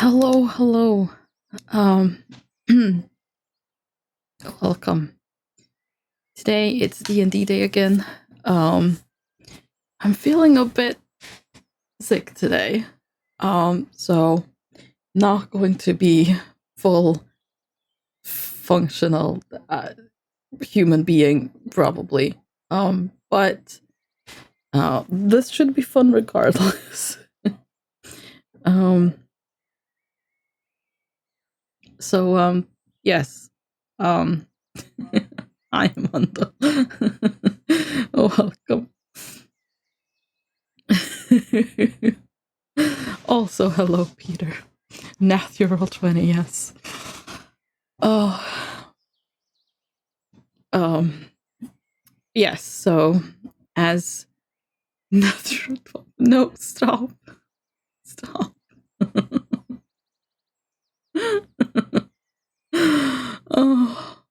Hello. Um, welcome. Today it's D&D day again. I'm feeling a bit sick today. So not going to be full functional human being probably. But this should be fun regardless. Yes. Hi, Amanda. Welcome. Also, hello, Peter. Natural 20, yes. Yes, so, as natural... No, stop. Oh.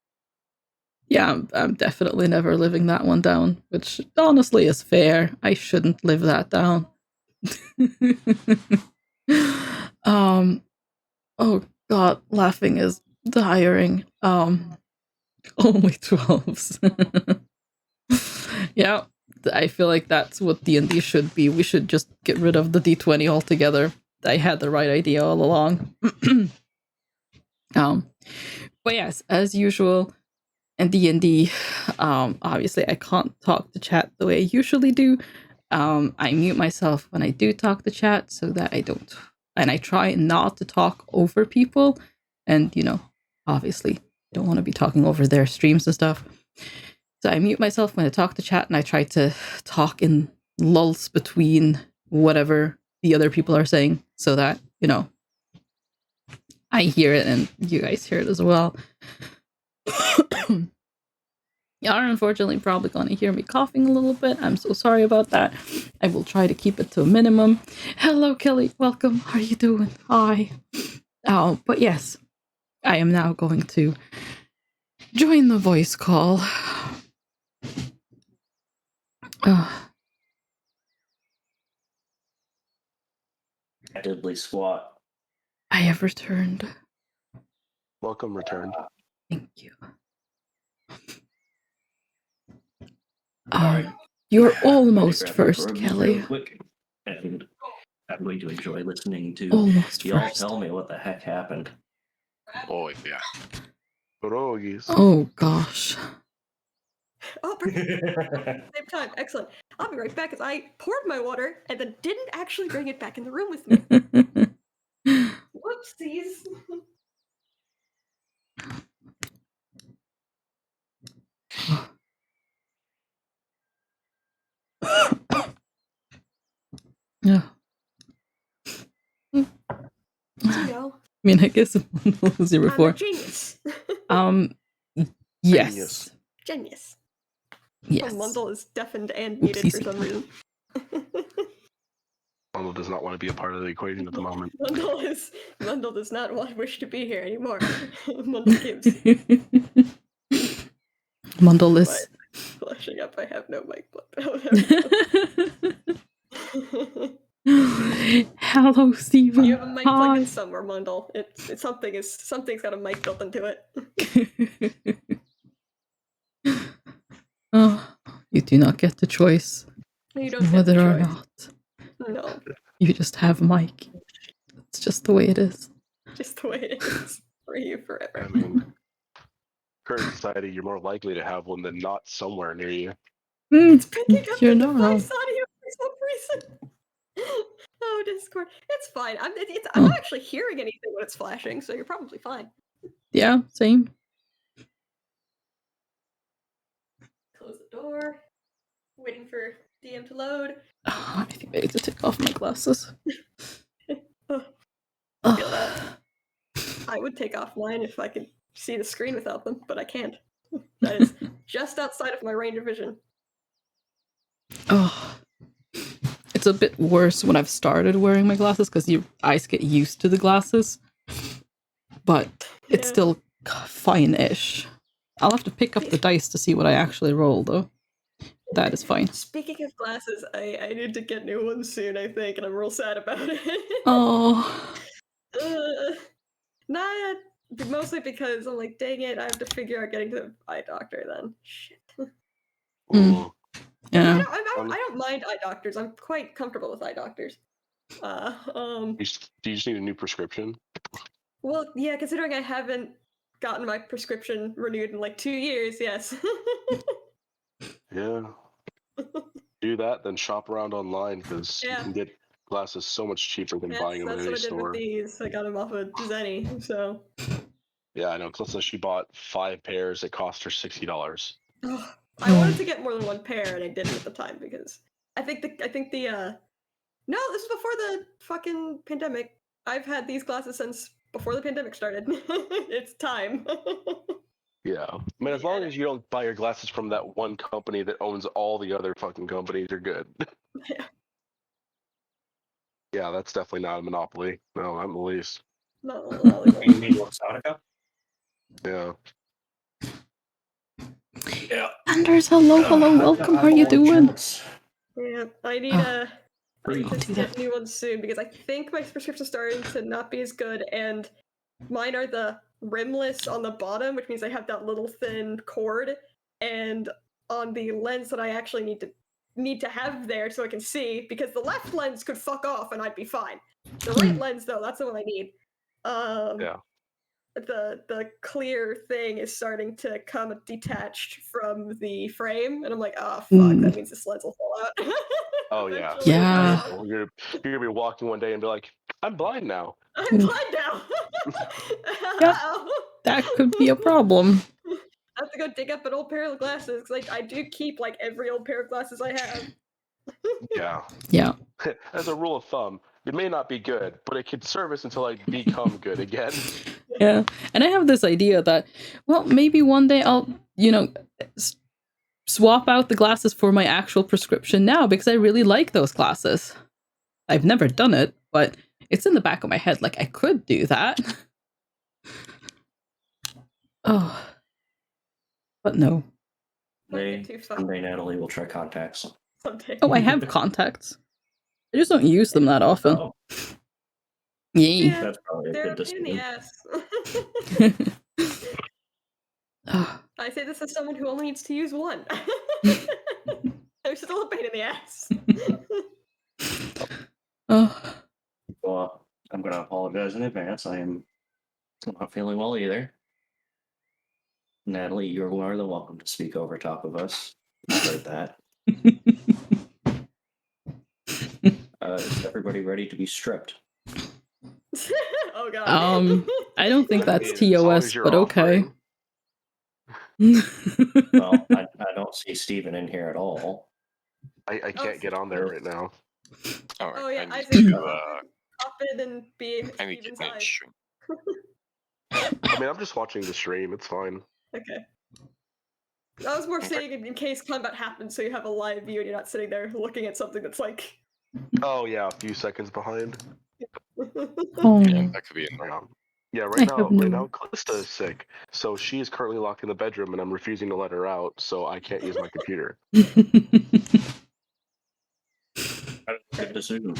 Yeah, I'm definitely never living that one down, which honestly is fair. I shouldn't live that down. Oh god, laughing is tiring. Only 12s. Yeah, I feel like that's what D&D should be. We should just get rid of the D20 altogether. I had the right idea all along. But yes, as usual, in D&D, obviously I can't talk to chat the way I usually do. I mute myself when I do talk to chat so that I don't, and I try not to talk over people. And, obviously don't want to be talking over their streams and stuff. So I mute myself when I talk to chat, and I try to talk in lulls between whatever the other people are saying so that, I hear it and you guys hear it as well. You are unfortunately probably going to hear me coughing a little bit. I'm so sorry about that. I will try to keep it to a minimum. Hello, Kelly. Welcome. How are you doing? Hi. But yes, I am now going to join the voice call. Actively squat. I have returned. Welcome, returned. Thank you. Alright. You're almost first, Kelly. Quick. And I'm going to enjoy listening to Almost y'all first. tell me what the heck happened. Oh, yeah. Pierogies. Oh, gosh. Oh, same time. Excellent. I'll be right back as I poured my water and then didn't actually bring it back in the room with me. Whoopsies. Yeah. I mean, I guess Mundle was here before. I'm a genius. Yes. Genius. Yes. Oh, Mundle is deafened and muted for some reason. Mundle does not want to be a part of the equation at the moment. Mundle does not wish to be here anymore. Mundle gives. Mundle is Flashing up. I have no mic. Hello, Steven. You have a mic plugged in somewhere, Mundle. Something's got a mic built into it. Oh, you do not get the choice. You don't whether get the or choice. not. No. You just have a mic. It's just the way it is. Just the way it is for you forever. I mean, current society, you're more likely to have one than not somewhere near you. It's picking up You're the not wrong. device audio for some reason. Oh, Discord. It's fine. I'm not actually hearing anything when it's flashing, so you're probably fine. Yeah, same. Close the door. Waiting for DM to load. I think I need to take off my glasses. I would take off mine if I could see the screen without them, but I can't. That is just outside of my range of vision. Oh, it's a bit worse when I've started wearing my glasses because your eyes get used to the glasses, but it's still fine-ish. I'll have to pick up the dice to see what I actually roll, though. That is fine. Speaking of glasses, I need to get new ones soon, I think, and I'm real sad about it. Oh. Not mostly because I'm like, dang it, I have to figure out getting to the eye doctor then. Shit. Ooh. Yeah. I don't mind eye doctors. I'm quite comfortable with eye doctors. Do you just need a new prescription? Well, yeah, considering I haven't gotten my prescription renewed in like 2 years, yes. Yeah. Do that, then shop around online because you Yeah. can get glasses so much cheaper than buying them in That's any what I did with store. these. I got them off of Zenny, so. Yeah, I know. Calista, she bought 5 pairs. It cost her $60. Ugh. I wanted to get more than one pair, and I didn't at the time because I think the no, this was before the fucking pandemic. I've had these glasses since before the pandemic started. It's time. Yeah. I mean, as long as you don't buy your glasses from that one company that owns all the other fucking companies, you're good. Yeah. Yeah, that's definitely not a monopoly. No, not in the least. Not like You mean Luxottica? Yeah. Yeah. Anders, hello, welcome. How are you doing? yeah, I need I need I'll to do get that. new ones soon because I think my prescription's starting to not be as good, and mine are the rimless on the bottom, which means I have that little thin cord, and on the lens that I actually need to have there so I can see, because the left lens could fuck off and I'd be fine. The right lens though, that's the one I need. Yeah. The clear thing is starting to come detached from the frame, and I'm like, oh fuck, that means this lens will fall out. Oh, yeah. Eventually. Yeah. You're gonna be walking one day and be like, I'm blind now. I'm blind now. Yep. Ow. That could be a problem. I have to go dig up an old pair of glasses because I do keep like every old pair of glasses I have. Yeah. Yeah. As a rule of thumb, it may not be good, but it could service until I become good again. Yeah. And I have this idea that, well, maybe one day I'll, swap out the glasses for my actual prescription now because I really like those glasses. I've never done it, but it's in the back of my head. Like, I could do that. Oh. But no. Someday Natalie will try contacts. Someday. Oh, I have contacts. I just don't use them that often. Oh, Yay. Yeah, that's probably a they're good a pain in the decision. ass. Oh. I say this as someone who only needs to use one. They're still a pain in the ass. Oh. Well, I'm going to apologize in advance. I am not feeling well either. Natalie, you're more than welcome to speak over top of us. I heard that. Is everybody ready to be stripped? Oh god. I don't think that's As long as TOS, you're but okay. Well, I don't see Steven in here at all. I can't get on there right now. Oh yeah, I Isaac, need to, hop in and be I need to Steven's get in eyes. stream. I mean, I'm just watching the stream. It's fine. Okay. I was more saying in case combat happens, so you have a live view and you're not sitting there looking at something that's like. Oh, yeah, a few seconds behind. Oh. Yeah, that could be annoying. Yeah, I right have now, no- Calista is sick, so she is currently locked in the bedroom, and I'm refusing to let her out, so I can't use my computer. Good decision.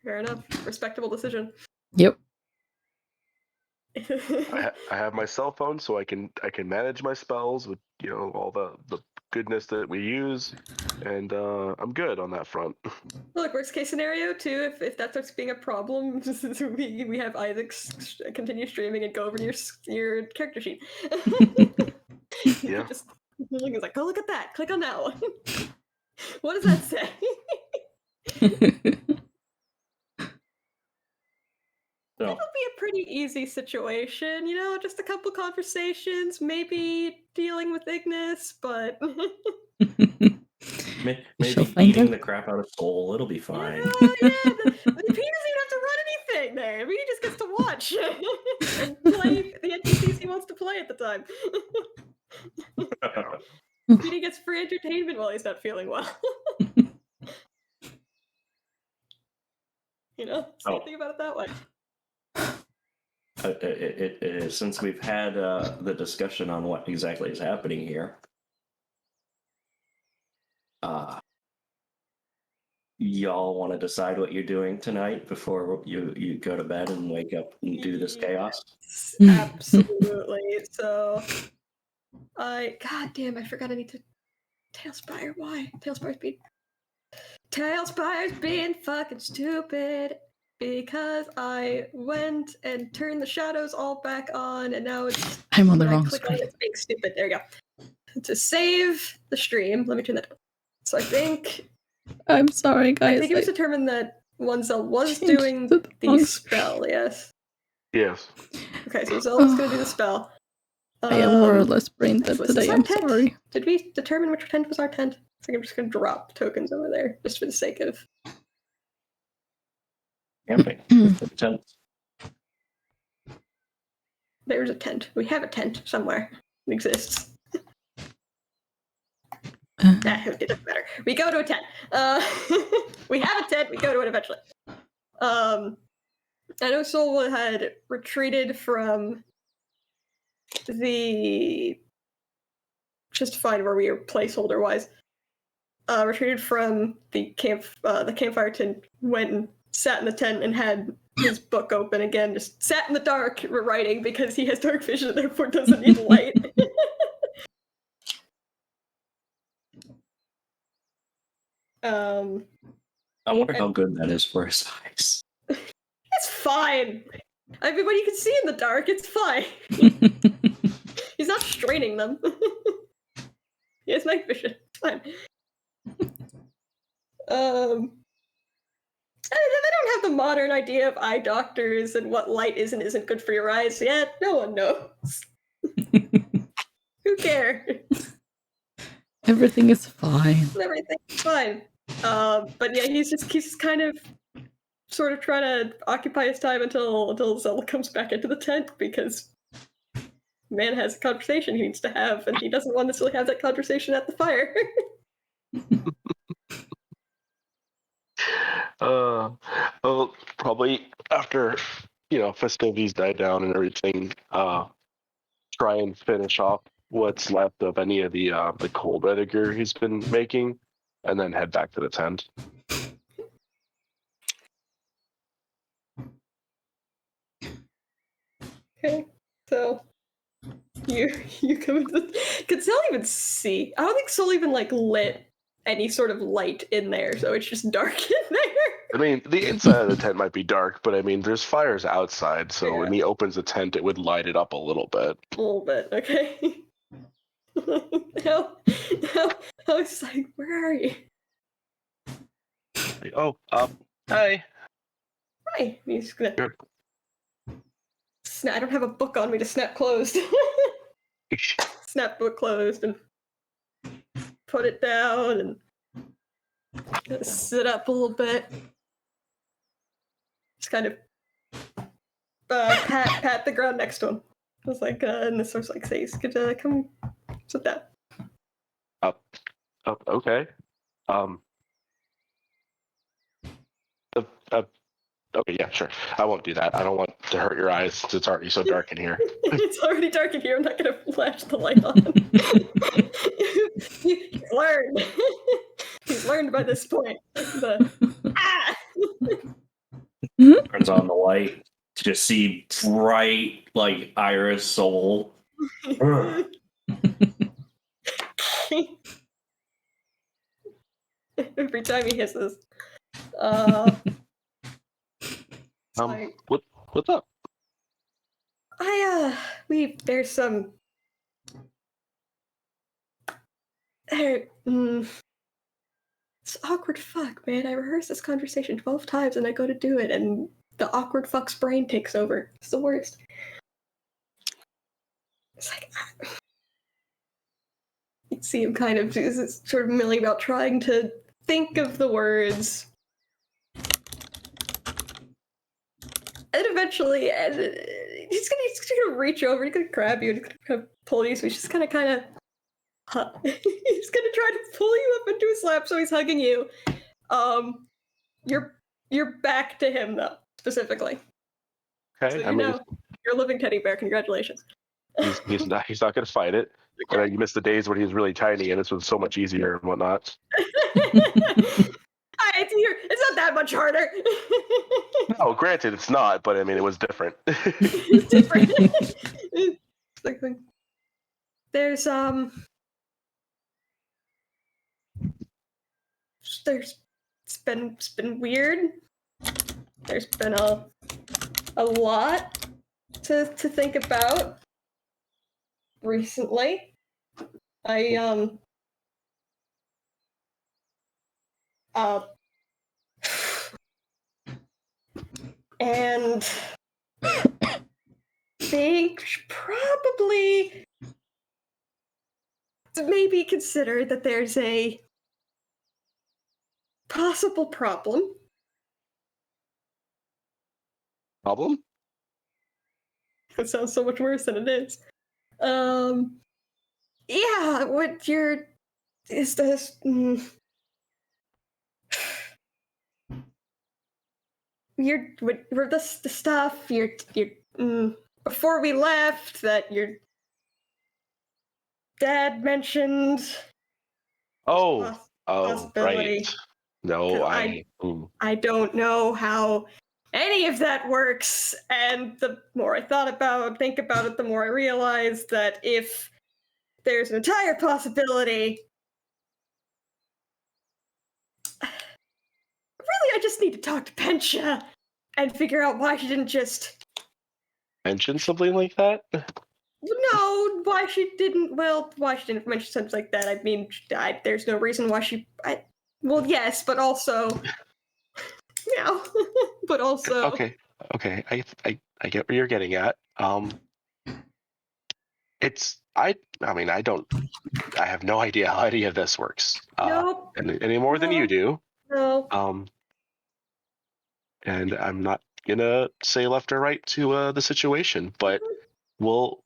Fair enough. Respectable decision. Yep. I have my cell phone, so I can manage my spells with all the goodness that we use, and I'm good on that front. Look, worst case scenario too, if that starts being a problem, we have Isaac continue streaming and go over to your character sheet. Yeah. Just it's like, oh look at that, click on that one. What does that say? So, It'll be a pretty easy situation, just a couple conversations, maybe dealing with Ignis, but maybe She'll find beating out. the crap out of Soul, it'll be fine. yeah, he doesn't even have to run anything there. I mean, he just gets to watch and play the NPCs he wants to play at the time. He gets free entertainment while he's not feeling well. Think about it that way. It is, since we've had the discussion on what exactly is happening here. y'all want to decide what you're doing tonight before you go to bed and wake up and do this chaos? Absolutely. So, God damn, I forgot I need to. Tailspire, why? Tailspire's being fucking stupid because I went and turned the shadows all back on, and now it's. I'm on the when I wrong click on screen. it, it's being stupid. There we go. To save the stream, let me turn that down. So I think I'm sorry, guys. it was determined that Zell was changed doing to the wrong the screen. spell, yes. Yes. Okay, so Zell was going to do the spell. I am more or less brain dead Was this today. our I'm tent? sorry. Did we determine which tent was our tent? I think I'm just going to drop tokens over there, just for the sake of... Camping. Tent. There's a tent. We have a tent somewhere. It exists. It doesn't matter. We go to a tent. We have a tent. We go to it eventually. I know Soul had retreated from the... Just to find where we are placeholder-wise. Retreated from the campfire tent, went and sat in the tent and had his book open again, just sat in the dark writing because he has dark vision and therefore doesn't need light. I wonder how good that is for his eyes. It's fine. I mean, what you can see in the dark, it's fine. He's not straining them. He has night vision. It's fine. They don't have the modern idea of eye doctors and what light is and isn't good for your eyes yet. No one knows. Who cares? Everything is fine. Everything's fine. But yeah, he's just kind of sort of trying to occupy his time until Zelda comes back into the tent because man has a conversation he needs to have, and he doesn't want to necessarily have that conversation at the fire. Well, probably after festivities die down and everything, try and finish off what's left of any of the cold weather gear he's been making, and then head back to the tent. Okay, so you come into the... Could Zell even see? I don't think Soul even lit any sort of light in there, so it's just dark in there. I mean, the inside of the tent might be dark, but I mean, there's fires outside, so Yeah. when he opens the tent, it would light it up a little bit. A little bit, okay. How is like, where are you? Like, oh, hi. Hi. He's gonna Good. I don't have a book on me to snap closed. Snap book closed and put it down and sit up a little bit. Just kind of pat the ground next to him. I was like, and this was like, say, could come sit down. Okay. Okay, yeah, sure. I won't do that. I don't want to hurt your eyes. It's already so dark in here. It's already dark in here. I'm not gonna flash the light on. He's learned. He's learned by this point. Turns on the light to just see bright, iris soul. Every time he hisses. What's up? There's some... It's awkward fuck, man. I rehearsed this conversation 12 times and I go to do it and the awkward fuck's brain takes over. It's the worst. It's like... You see him kind of sort of milling about trying to think of the words. And eventually, he's gonna reach over, he's gonna grab you, and he's gonna kind of pull you, so he's just gonna he's gonna try to pull you up into his lap, so he's hugging you. You're back to him, though, specifically. Okay, So you're a living teddy bear, congratulations. he's not gonna fight it. Okay. You missed the days when he was really tiny, and this was so much easier and whatnot. It's not that much harder. No, granted, it's not, but I mean, it was different. It's different. It's like, there's it's been weird. There's been a lot to think about recently. I and think probably to maybe consider that there's a possible problem. Problem? That sounds so much worse than it is. Yeah, what you're is this we're the stuff you're before we left that your dad mentioned. Oh, Possibility. right. No, I don't know how any of that works, and the more I think about it, the more I realized that if there's an entire possibility, really I just need to talk to Pencha and figure out why she didn't just mention something like that. why she didn't mention something like that. I mean, there's no reason why well, yes, but also yeah, but also Okay. I get where you're getting at. I have no idea how any of this works. Nope. Any more than you do. No. And I'm not gonna say left or right to the situation, but we'll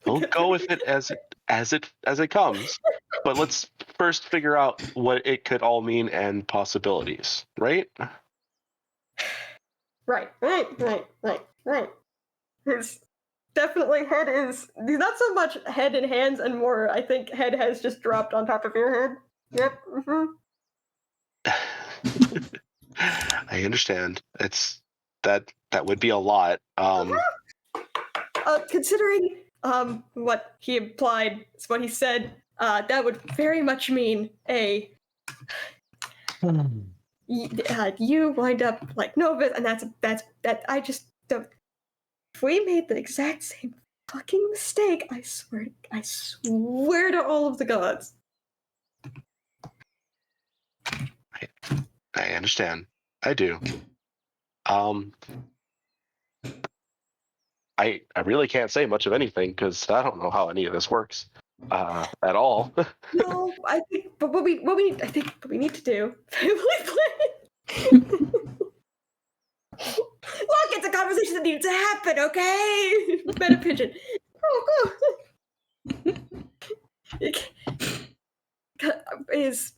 go with it as it comes. But let's first figure out what it could all mean and possibilities, right? Right. His definitely head is not so much head and hands and more. I think head has just dropped on top of your head. Yep. I understand. It's that would be a lot. Considering what he implied, what he said, that would very much mean you wind up like Novus, and that's I just don't. If we made the exact same fucking mistake, I swear to all of the gods. I understand. I do. I really can't say much of anything because I don't know how any of this works at all. No, I think, but what we need to do. Look, it's a conversation that needs to happen, okay? Meta pigeon. Oh, is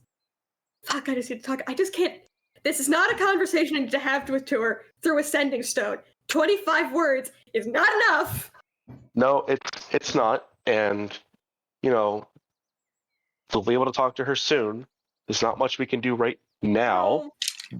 fuck. I just need to talk. I just can't. This is not a conversation I need to have with her through a sending stone. 25 words is not enough. No, it's not, and they'll be able to talk to her soon. There's not much we can do right now,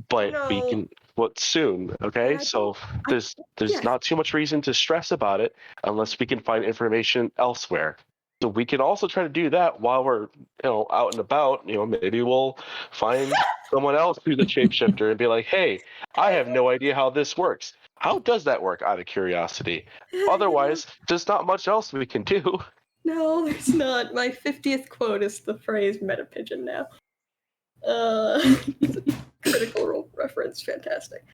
but we can. What soon? Okay, so there's not too much reason to stress about it unless we can find information elsewhere. So we can also try to do that while we're out and about. Maybe we'll find someone else who's a shapeshifter and be like, hey, I have no idea how this works. How does that work? Out of curiosity. Otherwise, there's not much else we can do. No, there's not. My 50th quote is the phrase meta pigeon now. Critical Role reference, fantastic.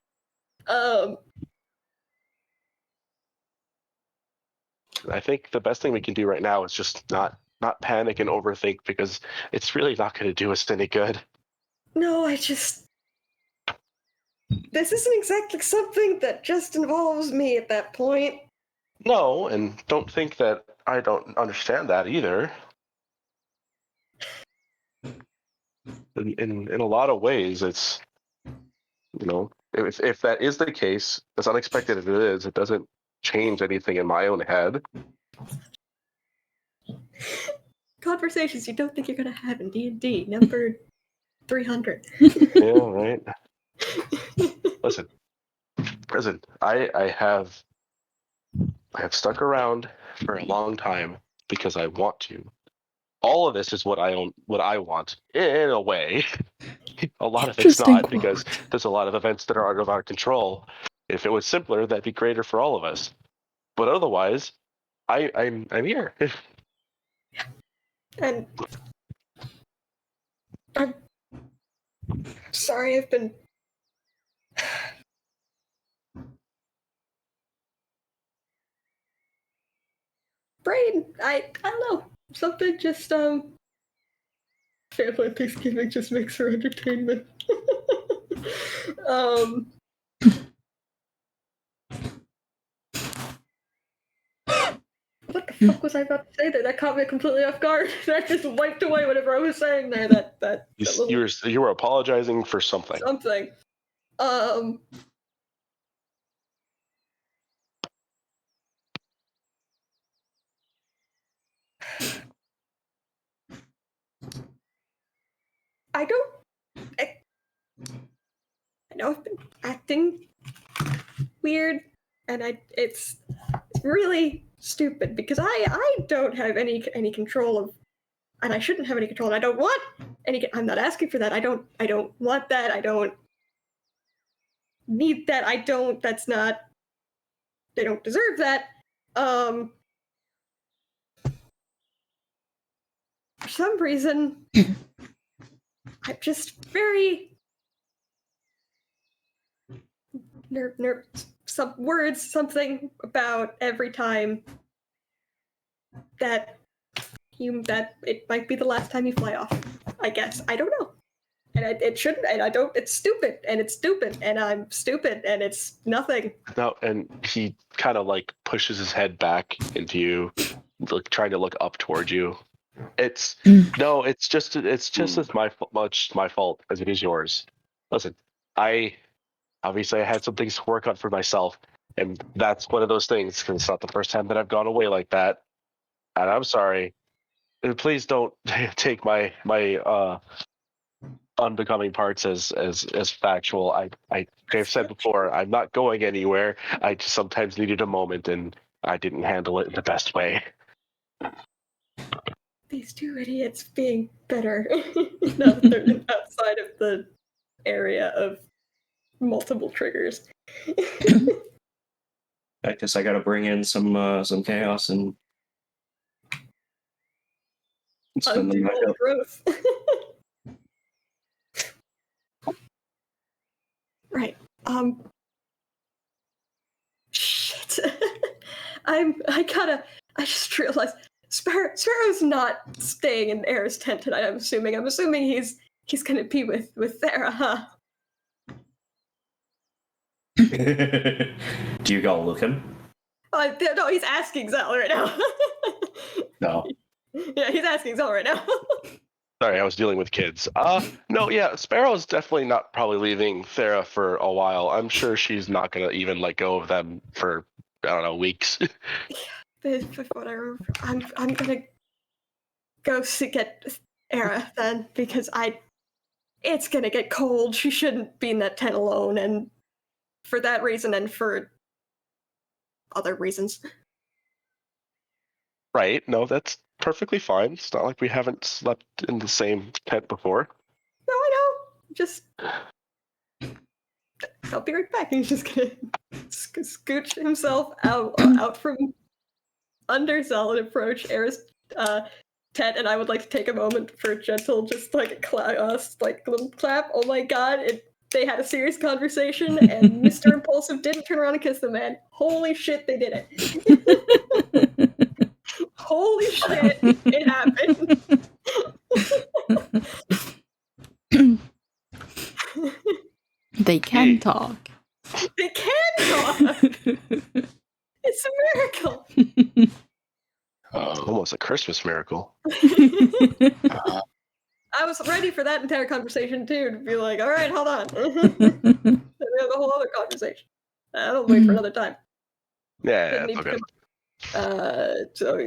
I think the best thing we can do right now is just not panic and overthink because it's really not going to do us any good. No, this isn't exactly something that just involves me at that point. No, and don't think that I don't understand that either. In a lot of ways, it's if that is the case, as unexpected as it is, it doesn't change anything in my own head. Conversations you don't think you're gonna have in D&D, number 300. Yeah, right. Listen, I have stuck around for a long time because I want to. All of this is what I want in a way. A lot of it's Interesting not because quote. there's a lot of events that are out of our control. If it was simpler, that'd be greater for all of us. But otherwise, I'm here. And I'm sorry, I've been. Brain, I don't know. Something just, family Thanksgiving just makes for entertainment. What the fuck was I about to say there? That caught me completely off guard. That just wiped away whatever I was saying there. That little You were apologizing for something. something. I know I've been acting weird, and it's really stupid because I don't have any control of, and I shouldn't have any control, and I don't want any. I'm not asking for that. I don't want that. I don't need that. I don't. That's not. They don't deserve that. For some reason, I'm just very some words, something about every time that it might be the last time you fly off. I guess I don't know, and it shouldn't. And I don't. It's stupid, and I'm stupid, and it's nothing. No, and he kind of like pushes his head back into you, like trying to look up towards you. It's no, it's just as much my fault as it is yours. Listen, I obviously I had some things to work on for myself, and that's one of those things because it's not the first time that I've gone away like that, and I'm sorry. And please don't take my unbecoming parts as factual. Like I've said before, I'm not going anywhere. I just sometimes needed a moment, and I didn't handle it in the best way. These two idiots being better now that they're outside of the area of multiple triggers. I guess I gotta bring in some chaos and spend the Undo night all the up. growth. Right. Shit. I just realized Sparrow's not staying in Air's tent tonight, I'm assuming he's gonna be with Thera, huh? Do you go looking? No, he's asking Zell right now. No. Yeah, he's asking Zell right now. Sorry, I was dealing with kids. No, yeah, Sparrow's definitely not probably leaving Thera for a while. I'm sure she's not gonna even let go of them for I don't know weeks. But what I remember, I'm gonna go get Era then because it's gonna get cold. She shouldn't be in that tent alone, and for that reason and for other reasons. Right? No, that's perfectly fine. It's not like we haven't slept in the same tent before. No, I know. Just I'll be right back. And he's just gonna scooch himself out from under Zell and approach Era's tent. And I would like to take a moment for a gentle, just like little clap. Oh my god! They had a serious conversation, and Mr. Impulsive didn't turn around and kiss the man. Holy shit, they did it! Holy shit, it happened. They can talk. They can talk. It's a miracle. Almost a Christmas miracle. I was ready for that entire conversation too, to be like, all right, hold on. We have a whole other conversation. That'll wait for another time. Yeah, it's okay.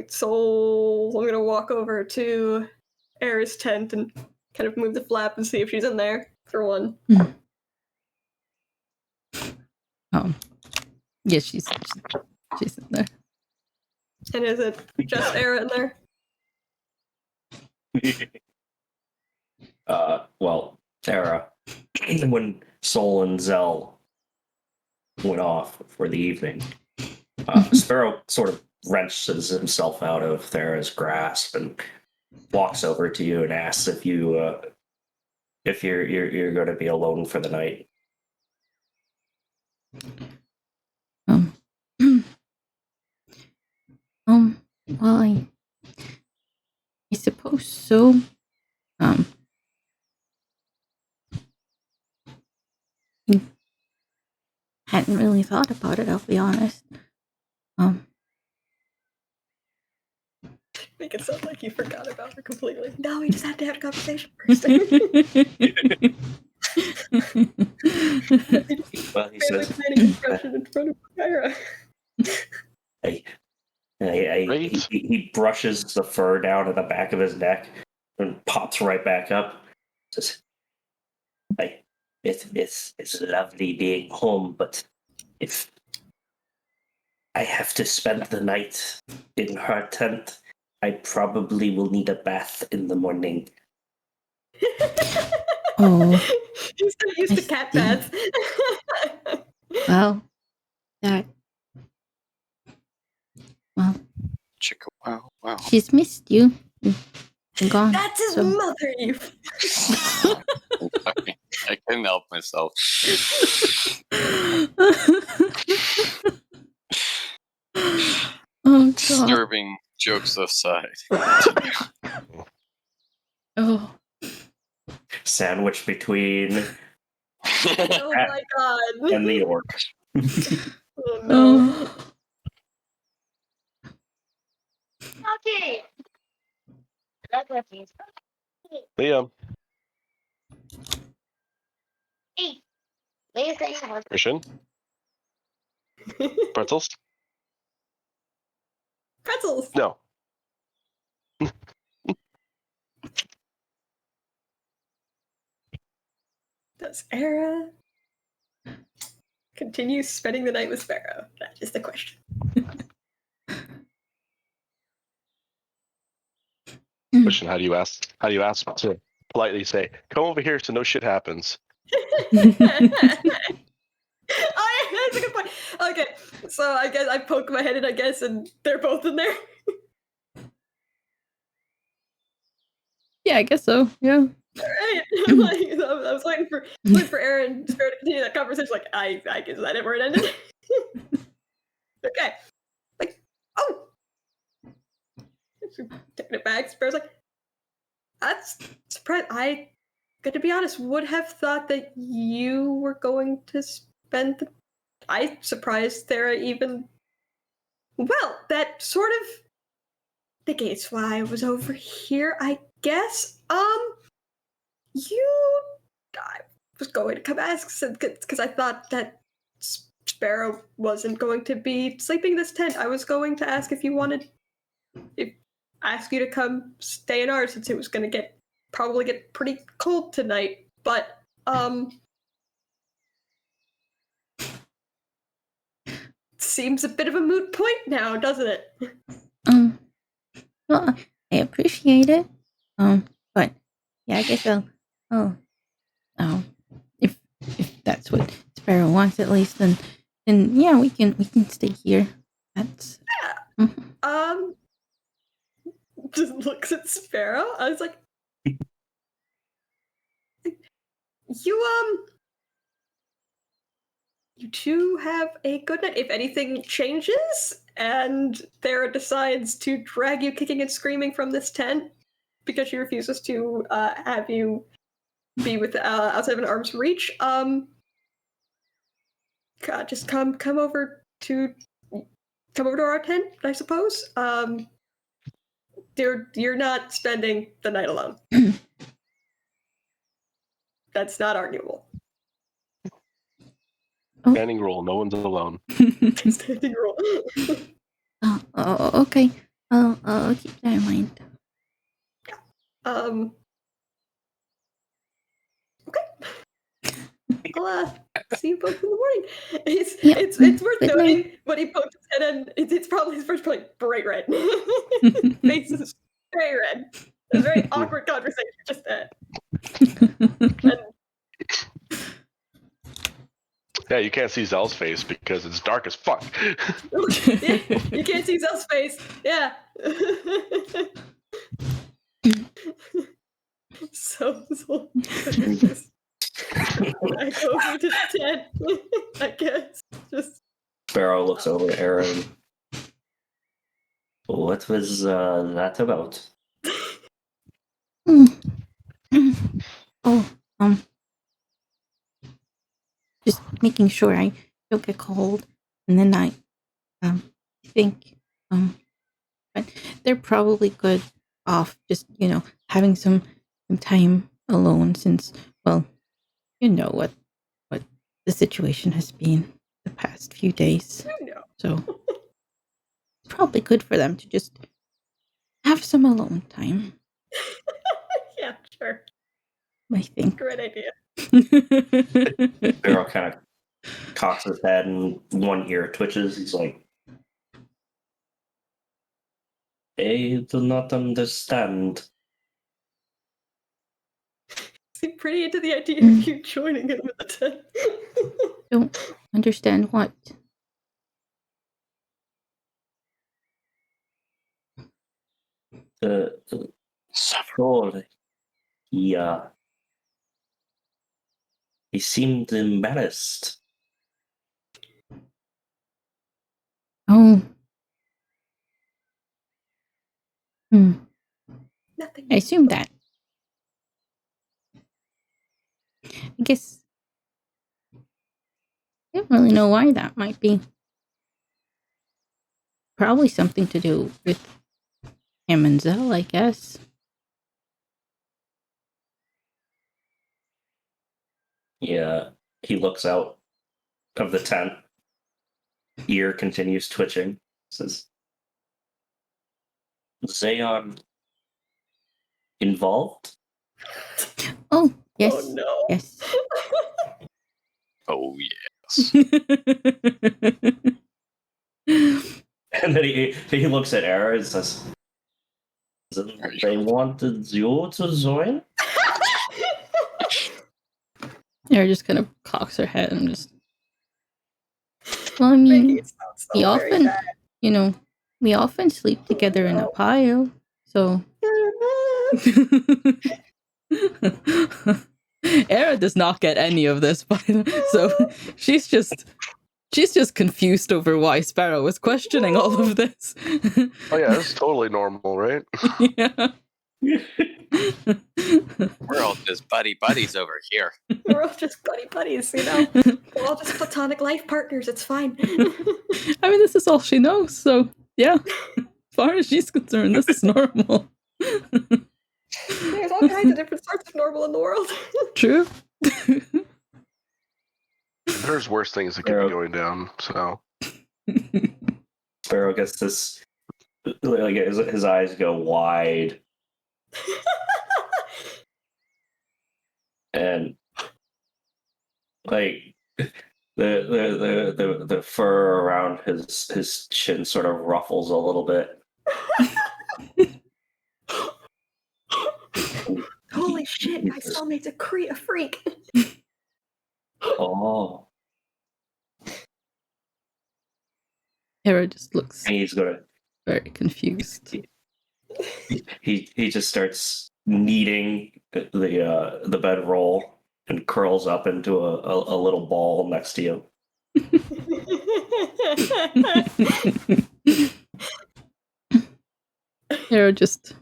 So I'm gonna walk over to Era's tent and kind of move the flap and see if she's in there, for one. Yeah, she's in there. And is it just Era in there? Well, Tara, when Sol and Zell went off for the evening, Sparrow sort of wrenches himself out of Thera's grasp and walks over to you and asks if you're going to be alone for the night. Well, I suppose so. Hadn't really thought about it, I'll be honest. Make it sound like you forgot about her completely. No, we just had to have a conversation first. Well, he says, in front of Kyra. he brushes the fur down at the back of his neck and pops right back up. Says, it's lovely being home, but if I have to spend the night in her tent, I probably will need a bath in the morning. Oh, He's so used to cat baths. well, that. Well, Chicka wow. she's missed you. Been gone. That's his so. mother, you. I couldn't help myself. Oh, God. Disturbing jokes aside. Oh. Sandwiched between Oh my god. and the orc. Oh no. Okay. That's what he's. Liam, Hey. Wait a second. Christian, pretzels? Pretzels. No. Does Era continue spending the night with Sparrow? That is the question. Christian, how do you ask to politely say, come over here so no shit happens? Oh, yeah, that's a good point. Okay, so I guess I poke my head in, I guess, and they're both in there. Yeah, I guess so. Yeah. Right. I was waiting for Aaron and Sparrow to continue that conversation. Like, I guess that it where it ended. Okay. Like, oh. Taking it back, Sparrow's like, that's surprised. I, good to be honest, would have thought that you were going to spend the. I surprised Thera even. Well, that sort of negates why I was over here, I guess. I was going to come ask because I thought that Sparrow wasn't going to be sleeping in this tent. I was going to ask if you wanted, ask you to come stay in ours since it was going to probably get pretty cold tonight. But seems a bit of a moot point now, doesn't it? Well, I appreciate it. But yeah, I guess if that's what Sparrow wants, at least, then yeah, we can stay here. That's Just looks at Sparrow. I was like, you two have a good night. If anything changes and Thera decides to drag you kicking and screaming from this tent because she refuses to have you be with outside of an arm's reach, God, just come over to our tent, I suppose. You're not spending the night alone. That's not arguable. Standing rule, no one's alone. Standing rule. Okay. I'll keep that in mind. I'll see you both in the morning. Yep. It's worth Good noting night. when he pokes his head in. It's probably his first probably bright red. Face is very red. A very awkward conversation just then. Yeah, you can't see Zell's face because it's dark as fuck. Yeah, you can't see Zell's face. Yeah. so just I go over to the tent. I guess just Sparrow looks over at Aaron. What was that about? Oh, just making sure I don't get cold, and then I think but they're probably good off just having some time alone since, well, you know what the situation has been the past few days. no. So it's probably good for them to just have some alone time, Yeah, sure. I think. Great idea. Sparrow kind of cocks his head and one ear twitches. He's like, I do not understand. Seem pretty into the idea of you joining him at the tent. Don't understand what. Sure, he seemed embarrassed. Oh. Nothing. I assume that. I guess I don't really know why that might be. Probably something to do with him and Zell, I guess. Yeah, he looks out of the tent. Ear continues twitching. Says, they are involved? Oh, yes. Oh no. Yes. Oh yes. And then he looks at Era and says, they wanted you to join? Era just kind of cocks her head and just. Well, I Making mean, it sound so we very often, bad. we often sleep together in a pile, so. Era does not get any of this, so she's just confused over why Sparrow was questioning all of this. Oh yeah, that's totally normal, right? Yeah. We're all just buddies over here. We're all just buddies, you know? We're all just platonic life partners, it's fine. I mean, this is all she knows, so yeah. As far as she's concerned, this is normal. There's all kinds of different sorts of normal in the world. True. There's worse things that could be going down, so. Sparrow gets this, like his eyes go wide. And like the fur around his chin sort of ruffles a little bit. Holy shit, my soulmate's a freak. Oh. Hera just looks And he's gonna very confused. he just starts kneading the bedroll and curls up into a little ball next to you. Hera just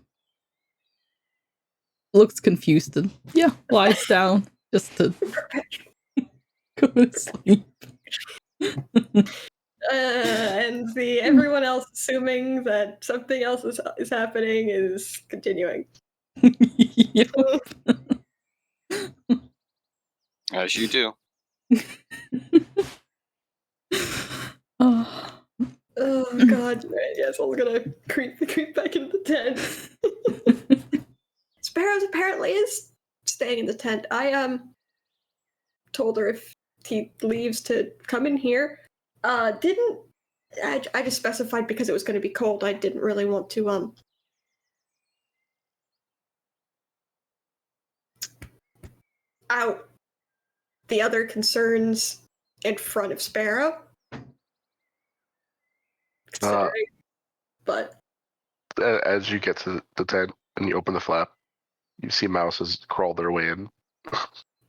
looks confused and lies down just to go to sleep. And everyone else assuming that something else is happening is continuing. Yep. As you do. Oh. Oh god, right, yes, I'm gonna creep back into the tent. Sparrows apparently is staying in the tent. I told her if he leaves to come in here. I just specified because it was going to be cold. I didn't really want to out the other concerns in front of Sparrow. Considering, but As you get to the tent and you open the flap, you see mouses crawl their way in.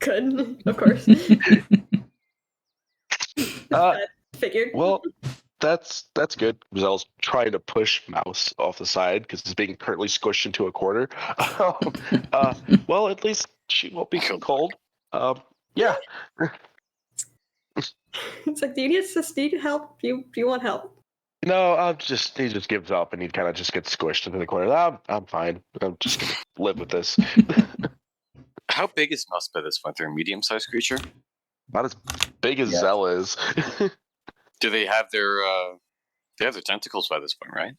good, of course. Figured. Well, that's good. Zelle's trying to push Mouse off the side because it's being currently squished into a corner. Well, at least she won't be cold. Yeah. It's like, do you need help? Do you want help? No, he just gives up and he kind of just gets squished into the corner. I'm fine. I'm just gonna live with this. How big is Mouse by this point? They're a medium-sized creature. Not as big as Zelle is. Do they have their tentacles by this point, right?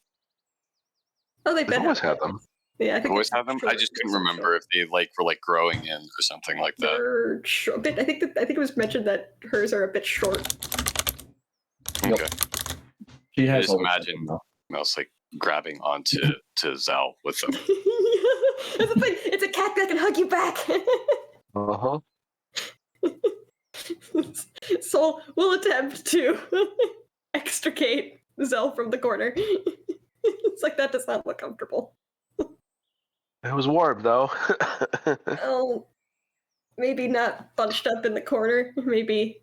Oh, they've always had them. Yeah, I think Always have them. I just couldn't remember if they were growing in or something like that. They're short. I think it was mentioned that hers are a bit short. Okay. She I has just imagine Mouse grabbing onto Zal with them. That's the thing. It's a cat that can hug you back. Soul will attempt to extricate Zell from the corner. It's like, that does not look comfortable. It was warm though. Oh, maybe not bunched up in the corner. Maybe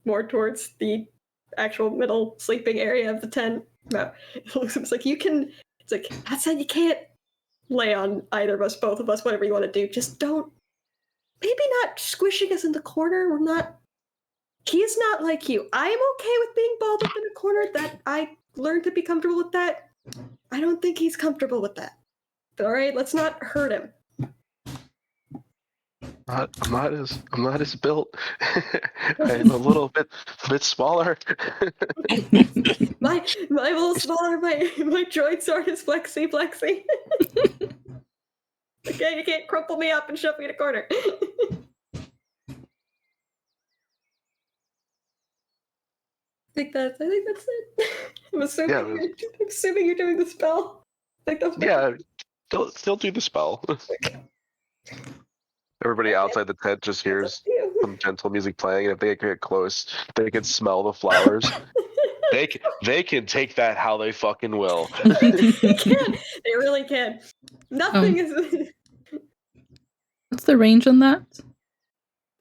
more towards the actual middle sleeping area of the tent. No, it's like, you can. It's like, that's how you can't lay on either of us, both of us, whatever you want to do. Just don't. Maybe not squishing us in the corner. We're not. He's not like you. I am okay with being balled up in a corner. That I learned to be comfortable with that. I don't think he's comfortable with that. All right, let's not hurt him. I'm not as built. I'm a little bit smaller. my little smaller. My joints aren't as flexy. Okay, you can't crumple me up and shove me in a corner. I think that's it. I'm assuming you're doing the spell. I think that's still do the spell. Everybody outside the tent just hears some gentle music playing, and if they get close, they can smell the flowers. They can take that how they fucking will. They can. They really can. Nothing is. What's the range on that?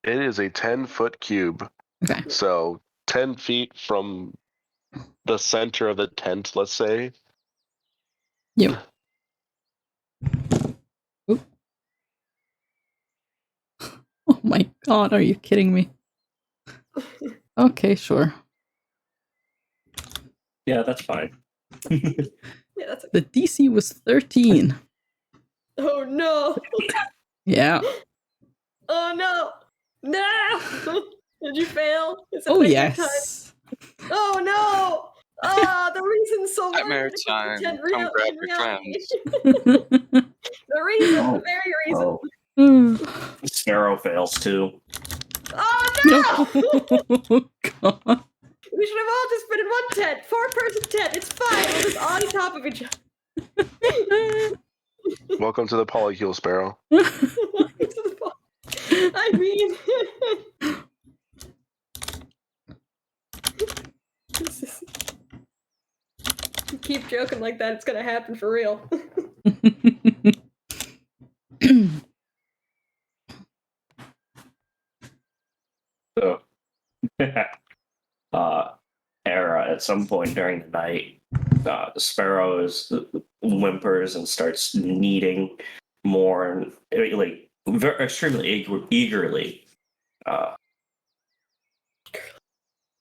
It is a 10-foot cube. Okay. So 10 feet from the center of the tent, let's say. Yep. Oop. Oh my god, are you kidding me? Okay, sure. Yeah, that's fine. Yeah, that's okay. The DC was 13. Oh no! Yeah. Oh no! No! Did you fail? Is it Oh, like yes. Oh no! Ah, the reason so Nightmare wanted to time. pretend Come real grab in your reality. friends. The reason, the very reason. Oh, Sparrow fails too. Oh no! Oh, god. We should have all just been in one tent. 4-person tent. It's fine. We're just on top of each other. Welcome to the Polycule Sparrow. I mean, you keep joking like that, it's gonna happen for real. So, Era, at some point during the night, the sparrow whimpers and starts kneading more and extremely eagerly.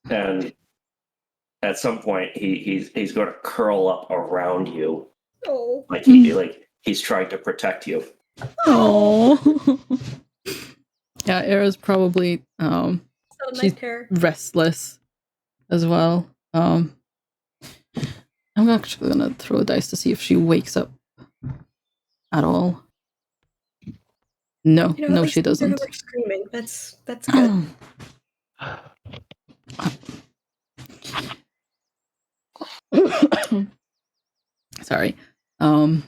And at some point, he's going to curl up around you, Oh. like he's trying to protect you. Oh. Yeah, Era's probably she's restless as well. I'm actually gonna throw a dice to see if she wakes up at all. No, You know, at no, least she neither of doesn't. them are screaming. That's good. Sorry. But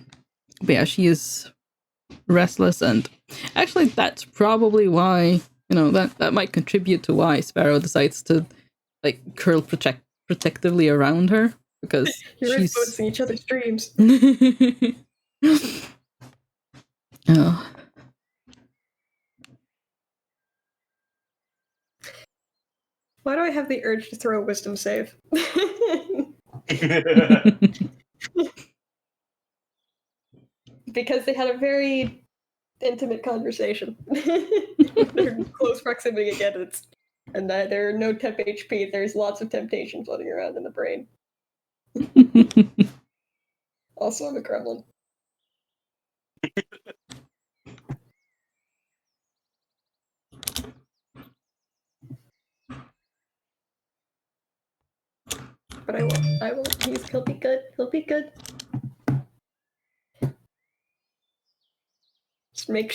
yeah, she is restless, and actually that's probably why, that might contribute to why Sparrow decides to like curl protectively around her, because You're she's influencing each other's dreams. Oh. Why do I have the urge to throw a wisdom save? Because they had a very intimate conversation. They're in close proximity again, and there are no temp HP. There's lots of temptation floating around in the brain. Also, I'm a gremlin. But I won't. He'll be good. He'll be good. Make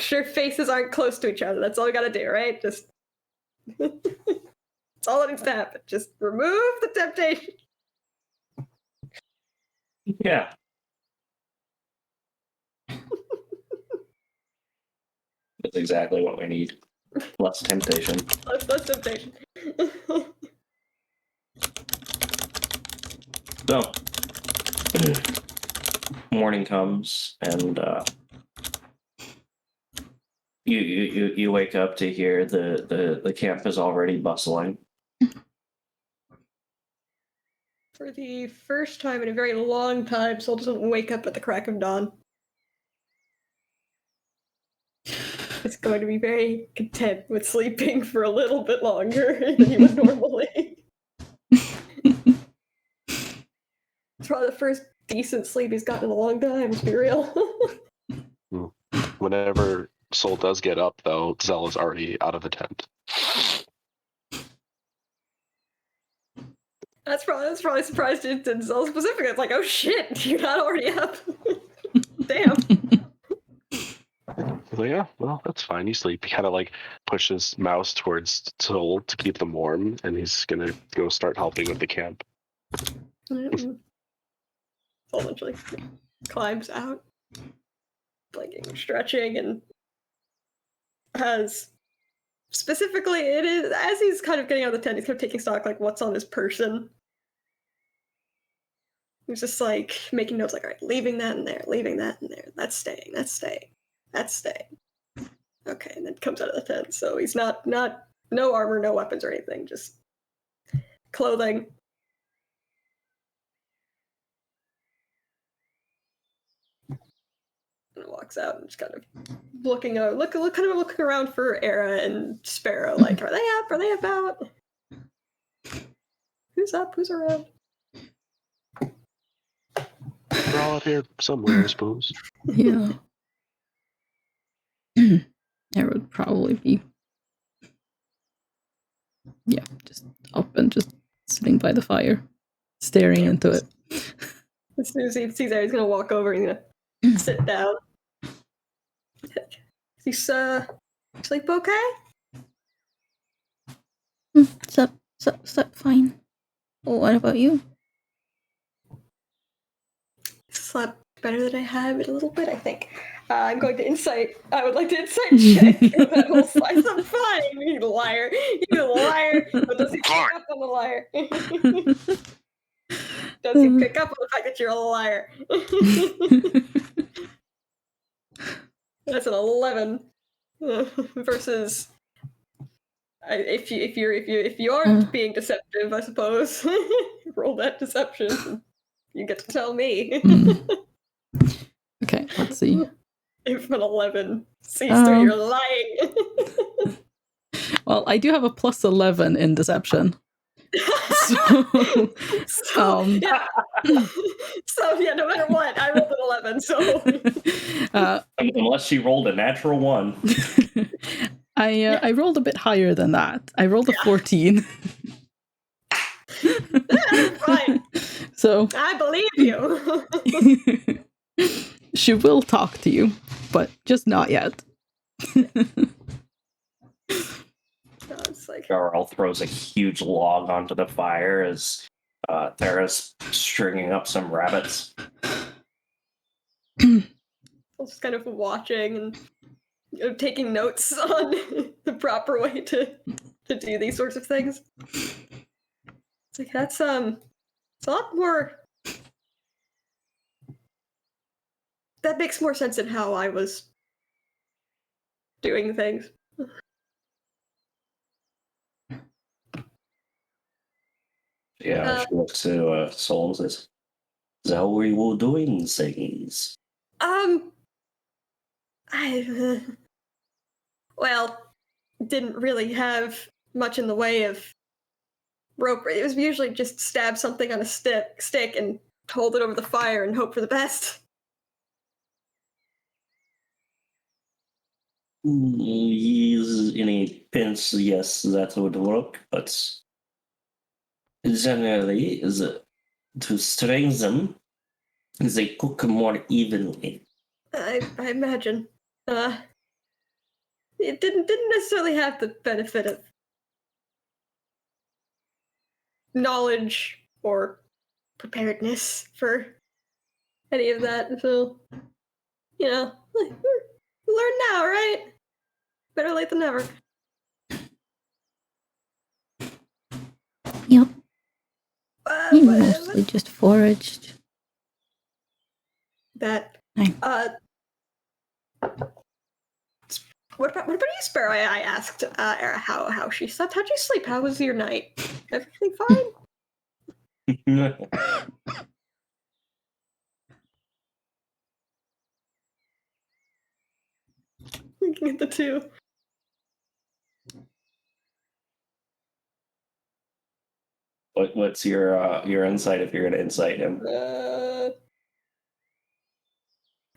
sure faces aren't close to each other. That's all we gotta do, right? Just it's all that needs to happen. Just remove the temptation. Yeah. That's exactly what we need. Less temptation. Less temptation. So, morning comes, and you wake up to hear the camp is already bustling. For the first time in a very long time, Sol doesn't wake up at the crack of dawn. It's going to be very content with sleeping for a little bit longer than he would normally. It's probably the first decent sleep he's gotten in a long time, to be real. Whenever Sol does get up, though, Zell is already out of the tent. That's probably surprised to Zell specifically. It's like, oh shit, you're not already up. Damn. So yeah, well, that's fine. You sleep. He kind of like pushes Mouse towards Sol to keep them warm, and he's gonna go start helping with the camp. Sol eventually climbs out, blinking, stretching, and has specifically, it is as he's kind of getting out of the tent, he's kind of taking stock like what's on his person. He's just like making notes, like, all right, leaving that in there, leaving that in there. That's staying. That's staying. That's staying. Okay, and then comes out of the tent. So he's not no armor, no weapons or anything, just clothing. And walks out and just kind of looking around for Era and Sparrow. Like, are they up? Are they about? Who's up? Who's around? They're all out here somewhere, I suppose. Yeah. There would probably be, just up and just sitting by the fire, staring into it. As soon as he sees her, he's gonna walk over and he's gonna sit down. He's sleep okay? Slept fine. What about you? Slept better than I have in a little bit, I think. I'm going to insight. I would like to insight check that whole slice of fine. You liar. You liar. But does he pick up on the liar? Does he pick up on the fact that you're a liar? That's an 11 versus. If you aren't being deceptive, I suppose. Roll that deception. You get to tell me. Okay, let's see. If an 11 sees through your lying. Well, I do have a plus 11 in deception. So yeah. So yeah, no matter what, I rolled an 11. So unless she rolled a natural 1. I rolled a bit higher than that. I rolled a 14. Fine. So I believe you. she will talk to you, but just not yet. It's like, Jarl throws a huge log onto the fire as Thera's stringing up some rabbits. just kind of watching and taking notes on the proper way to do these sorts of things. It's like that's it's a lot more. That makes more sense in how I was doing things. Yeah, she looks to Soul and says, "Is that how we were doing things?" I well, didn't really have much in the way of rope. It was usually just stab something on a stick and hold it over the fire and hope for the best. Use any pins, yes, that would work, but generally, to strain them, they cook more evenly. I imagine. It didn't necessarily have the benefit of knowledge or preparedness for any of that. So, learn now, right? Better late than never. Yep, we But- mostly just foraged. that. Hey. What about you, Sparrow? I asked Era how she slept. How'd you sleep? How was your night? Everything fine? Looking at the two. What's your insight if you're going to insight him?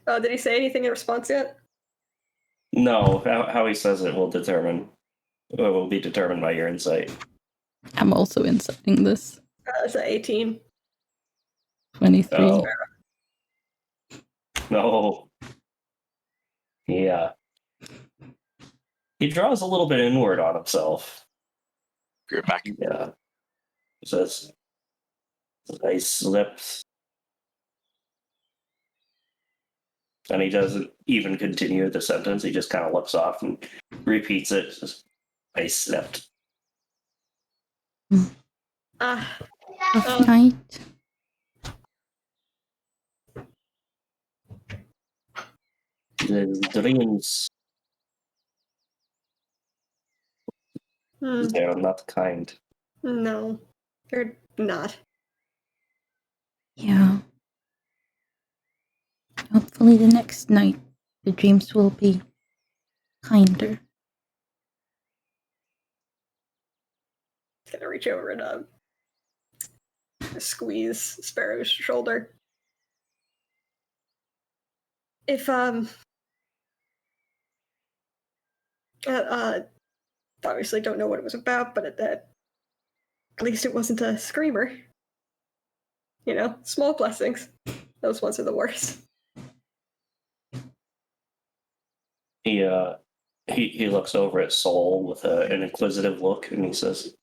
Did he say anything in response yet? No, how he says it will be determined by your insight. I'm also inciting this. It's an 18. 23. Oh. No. Yeah. He draws a little bit inward on himself. You're back. Yeah. He says, I slept. And he doesn't even continue the sentence. He just kind of looks off and repeats it. Says, I slept. Rough night. The dreams, they are not kind. No, they're not. Yeah. Hopefully the next night the dreams will be kinder. Gonna reach over and squeeze Sparrow's shoulder. If obviously don't know what it was about, but at least it wasn't a screamer. Small blessings. Those ones are the worst. He looks over at Soul with an inquisitive look, and he says,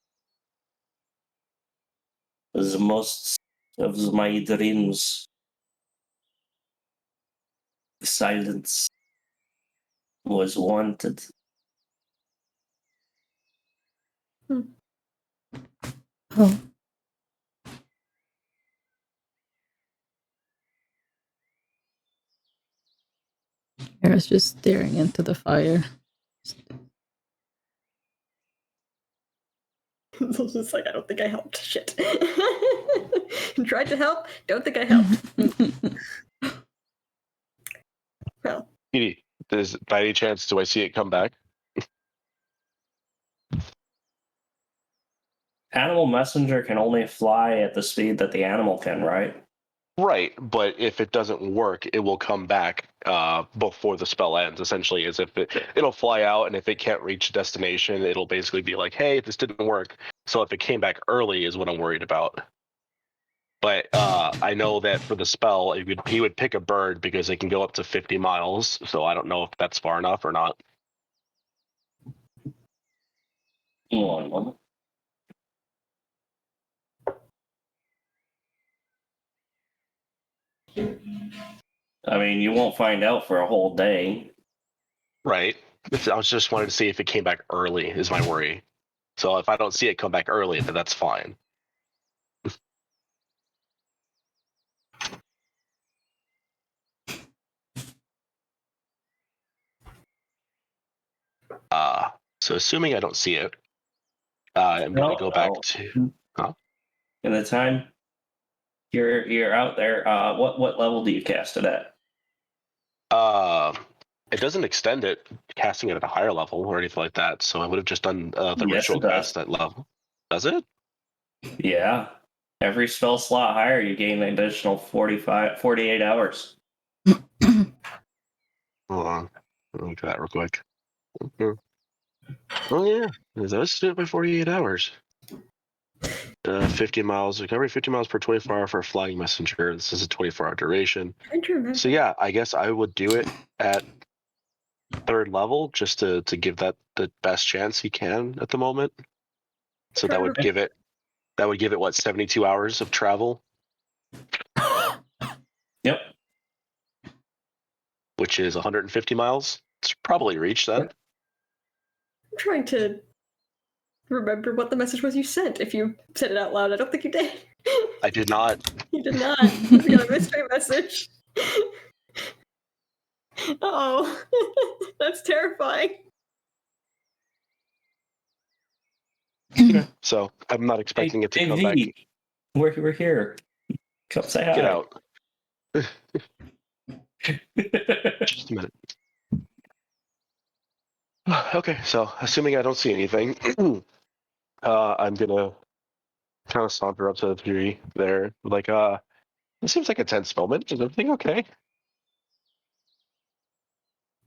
"The most of my dreams, silence was wanted." Oh, Era's just staring into the fire. It's like, I don't think I helped. Shit. Tried to help, don't think I helped. Well, Edie, by any chance, do I see it come back? Animal messenger can only fly at the speed that the animal can, right? Right, but if it doesn't work, it will come back before the spell ends. Essentially, as if it'll fly out, and if it can't reach destination, it'll basically be like, "Hey, this didn't work." So if it came back early, is what I'm worried about. But I know that for the spell, he would pick a bird because it can go up to 50 miles. So I don't know if that's far enough or not. One moment. I mean, you won't find out for a whole day. Right. I was just wanted to see if it came back early is my worry. So if I don't see it come back early, then that's fine. So assuming I don't see it, I'm going to go back to. Huh? In the time you're out there, what level do you cast it at? It doesn't extend it, casting it at a higher level or anything like that. So I would have just done the Yes, ritual it does. cast at level. Does it? Yeah. Every spell slot higher, you gain an additional 48 hours. Hold on. Let me look at that real quick. Okay. Oh yeah, it does do it by 48 hours. 50 miles recovery, 50 miles per 24 hour for a flying messenger. This is a 24-hour duration. I don't remember. So yeah, I guess I would do it at 3rd level just to give that the best chance he can at the moment. So that would give it what, 72 hours of travel, Yep. which is 150 miles. It's probably reached then. I'm trying to remember what the message was you sent. If you said it out loud, I don't think you did. I did not. You did not. We got a mystery message. Oh, that's terrifying. So I'm not expecting it to come back. We're here. Come say hi. Get out. Just a minute. Okay, so assuming I don't see anything, I'm gonna kind of saunter up to the tree there. Like, it seems like a tense moment. Is everything okay?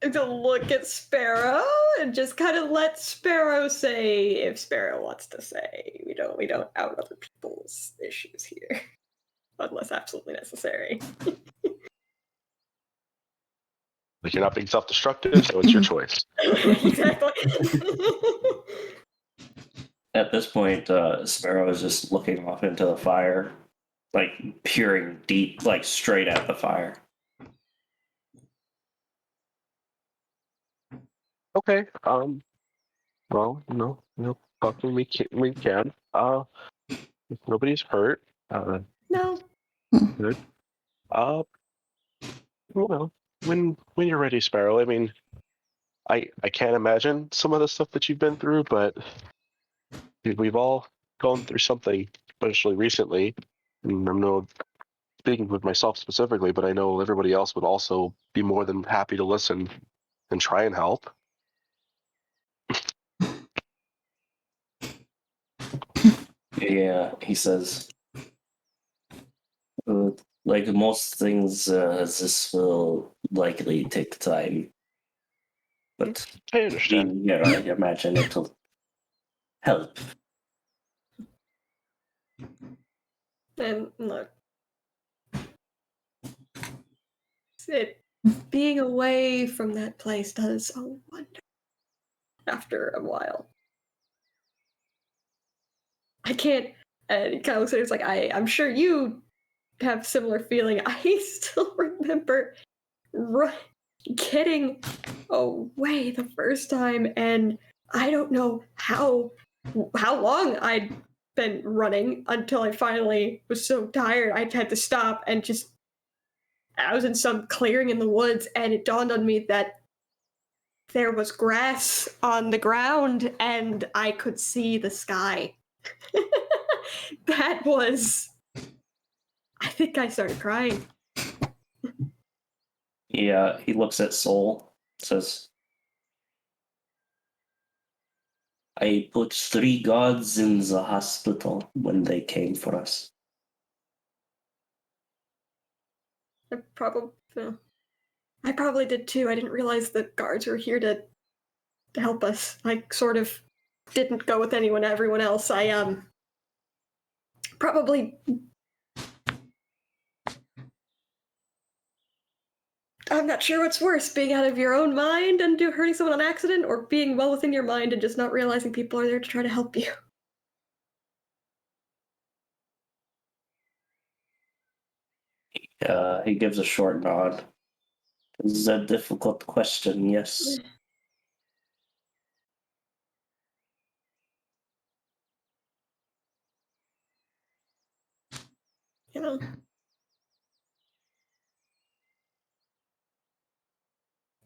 To look at Sparrow and just kind of let Sparrow say if Sparrow wants to say. We don't out other people's issues here, unless absolutely necessary. Like, you're not being self-destructive, so it's your choice. Exactly. At this point, Sparrow is just looking off into the fire, like peering deep, like straight at the fire. Okay. Well, no, fucking we can. If nobody's hurt. No. Good. Well, when you're ready, Sparrow. I mean, I can't imagine some of the stuff that you've been through, but we've all gone through something, especially recently. And I'm no speaking with myself specifically, but I know everybody else would also be more than happy to listen and try and help. Yeah, he says, like most things, this will likely take time. But I understand. being here, I imagine it'll help. And look, being away from that place does a wonder after a while. I can't, and he kind of looks at it, it's like, I'm sure you have similar feeling. I still remember getting away the first time, and I don't know how long I'd been running until I finally was so tired I had to stop and just I was in some clearing in the woods, and it dawned on me that there was grass on the ground and I could see the sky. That was, I think I started crying. Yeah, he looks at Soul, says, I put 3 gods in the hospital when they came for us. I probably did too. I didn't realize the guards were here to help us. I sort of didn't go with everyone else. I probably I'm not sure what's worse, being out of your own mind and hurting someone on accident, or being well within your mind and just not realizing people are there to try to help you. He gives a short nod. This is a difficult question, yes. You know?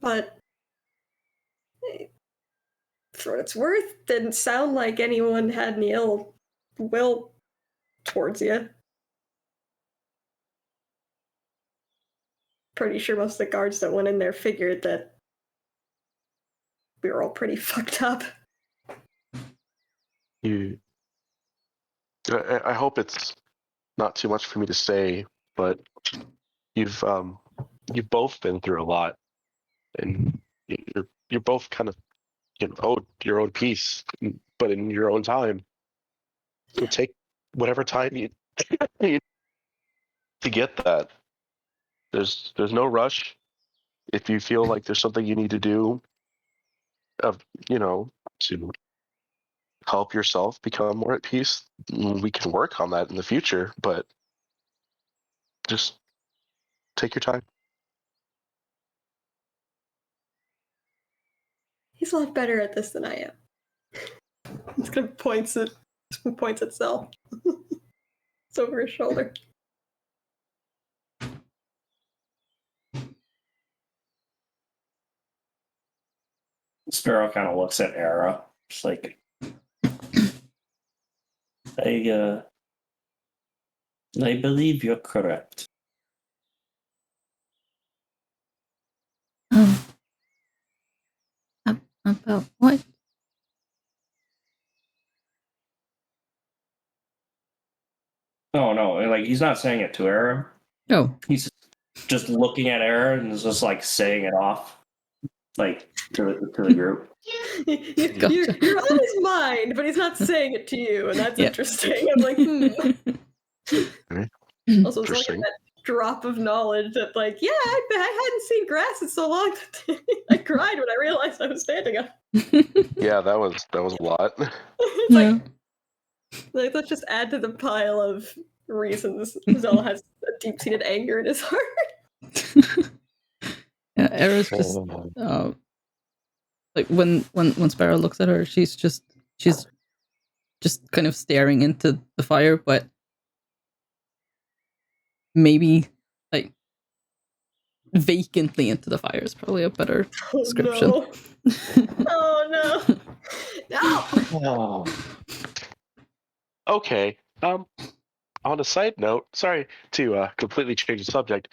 But for what it's worth, didn't sound like anyone had any ill will towards you. Pretty sure most of the guards that went in there figured that we were all pretty fucked up. I hope it's not too much for me to say, but you've both been through a lot, and you're both kind of owed your own peace, but in your own time. So take whatever time you need to get that. There's no rush. If you feel like there's something you need to do, to help yourself become more at peace, we can work on that in the future. But just take your time. He's a lot better at this than I am. It's gonna points at Cell. It's over his shoulder. Sparrow kind of looks at Era. It's like, I believe you're correct. About what? Oh no, like he's not saying it to Era. Oh, He's just looking at Era and is just like saying it off, like to the group. Gotcha. You're on his mind, but he's not saying it to you, and that's Yeah. interesting. I'm like, Also, it's like Interesting. that drop of knowledge that, like, yeah, I hadn't seen grass in so long that I cried when I realized I was standing up. Yeah, that was a lot. It's like, let's just add to the pile of reasons Zella has a deep-seated anger in his heart. Yeah, Era's just like when Sparrow looks at her, she's just kind of staring into the fire, but maybe like vacantly into the fire is probably a better description. No. Oh no. No. Okay. On a side note, sorry to completely change the subject.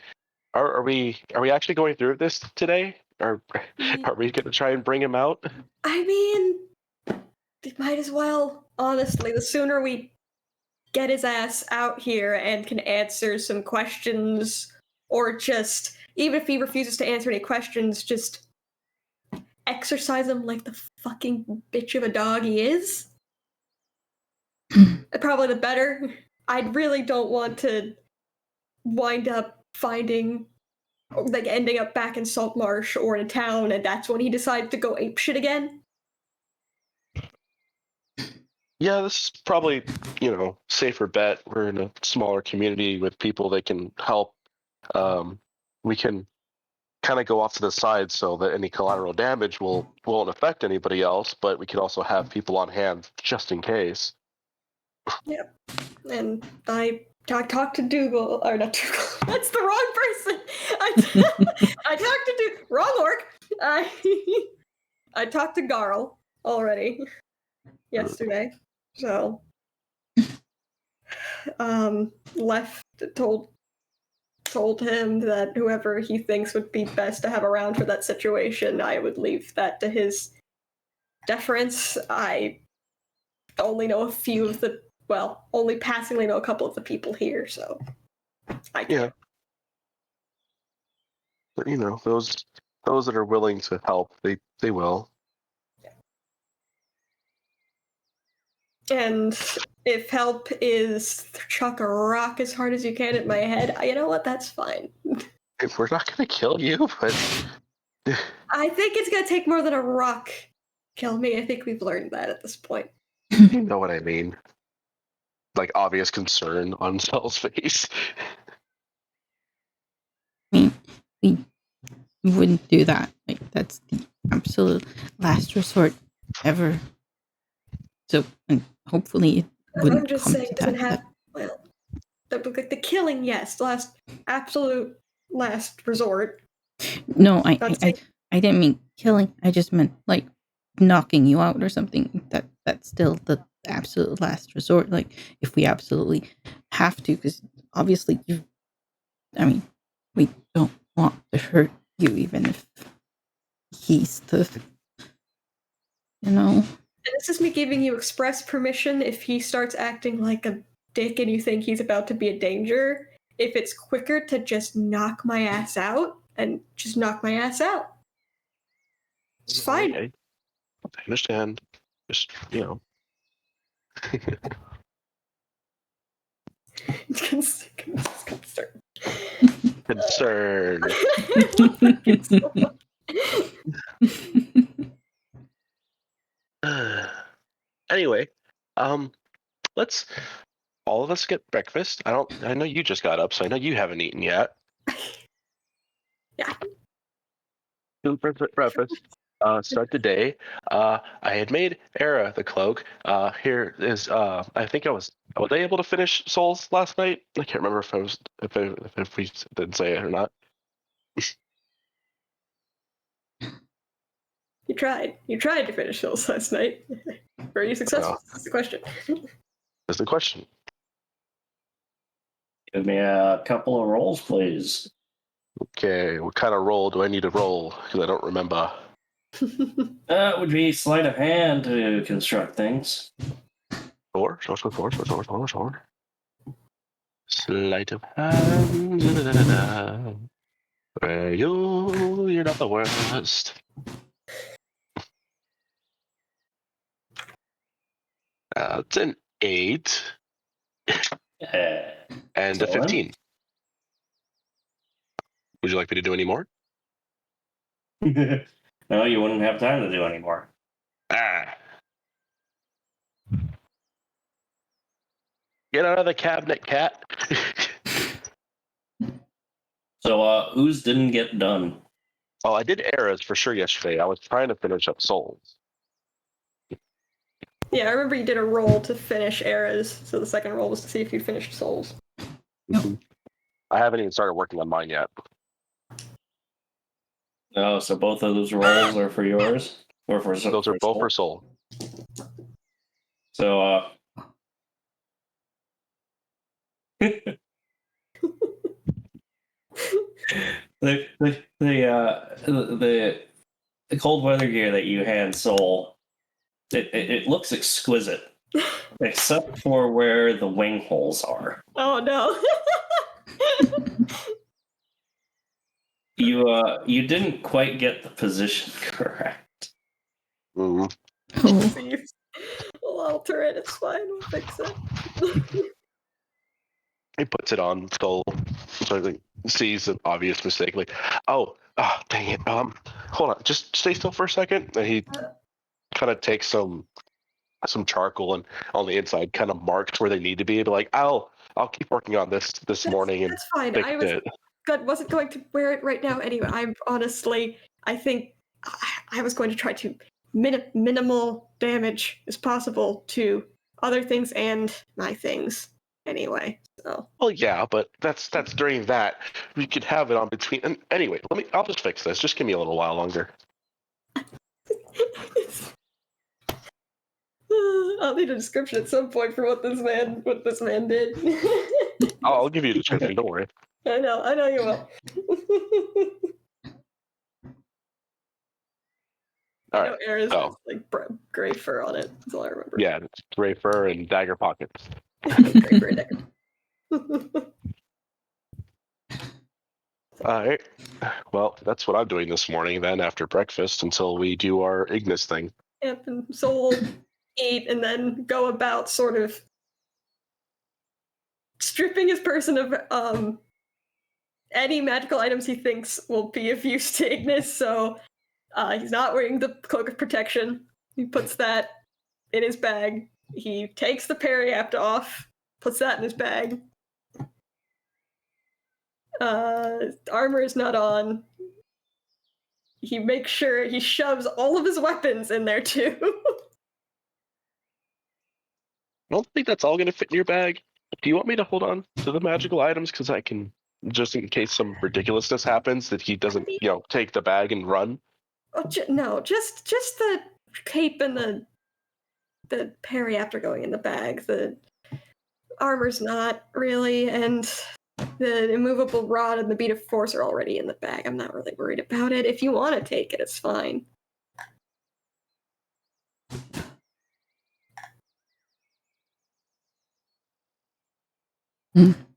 Are we actually going through this today? Are we going to try and bring him out? I mean, might as well. Honestly, the sooner we get his ass out here and can answer some questions, or just, even if he refuses to answer any questions, just exercise him like the fucking bitch of a dog he is. Probably the better. I really don't want to wind up ending up back in Saltmarsh or in a town, and that's when he decides to go apeshit again. Yeah, this is probably, safer bet. We're in a smaller community with people that can help. We can kind of go off to the side so that any collateral damage won't affect anybody else, but we could also have people on hand just in case. Yep. And I talked to Dougal, or not Dougal. That's the wrong person. I talked to wrong orc. I talked to Garl already yesterday. So told him that whoever he thinks would be best to have around for that situation, I would leave that to his deference. I only know a few of the, only passingly know a couple of the people here, so I can't. Yeah. But those that are willing to help, they will. And if help is chuck a rock as hard as you can at my head, you know what? That's fine. If we're not gonna kill you, but I think it's gonna take more than a rock kill me. I think we've learned that at this point. you know what I mean. Like obvious concern on Cell's face. I mean, we wouldn't do that. Like, that's the absolute last resort ever. So, and hopefully, it wouldn't I'm just come saying to it doesn't that. have well the killing, yes, the last absolute last resort. No, That's it. I didn't mean killing. I just meant like knocking you out or something. That's still the absolute last resort. Like, if we absolutely have to, because obviously you. I mean, we don't want to hurt you, even if he's the. You know. And this is me giving you express permission if he starts acting like a dick and you think he's about to be a danger. If it's quicker to just knock my ass out and just knock my ass out. It's fine. Okay. I understand. Just Concern. concern. Anyway, let's all of us get breakfast. I know you just got up, so I know you haven't eaten yet. Yeah. Do breakfast. Start the day. I had made Era the cloak. Here is I think was I able to finish Souls last night? I can't remember if I was if we didn't say it or not. You tried. You tried to finish Hills last night. Were you successful? That's the question. That's the question. Give me a couple of rolls, please. Okay, what kind of roll do I need to roll? Because I don't remember. That would be sleight of hand to construct things. Sure. Sleight of hand. You're not the worst. It's an 8 and a 15. Would you like me to do any more? No, you wouldn't have time to do any more. Get out of the cabinet, cat. So, whose didn't get done? Oh, I did Eras for sure yesterday. I was trying to finish up Souls. Yeah, I remember you did a roll to finish Eras, so the second roll was to see if you finished Souls. Mm-hmm. I haven't even started working on mine yet. Oh, so both of those rolls are for yours? Or for Those are both for Soul. So, the cold weather gear that you hand Soul, it looks exquisite, except for where the wing holes are. Oh no. You didn't quite get the position correct. Mm-hmm. Oh. We'll alter it. It's fine. We'll fix it. He puts it on Soul, so he sees an obvious mistake. Like, dang it. Hold on, just stay still for a second. And he kind of takes some charcoal and on the inside kind of marks where they need to be. But like, I'll keep working on this morning and That's fine. fix it. Wasn't going to wear it right now anyway. I think I was going to try to minimal damage as possible to other things and my things anyway. So. Well, yeah, but that's during that. We could have it on between. And anyway, I'll just fix this. Just give me a little while longer. I'll need a description at some point for what this man did. I'll give you a description. Don't worry. I know you will. All I know right. Era's has like gray fur on it. That's all I remember. Yeah, it's gray fur and dagger pockets. Gray fur and dagger. All right. Well, that's what I'm doing this morning then after breakfast until we do our Ignis thing. Yep, and so we'll eat and then go about sort of stripping his person of any magical items he thinks will be of use to Ignis, so he's not wearing the cloak of protection. He puts that in his bag. He takes the periapt off, puts that in his bag. Armor is not on. He makes sure he shoves all of his weapons in there too. I don't think that's all going to fit in your bag. Do you want me to hold on to the magical items? Because I can, just in case some ridiculousness happens, that he doesn't, take the bag and run. Oh, no, just the cape and the periapt are going in the bag. The armor's not really, and the immovable rod and the bead of force are already in the bag. I'm not really worried about it. If you want to take it, it's fine.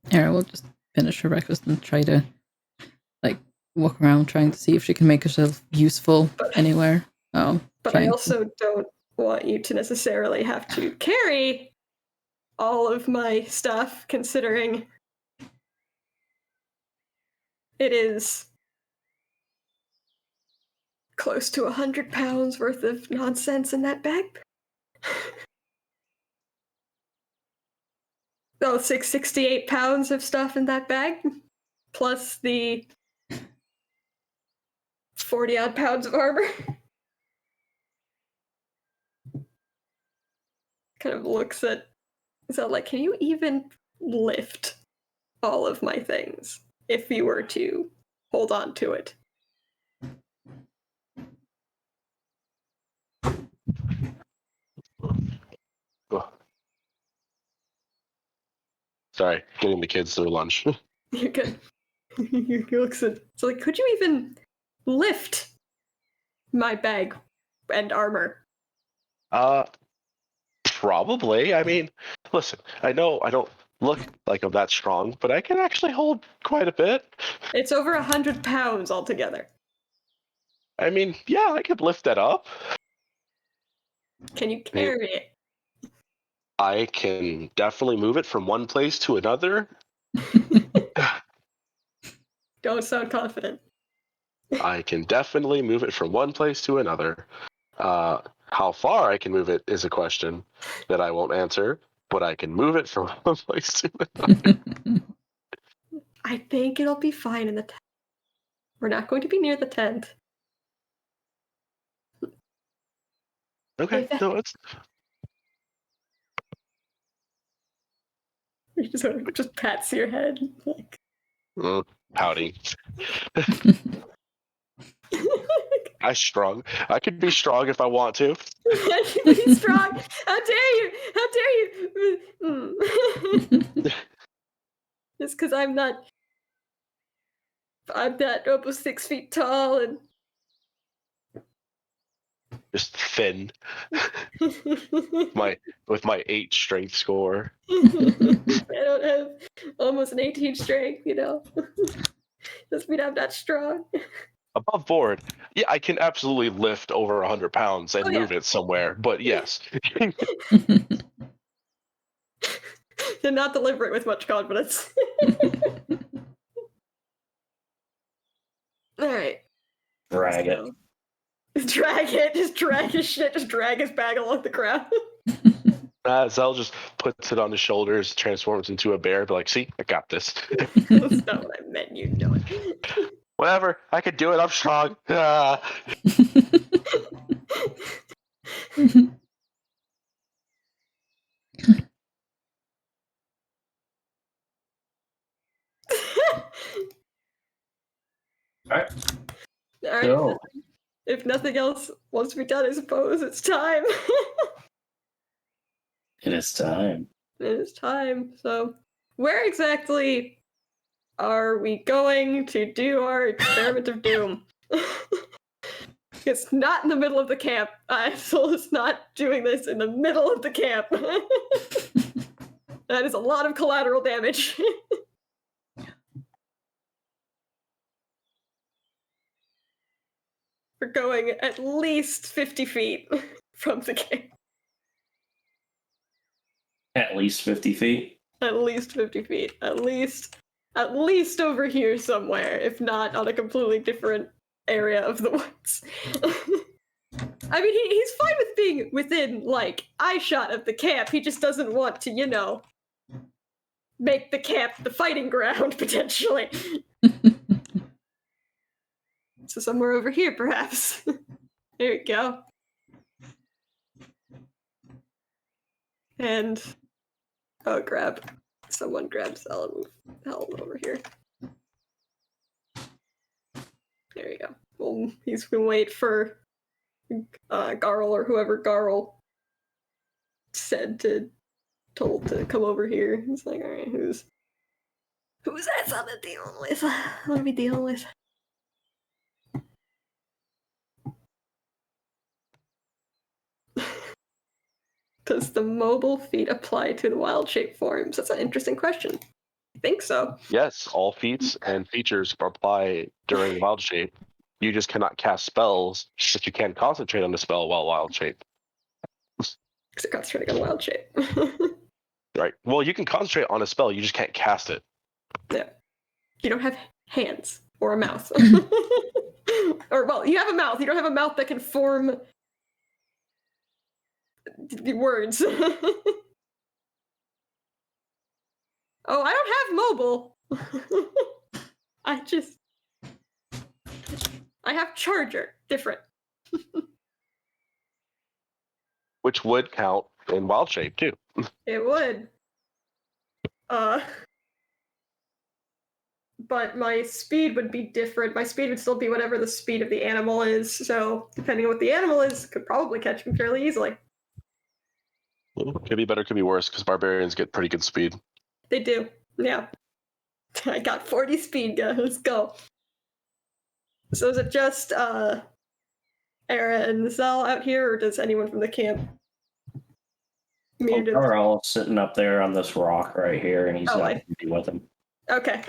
Era will just finish her breakfast and try to walk around trying to see if she can make herself useful anywhere. But I also don't want you to necessarily have to carry all of my stuff, considering it is close to 100 pounds worth of nonsense in that bag. Oh, 68 pounds of stuff in that bag, plus the 40-odd pounds of armor. Kind of looks at Zell like, can you even lift all of my things if you were to hold on to it? Oh. Sorry, getting the kids their lunch. You're good. He looks at so like, could you even lift my bag and armor? Probably. I mean, listen, I know I don't look like I'm that strong, but I can actually hold quite a bit. It's over 100 pounds altogether. I mean, yeah, I could lift that up. Can you carry it? I can definitely move it from one place to another. Don't sound confident. I can definitely move it from one place to another. How far I can move it is a question that I won't answer, but I can move it from one place to another. I think it'll be fine in the tent. We're not going to be near the tent. Okay, no, it's He just pats your head. Like, pouting. I strong. I could be strong if I want to. I can be strong. How dare you? How dare you? Just because I'm not almost 6 feet tall and Just thin. with my 8 strength score. I don't have almost an 18 strength, Doesn't mean I'm not strong. Above board, yeah, I can absolutely lift over 100 pounds and move it somewhere. But yes, Did not deliver it with much confidence. All right. Drag it. Drag it. Just drag his shit. Just drag his bag along the ground. Zell just puts it on his shoulders, transforms into a bear. Be like, see, I got this. That's not what I meant. You know it. Whatever, I can do it. I'm strong. Ah. Alright. All right. So, If nothing else wants to be done, I suppose it's time. it is time. It is time. So, where exactly are we going to do our experiment of doom? It's not in the middle of the camp. Soul is not doing this in the middle of the camp. That is a lot of collateral damage. We're going at least 50 feet from the camp. At least 50 feet. At least 50 feet. At least at least over here somewhere, if not on a completely different area of the woods. I mean, he's fine with being within, like, eyeshot of the camp. He just doesn't want to, make the camp the fighting ground, potentially. So somewhere over here, perhaps. There you go. And, oh, someone grab Zell and move Helen over here. There you go. Well, he's gonna wait for Garl or whoever Garl told to come over here. He's like, alright, who's that something dealing with? What are we dealing with? Does the mobile feat apply to the wild shape forms? That's an interesting question. I think so. Yes, all feats and features apply during wild shape. You just cannot cast spells, but you can concentrate on the spell while wild shape. Because it concentrating on wild shape. Right. Well, you can concentrate on a spell, you just can't cast it. Yeah. You don't have hands or a mouth. Or, well, you have a mouth. You don't have a mouth that can form the words. Oh, I don't have mobile. I have charger. Different. Which would count in wild shape too. It would. But my speed would be different. My speed would still be whatever the speed of the animal is. So depending on what the animal is, could probably catch me fairly easily. Could be better, could be worse, because barbarians get pretty good speed. They do. Yeah. I got 40 speed, guys. Let's go. So is it just Era and Zell out here, or does anyone from the camp? Garl sitting up there on this rock right here, and he's got to be with him. Okay.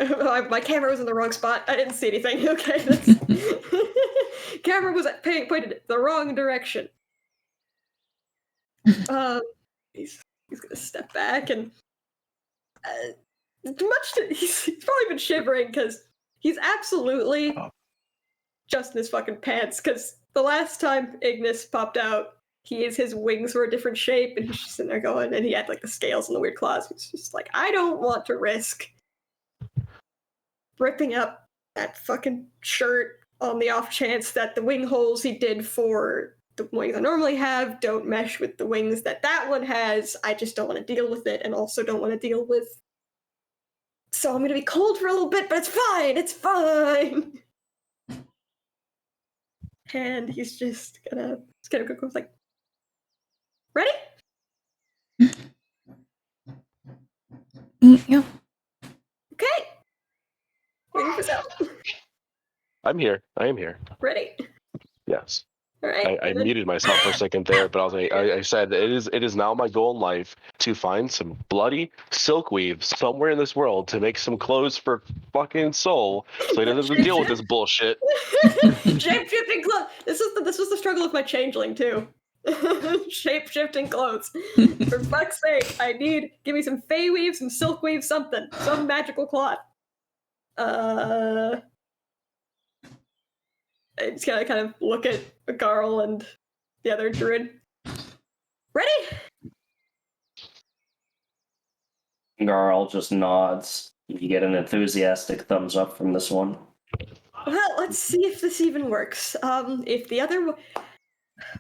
My camera was in the wrong spot. I didn't see anything. Okay. Camera was pointed the wrong direction. He's gonna step back and he's probably been shivering because he's absolutely just in his fucking pants, because the last time Ignis popped out, his wings were a different shape, and he's just sitting there going, and he had like the scales and the weird claws. He's just like, I don't want to risk ripping up that fucking shirt on the off chance that the wing holes he did for the wings I normally have don't mesh with the wings that one has. I just don't want to deal with it, and also don't want to deal with. So I'm gonna be cold for a little bit, but it's fine. It's fine. And he's just gonna go like, ready? Yeah. Okay. Waiting for Zell. I'm here. I am here. Ready. Yes. All right. I muted myself for a second there, but I was like, I said it is now my goal in life to find some bloody silk weave somewhere in this world to make some clothes for fucking Soul, so he doesn't have to deal with this bullshit. Shape-shifting clothes. This was the struggle with my changeling too. Shape-shifting clothes. For fuck's sake, give me some fey weave, some silk weave, something, some magical cloth. I just gotta kind of look at Garl and the other druid. Ready? Garl just nods. You get an enthusiastic thumbs up from this one. Well, let's see if this even works. If the other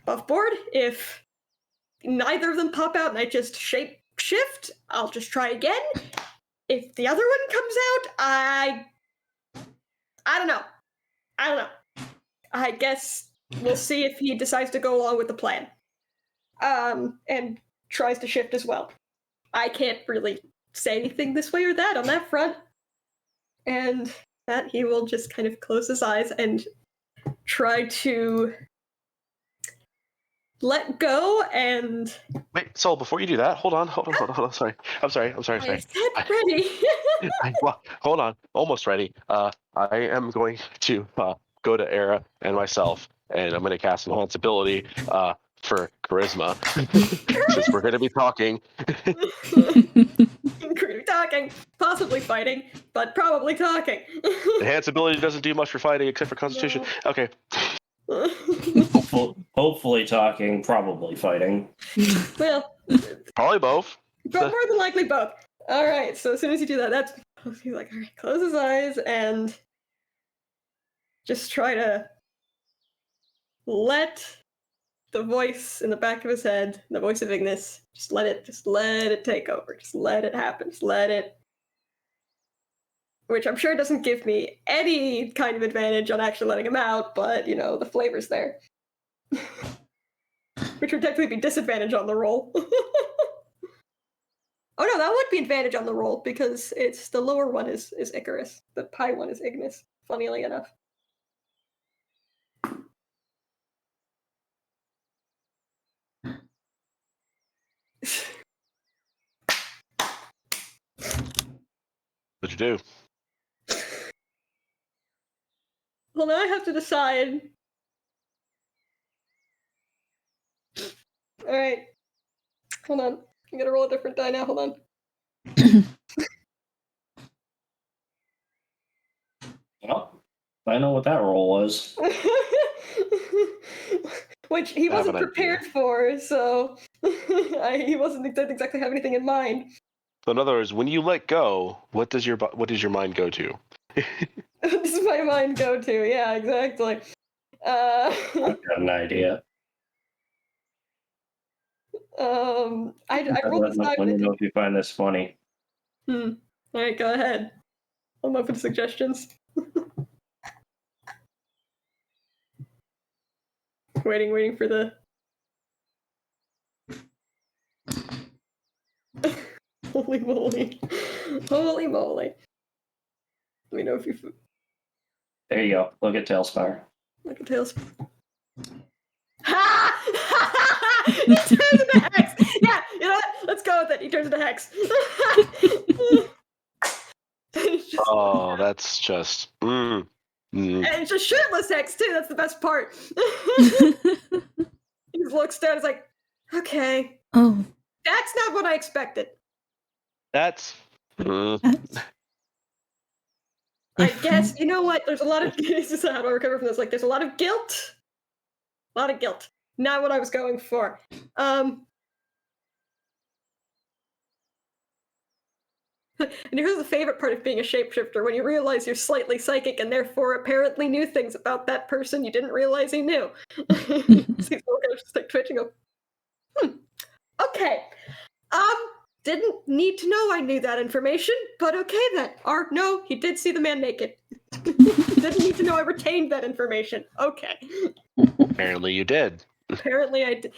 above board, if neither of them pop out and I just shape shift, I'll just try again. If the other one comes out, I don't know. I guess we'll see if he decides to go along with the plan. And tries to shift as well. I can't really say anything this way or that on that front. And that he will just kind of close his eyes and try to let go and... Wait, Soul, before you do that, hold on. Sorry. I'm sorry. I said ready. Hold on. Almost ready. I am going to go to Era and myself, and I'm going to cast Enhance Ability for Charisma, since we're going to be talking. We're talking. talking, possibly fighting, but probably talking. Enhanced ability doesn't do much for fighting except for Constitution. No. Okay. Hopefully talking, probably fighting. Well, Probably both. but more than likely both. All right, so as soon as you do that, that's he's like, all right, close his eyes and just try to let the voice in the back of his head, the voice of Ignis, just let it take over. Just let it happen. Just let it. Which I'm sure doesn't give me any kind of advantage on actually letting him out, but you know, the flavor's there. Which would technically be disadvantage on the roll. Oh no, that would be advantage on the roll because it's the lower one is Icarus. The high one is Ignis, funnily enough. What'd you do? Well, now I have to decide. Alright. Hold on. I'm gonna roll a different die now. Hold on. Well, I know what that roll was. Which he I have wasn't an prepared for, so he wasn't didn't exactly have anything in mind. So in other words, when you let go, what does your mind go to? This is my mind go to. Yeah, exactly. I've got an idea. I rolled this die Let me with know if you find this funny. All right, go ahead. I'm open to suggestions. waiting for the. Holy moly! Holy moly! Let me know if you. There you go. Look at Tailspire. Look at Tails. Ha! He turns into Hex! Yeah, you know what? Let's go with it. He turns into Hex. Oh, that's just. And it's just shirtless Hex, too. That's the best part. He just looks down and is like, okay. Oh, That's not what I expected. That's. that's I different. guess, you know what? There's a lot of. This is how do I recover from this? Like, there's a lot of guilt. A lot of guilt. Not what I was going for. And here's the favorite part of being a shapeshifter, when you realize you're slightly psychic and therefore apparently knew things about that person you didn't realize he knew. He's just like twitching up. Okay. Didn't need to know I knew that information, but okay then. Or no, he did see the man naked. Didn't need to know I retained that information. Okay. Apparently you did. Apparently I did.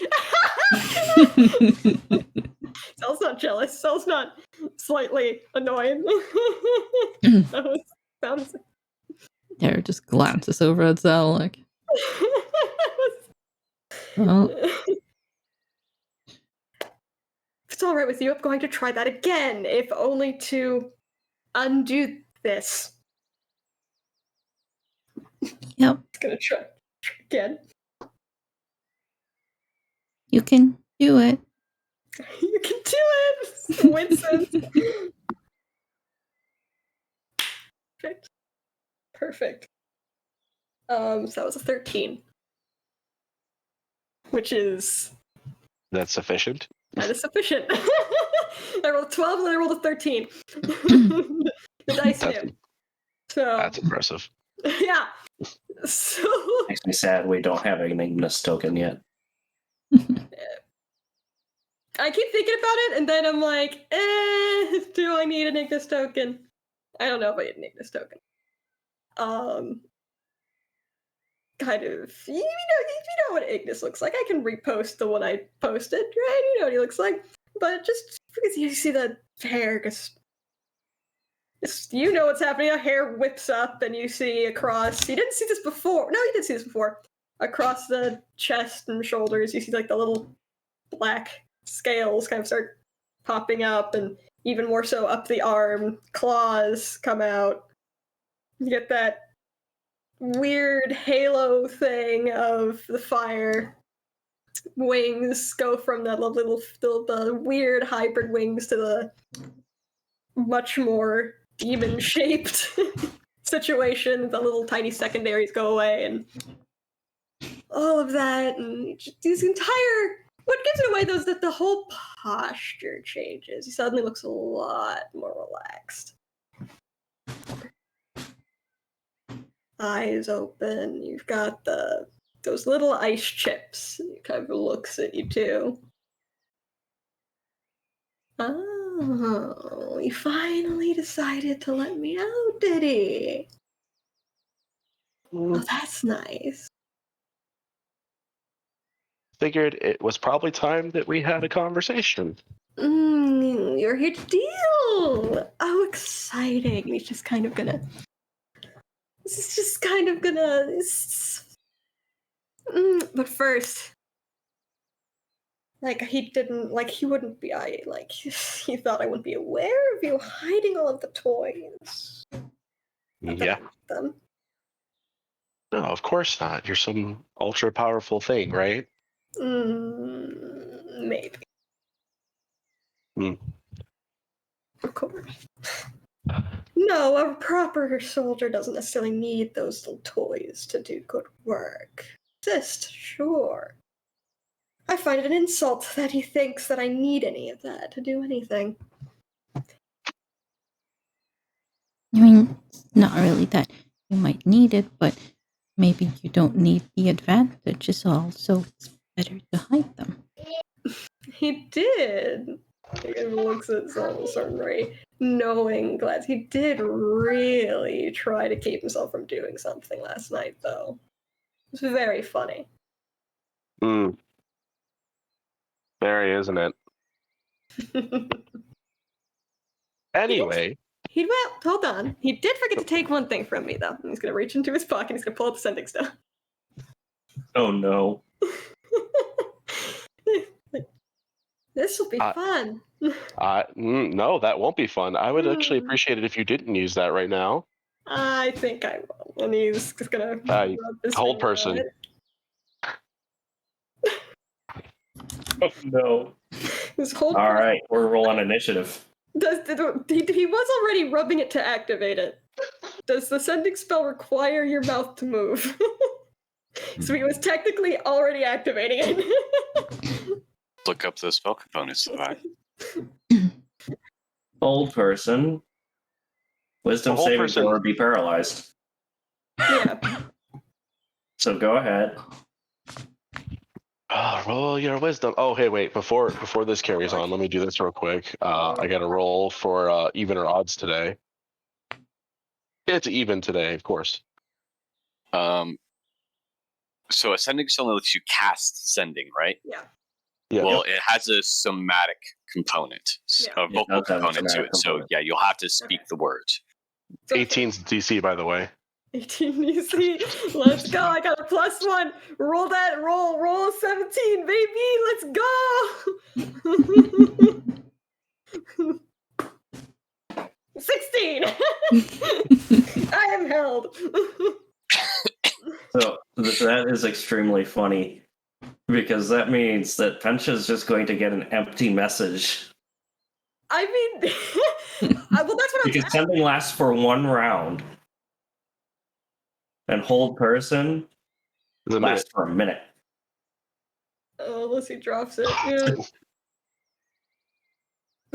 Cell's not jealous. Cell's not slightly annoyed. That sounds. Tara just glances over at Zell like, oh, If it's all right with you, I'm going to try that again, if only to undo this. yep, It's gonna try again. you can do it. You can do it, Winston. Perfect. Perfect. So that was a 13, which is That's sufficient. that is sufficient. I rolled 12 and then I rolled a 13. The dice That's, knew. So that's impressive. yeah. So Makes me sad we don't have an Ignis token yet. I keep thinking about it, and then I'm like, do I need an Ignis token? I don't know if I need an Ignis token. Kind of, you know what Ignis looks like. I can repost the one I posted, right? You know what he looks like. But just because you see the hair, because you know what's happening. A hair whips up, and you see across. You didn't see this before. No, you did see this before. Across the chest and shoulders, you see like the little black scales kind of start popping up, and even more so up the arm. Claws come out. You get that weird halo thing of the fire. Wings go from the weird hybrid wings to much more demon-shaped situation. The little tiny secondaries go away, and all of that, and this entire. What gives it away, though, is that the whole posture changes. He suddenly looks a lot more relaxed. Eyes open. You've got those little ice chips. He kind of looks at you, too. Oh, he finally decided to let me out, did he? Oh, that's nice. Figured it was probably time that we had a conversation. You're here to deal. Oh, exciting. He's just kind of gonna. This is just kind of gonna. But first, like he wouldn't be. He thought I wouldn't be aware of you hiding all of the toys. Not that I Yeah. want them. No, of course not. You're some ultra powerful thing, right? Maybe. Hmm. Of course. No, a proper soldier doesn't necessarily need those little toys to do good work. Sure. I find it an insult that he thinks that I need any of that to do anything. I mean, it's not really that you might need it, but maybe you don't need the advantage is all, so it's better to hide them. He did. He looks at Solomon Ray, knowing Glads. He did really try to keep himself from doing something last night, though. It was very funny. Very, isn't it? Anyway. Hold on. He did forget to take one thing from me, though. He's going to reach into his pocket and he's going to pull out the sending stone. Oh no. This will be fun. No, that won't be fun. I would actually appreciate it if you didn't use that right now. I think I will. And he's just going to Hold person. Oh no. All right, we're rolling initiative. He was already rubbing it to activate it. Does the sending spell require your mouth to move? So he was technically already activating it. Look up the spell components. Old person. Wisdom Whole saving person. throw or be paralyzed. Yeah. So go ahead. Roll your wisdom. Oh, hey, wait. Before this carries on, let me do this real quick. I got to roll for even or odds today. It's even today, of course. So ascending only lets you cast sending, right? Yeah. Well, it has a somatic component, a vocal component to it. So yeah, you'll have to speak the words. 18's DC, by the way. 18 DC. Let's go. I got a +1. Roll that. Roll 17, baby. Let's go. 16. I am held. So that is extremely funny because that means that Pencha is just going to get an empty message. I mean, well, that's what because sending lasts for 1 round, and hold person lasts for a minute. Unless he drops it. Yeah.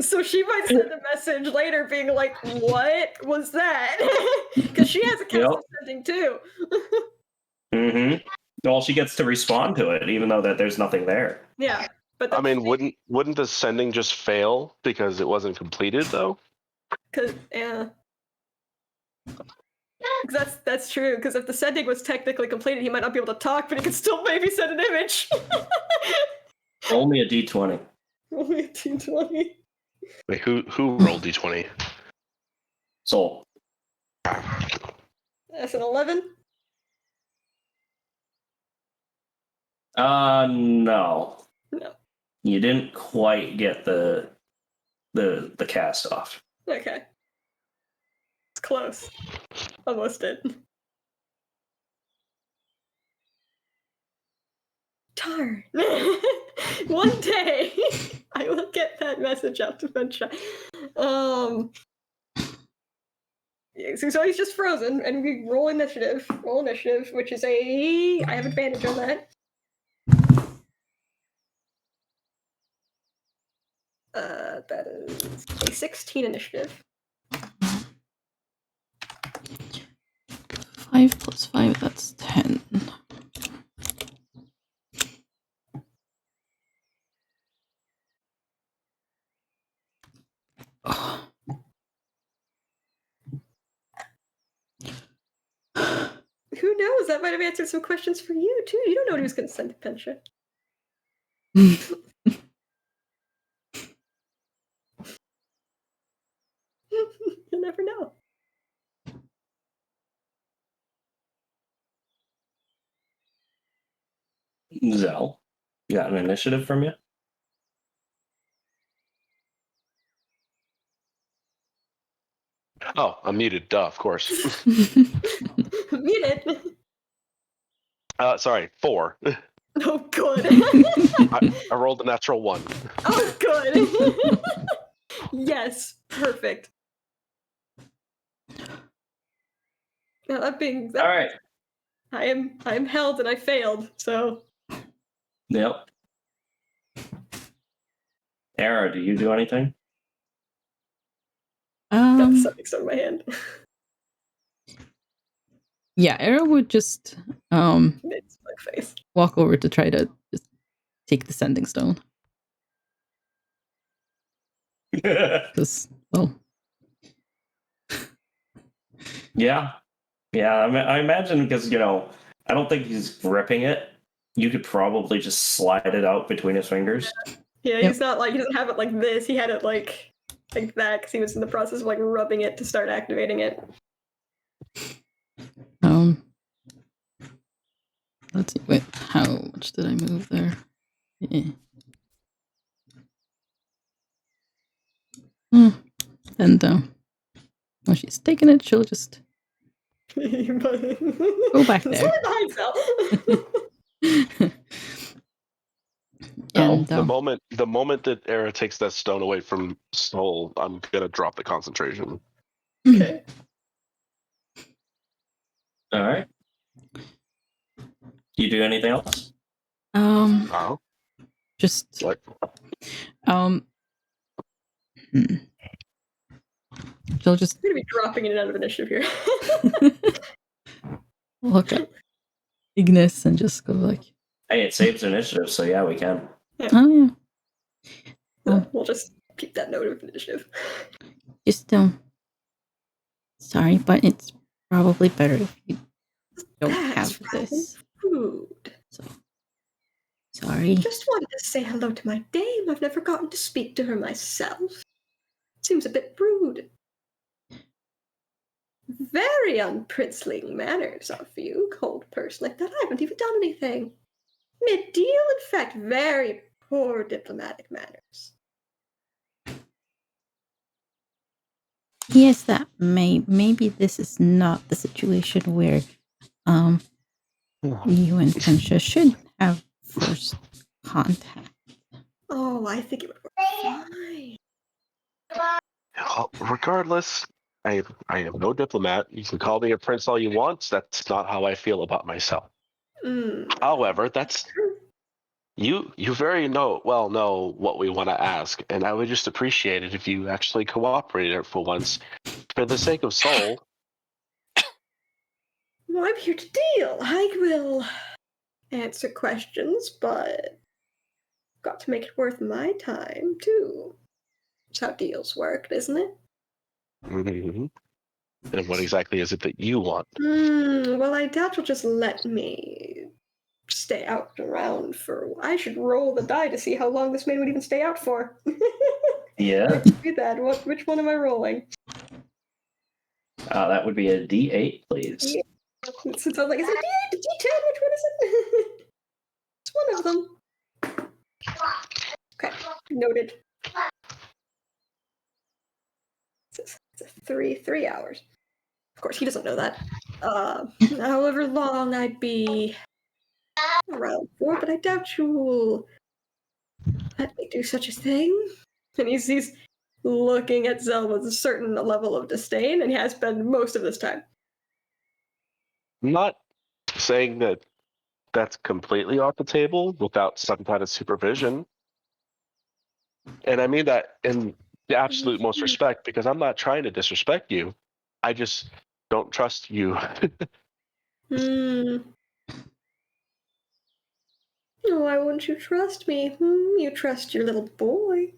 So she might send a message later being like, what was that? Because she has a cast of sending too. Well, she gets to respond to it, even though that there's nothing there. Yeah. But I mean, wouldn't the sending just fail because it wasn't completed, though? Because, yeah. That's true, because if the sending was technically completed, he might not be able to talk, but he could still maybe send an image. Roll me a d20. Roll me a d20. Wait, who rolled d20? Soul. That's an 11? No. No. You didn't quite get the cast off. Okay. It's close. Almost did. Darn. One day, I will get that message out to Ventra. So he's just frozen, and we roll initiative. Roll initiative, which is I have advantage on that. That is a 16 initiative. 5 plus 5, that's 10. Oh. Who knows? That might have answered some questions for you, too. You don't know what he was going to send to Pensha. You'll never know. Zell, you got an initiative from you? Oh, I'm muted. Duh, of course. Muted. Sorry, 4. Oh, good. I rolled a natural 1. Oh, good. Yes, perfect. Now that being All right. I am held and I failed, so. Yep. Era, do you do anything? Got the subject stone in my hand. Yeah, Era would just It's my face. walk over to try to just take the sending stone. Because, well. Yeah. I imagine because, I don't think he's gripping it. You could probably just slide it out between his fingers. Yeah, he's not like, he doesn't have it like this. He had it like that because he was in the process of like rubbing it to start activating it. Let's see. Wait, how much did I move there? Yeah. And when she's taking it, she'll just go back there. And the moment that Era takes that stone away from Soul, I'm gonna drop the concentration. Okay. All right. You do anything else? Just what? She'll just I'm gonna be dropping in and out of initiative here. look at Ignis and just go like, hey, it saves initiative, so yeah, we can. Yeah. Oh yeah. We'll just keep that note of initiative. Just sorry, but it's probably better if you don't have this. Food. So sorry. Just wanted to say hello to my dame. I've never gotten to speak to her myself. Seems a bit rude. Very unprincely manners of you, cold person like that. I haven't even done anything. Mid-deal, in fact, very poor diplomatic manners. Yes, that maybe this is not the situation where you and Pensha should have first contact. Oh, I think it would work fine. Regardless, I am no diplomat. You can call me a prince all you want. That's not how I feel about myself. However, that's you very well know what we want to ask, and I would just appreciate it if you actually cooperated for once, for the sake of Soul. Well, I'm here to deal. I will answer questions, but got to make it worth my time too. That's how deals work, isn't it? Mm-hmm. And what exactly is it that you want? Well, I doubt you'll just let me stay out around for. I should roll the die to see how long this man would even stay out for. Yeah. Let's do that. Which one am I rolling? That would be a D8, please. Yeah. Since I'm like, is it a D8, a D10? Which one is it? It's one of them. Okay, noted. It's a 3 hours. Of course, he doesn't know that. However long I'd be around for, but I doubt you will let me do such a thing. And he's looking at Zell with a certain level of disdain, and he has been most of this time. I'm not saying that that's completely off the table without some kind of supervision. And I mean that in the absolute most respect, because I'm not trying to disrespect you. I just don't trust you. Why wouldn't you trust me? You trust your little boy.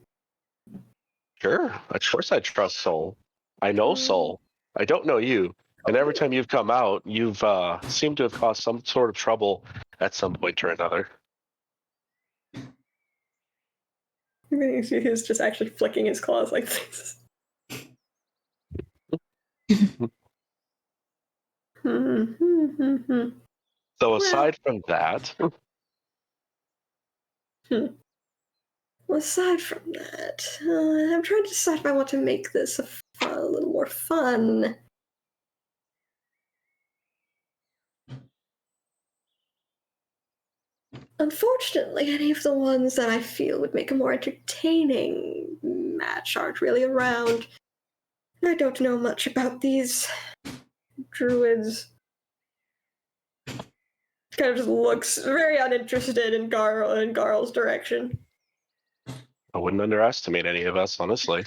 Sure, of course I trust Soul. I know Soul. I don't know you. And every time you've come out, you've seemed to have caused some sort of trouble at some point or another. He's just actually flicking his claws like this. So aside from that, aside from that, I'm trying to decide if I want to make this a little more fun. Unfortunately, any of the ones that I feel would make a more entertaining match aren't really around. I don't know much about these druids. Kind of just looks very uninterested in Garl's direction. I wouldn't underestimate any of us, honestly.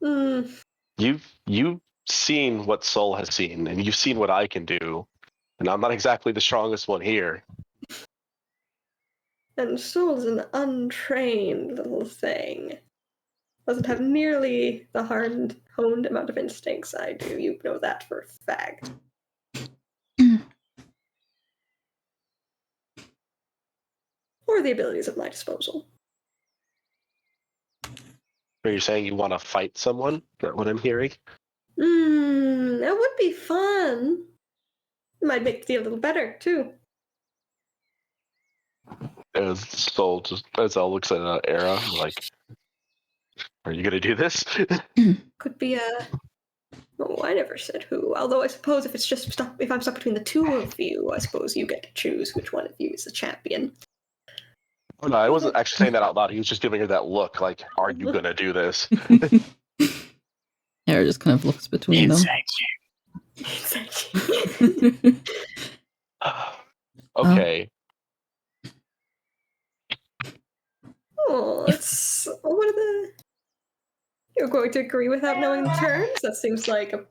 You've seen what Soul has seen, and you've seen what I can do, and I'm not exactly the strongest one here. And Soul's an untrained little thing. Doesn't have nearly the honed amount of instincts I do. You know that for a fact. Or the abilities at my disposal. Are you saying you want to fight someone? Is that what I'm hearing? That would be fun. It might make the deal a little better, too. As Soul as Zell looks at Era, like, are you gonna do this? Could be a... Oh, I never said who. Although I suppose if I'm stuck between the two of you, I suppose you get to choose which one of you is the champion. Oh, no, I wasn't actually saying that out loud. He was just giving her that look, like, are you gonna do this? Era just kind of looks between them. Okay. Oh, it's... What are the... You're going to agree without knowing the terms? That seems like a...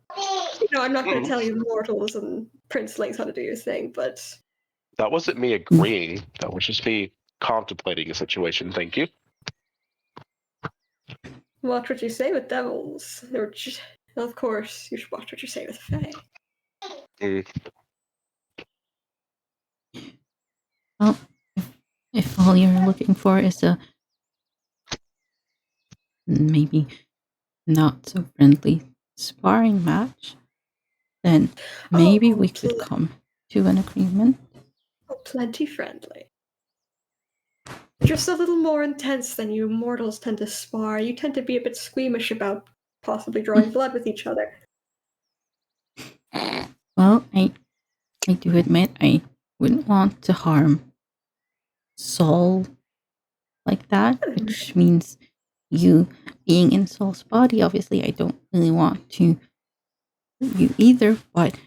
I'm not going to tell you mortals and princelings how to do your thing, but... That wasn't me agreeing. That was just me contemplating a situation. Thank you. Watch what you say with devils. Of course, you should watch what you say with fae. Well, if all you're looking for is a maybe not so friendly sparring match, then maybe we could come to an agreement. Oh, plenty friendly. Just a little more intense than you mortals tend to spar. You tend to be a bit squeamish about possibly drawing blood with each other. Well, I do admit I wouldn't want to harm Saul like that, which means you being in Saul's body. Obviously, I don't really want to you either, but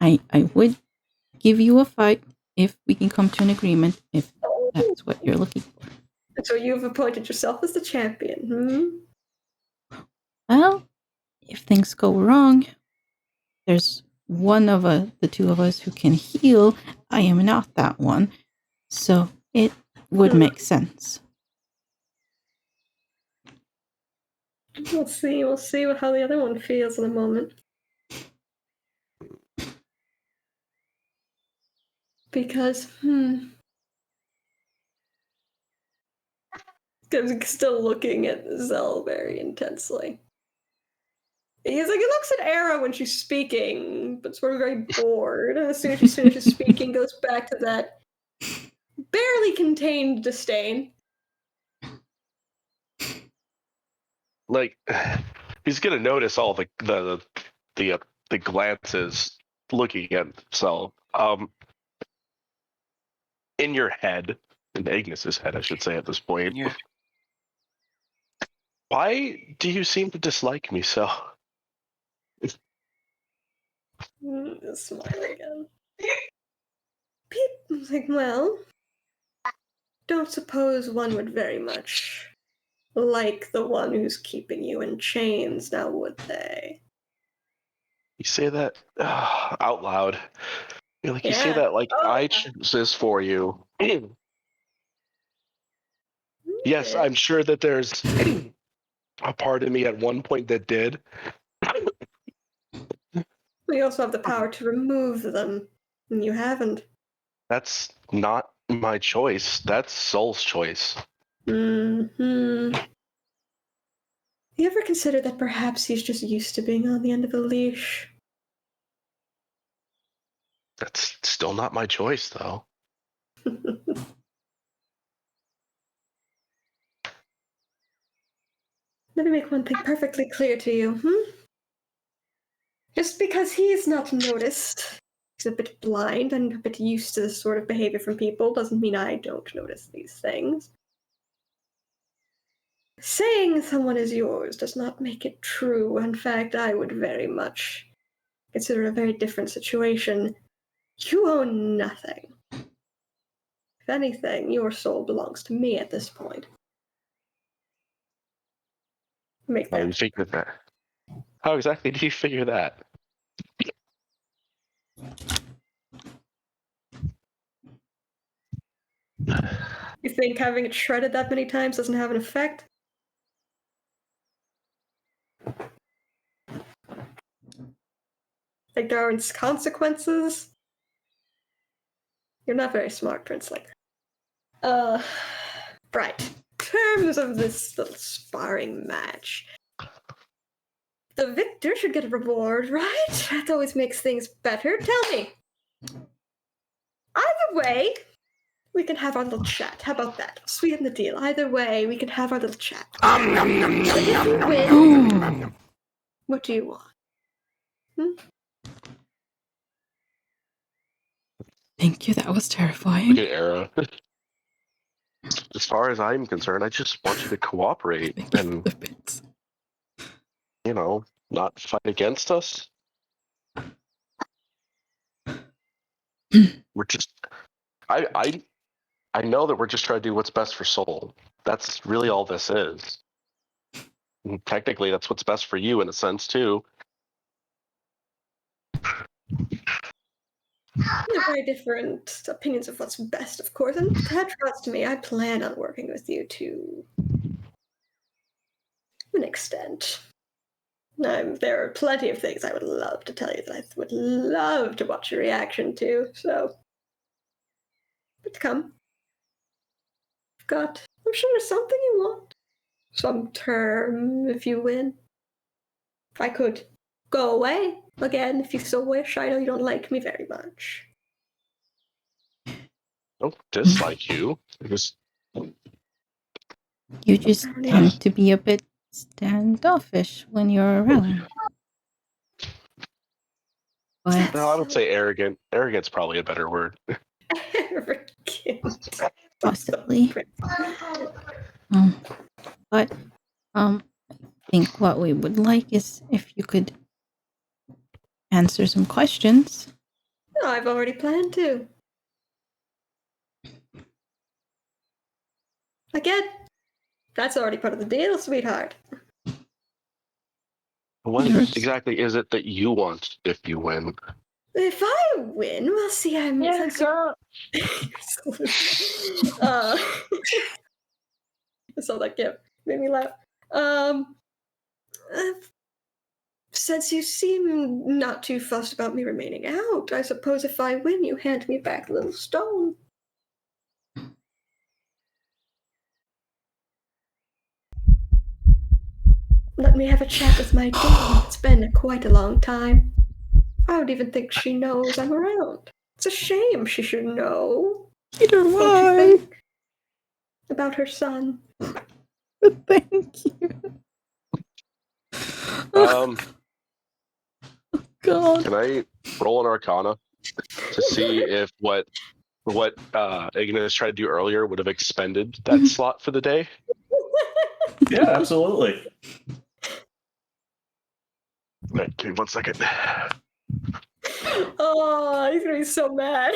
I would give you a fight if we can come to an agreement, if that's what you're looking for. So you've appointed yourself as the champion, Well, if things go wrong, there's one of the two of us who can heal. I am not that one, so it would make sense. We'll see how the other one feels in a moment. Because, I'm still looking at Zell very intensely. He looks at Era when she's speaking, but sort of very bored. And as soon as she finishes speaking, goes back to that barely contained disdain. Like, he's gonna notice all the glances looking at himself. In your head, in Agnes's head, I should say at this point. Yeah. Why do you seem to dislike me so? Smile again. People like, well, don't suppose one would very much like the one who's keeping you in chains, now would they? You say that out loud. You say Yeah. that like Oh, I yeah. choose this for you. Yes, Okay. I'm sure that there's a part of me at one point that did. We also have the power to remove them, and you haven't. That's not my choice. That's Soul's choice. You ever consider that perhaps he's just used to being on the end of a leash? That's still not my choice, though. Let me make one thing perfectly clear to you, Just because he's not noticed, he's a bit blind and a bit used to this sort of behavior from people, doesn't mean I don't notice these things. Saying someone is yours does not make it true. In fact, I would very much consider it a very different situation. You own nothing. If anything, your soul belongs to me at this point. Make How you that. figured that? How exactly do you figure that? You think having it shredded that many times doesn't have an effect? Like there aren't consequences? You're not very smart, Princeling. Right. In terms of this little sparring match, the victor should get a reward, right? That always makes things better. Tell me. Either way, we can have our little chat. How about that? Sweeten the deal. Either way, we can have our little chat. If you win, what do you want? Thank you. That was Look terrifying. at Era. As far as I'm concerned, I just want you to cooperate Thank you and, for the bits. not fight against us. We're just, I know that we're just trying to do what's best for Soul. That's really all this is. And technically, that's what's best for you in a sense too. We have very different opinions of what's best, of course, and trust me, I plan on working with you to an extent. There are plenty of things I would love to tell you that I would love to watch your reaction to, so. But come. I'm sure there's something you want. Some term if you win. If I could go away again if you so wish. I know you don't like me very much. I don't dislike you. You just tend to be a bit standoffish when you're around. But No, I would say arrogant. Arrogant's probably a better word. Arrogant. possibly. But I think what we would like is if you could answer some questions. No, I've already planned to. Again, that's already part of the deal, sweetheart. What exactly is it that you want if you win? If I win, we'll see. Yes, girl. I saw that gift. Made me laugh. Since you seem not too fussed about me remaining out, I suppose if I win, you hand me back the little stone. Let me have a chat with my dame. It's been quite a long time. I don't even think she knows I'm around. It's a shame she should know. Peter, Don't you why? think? About her son. Thank you. God. Can I roll an Arcana to see if what Ignis tried to do earlier would have expended that slot for the day? Yeah, absolutely. Right, give me 1 second. Oh, he's gonna be so mad.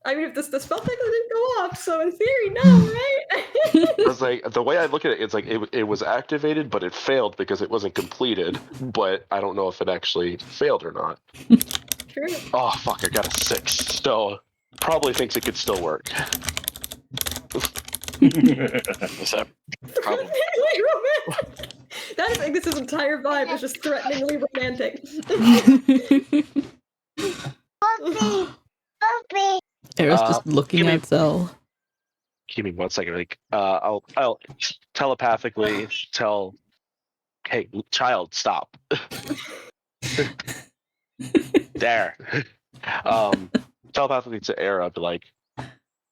I mean, if the spell technically didn't go off, so in theory, no, right? I was like, the way I look at it, it's like it was activated, but it failed because it wasn't completed. But I don't know if it actually failed or not. True. Oh fuck! I got a 6. So probably thinks it could still work. Is that probably? That is like this entire vibe is just threateningly romantic. Puppy! Puppy! Era's just looking at Zell. Give me 1 second. Like, I'll telepathically tell, hey, child, stop. There. Telepathically to Era, be like,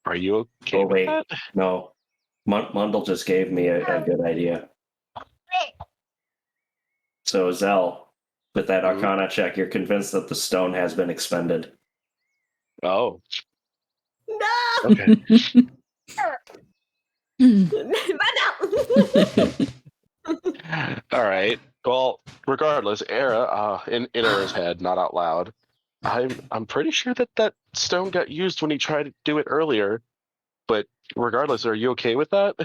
are you okay Oh, with wait. that? No. Mundle just gave me a good idea. So, Zell, with that Arcana check, you're convinced that the stone has been expended. Oh, No! okay. All right. Well, regardless, Era, in Era's head, not out loud, I'm pretty sure that stone got used when he tried to do it earlier. But regardless, are you okay with that?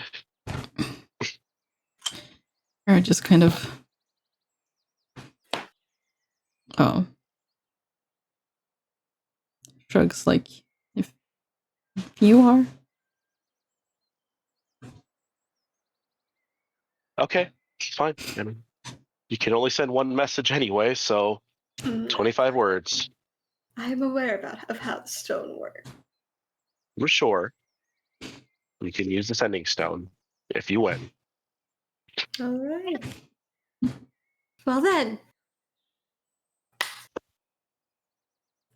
Era just kind of. Oh. Shrugs like, if you are. Okay, fine. I mean, you can only send one message anyway, so 25 words. I am aware of how the stone works. We're sure. You can use the sending stone if you win. All right. Well then,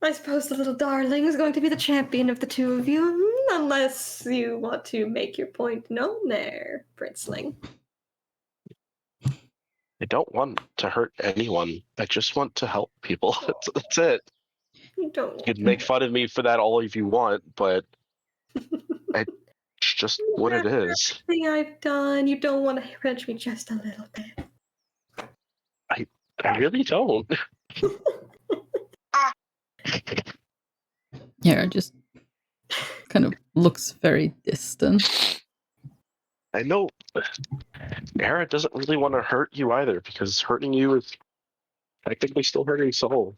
I suppose the little darling is going to be the champion of the two of you, unless you want to make your point known there, Princeling. I don't want to hurt anyone. I just want to help people. That's it. You don't. You can make fun of me for that all if you want, but it's just what it is. Everything I've done, you don't want to wrench me just a little bit. I really don't. Era just kind of looks very distant. I know Era doesn't really want to hurt you either, because hurting you is technically still hurting Soul.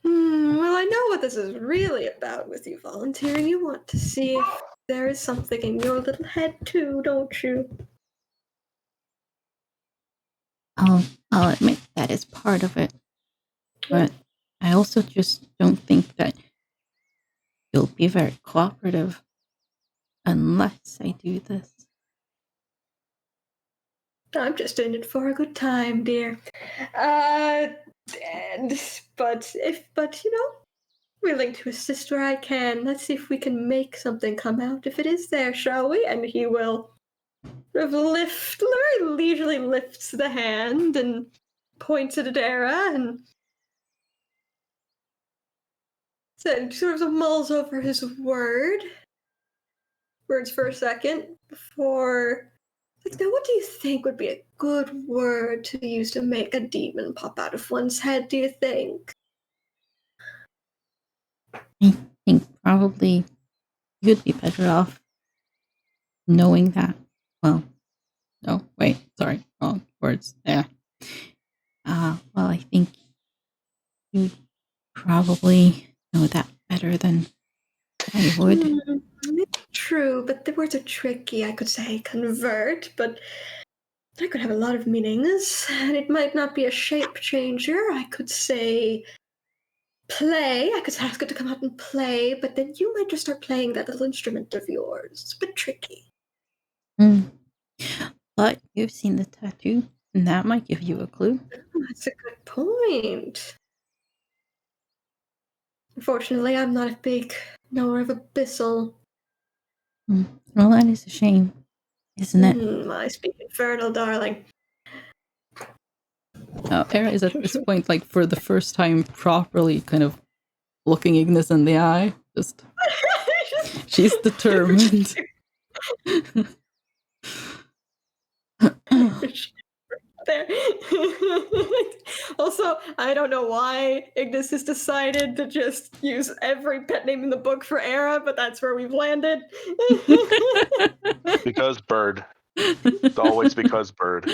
Well, I know what this is really about with you volunteering. You want to see if there is something in your little head too, don't you? I'll admit that is part of it. But I also just don't think that you'll be very cooperative unless I do this. I'm just in it for a good time, dear. But you know, willing to assist where I can. Let's see if we can make something come out. If it is there, shall we? And he will sort of very leisurely lifts the hand and points at Adara and sort of mulls over his words for a second before. Like, now, what do you think would be a good word to use to make a demon pop out of one's head, do you think? I think probably you'd be better off knowing that. Well, no, wait, sorry, wrong words. Yeah. Well, I think you probably know that better than I would. True, but the words are tricky. I could say convert, but that could have a lot of meanings, and it might not be a shape changer. I could say play. I could ask it to come out and play, but then you might just start playing that little instrument of yours. It's a bit tricky. But you've seen the tattoo, and that might give you a clue. That's a good point. Unfortunately, I'm not a big knower of abyssal. Well, that is a shame, isn't it? I speak infernal, darling. Era is at this point, like, for the first time, properly kind of looking Ignis in the eye. She's determined. There. Also, I don't know why Ignis has decided to just use every pet name in the book for Era, but that's where we've landed. Because bird. It's always because bird.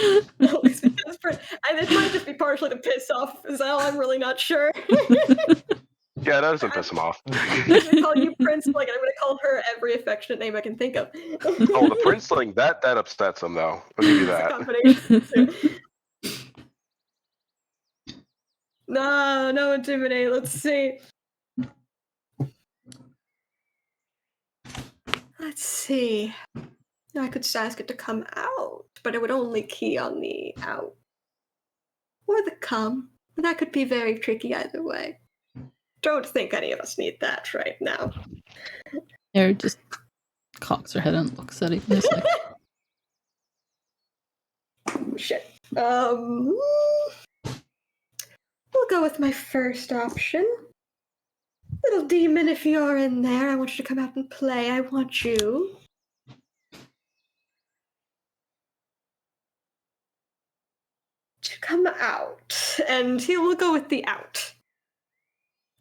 Always because Bird. And it might just be partially to piss off Zell, I'm really not sure. Yeah, that doesn't piss him off. I'm gonna call you Princeling, and I'm gonna call her every affectionate name I can think of. Oh, the Princeling, that upsets him, though. I'll give you It's a that. combination too. No intimidate. Let's see. I could just ask it to come out, but it would only key on the out. Or the come. That could be very tricky either way. Don't think any of us need that right now. Air just cocks her head and looks at it. And is like, Shit. We'll go with my first option. Little demon, if you're in there, I want you to come out and play. I want you to come out. And he will go with the out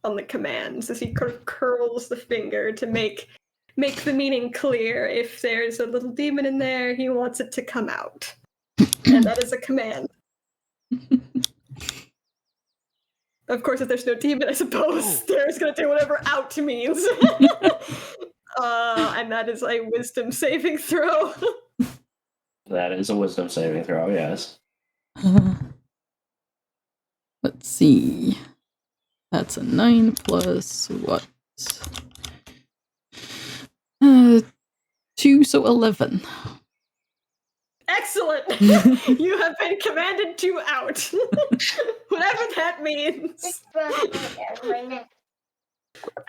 on the commands as he kind of curls the finger to make the meaning clear. If there's a little demon in there, he wants it to come out. And that is a command. Of course, if there's no demon, I suppose Sarah's going to do whatever out means. And that is a wisdom saving throw. That is a wisdom saving throw, yes. let's see. That's a 9 plus what? 2, so 11. Excellent! You have been commanded to out. Whatever that means.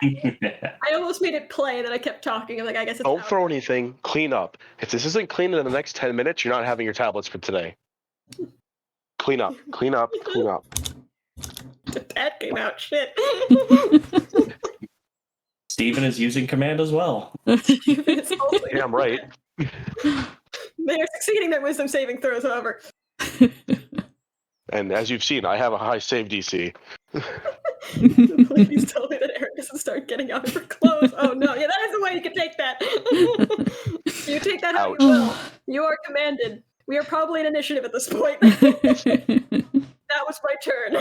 I almost made it play, then I kept talking. I'm like, I guess it's Don't out. throw anything. Clean up. If this isn't clean in the next 10 minutes, you're not having your tablets for today. Clean up. Clean up. Clean up. That came out. Shit. Steven is using command as well. It's also- Yeah, I'm right. They are succeeding their wisdom saving throws, however. And as you've seen, I have a high save DC. Please tell me that Eric doesn't start getting out of her clothes. Oh no, yeah, that is the way you can take that. You take that how you will. You are commanded. We are probably in initiative at this point. That was my turn.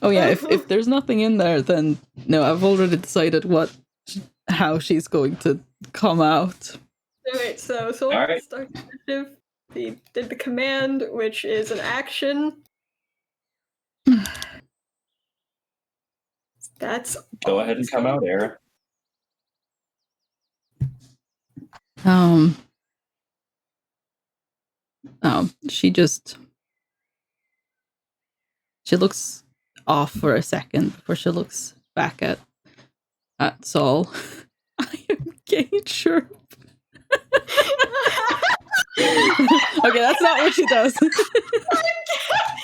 Oh yeah, if there's nothing in there, then no, I've already decided how she's going to come out. Alright, so Soul Alright. starts initiative. He did the command, which is an action. That's Go ahead and come out, Era. She looks off for a second before she looks back at Saul. I am gay, sure. Okay, that's not what she does. I'm gay.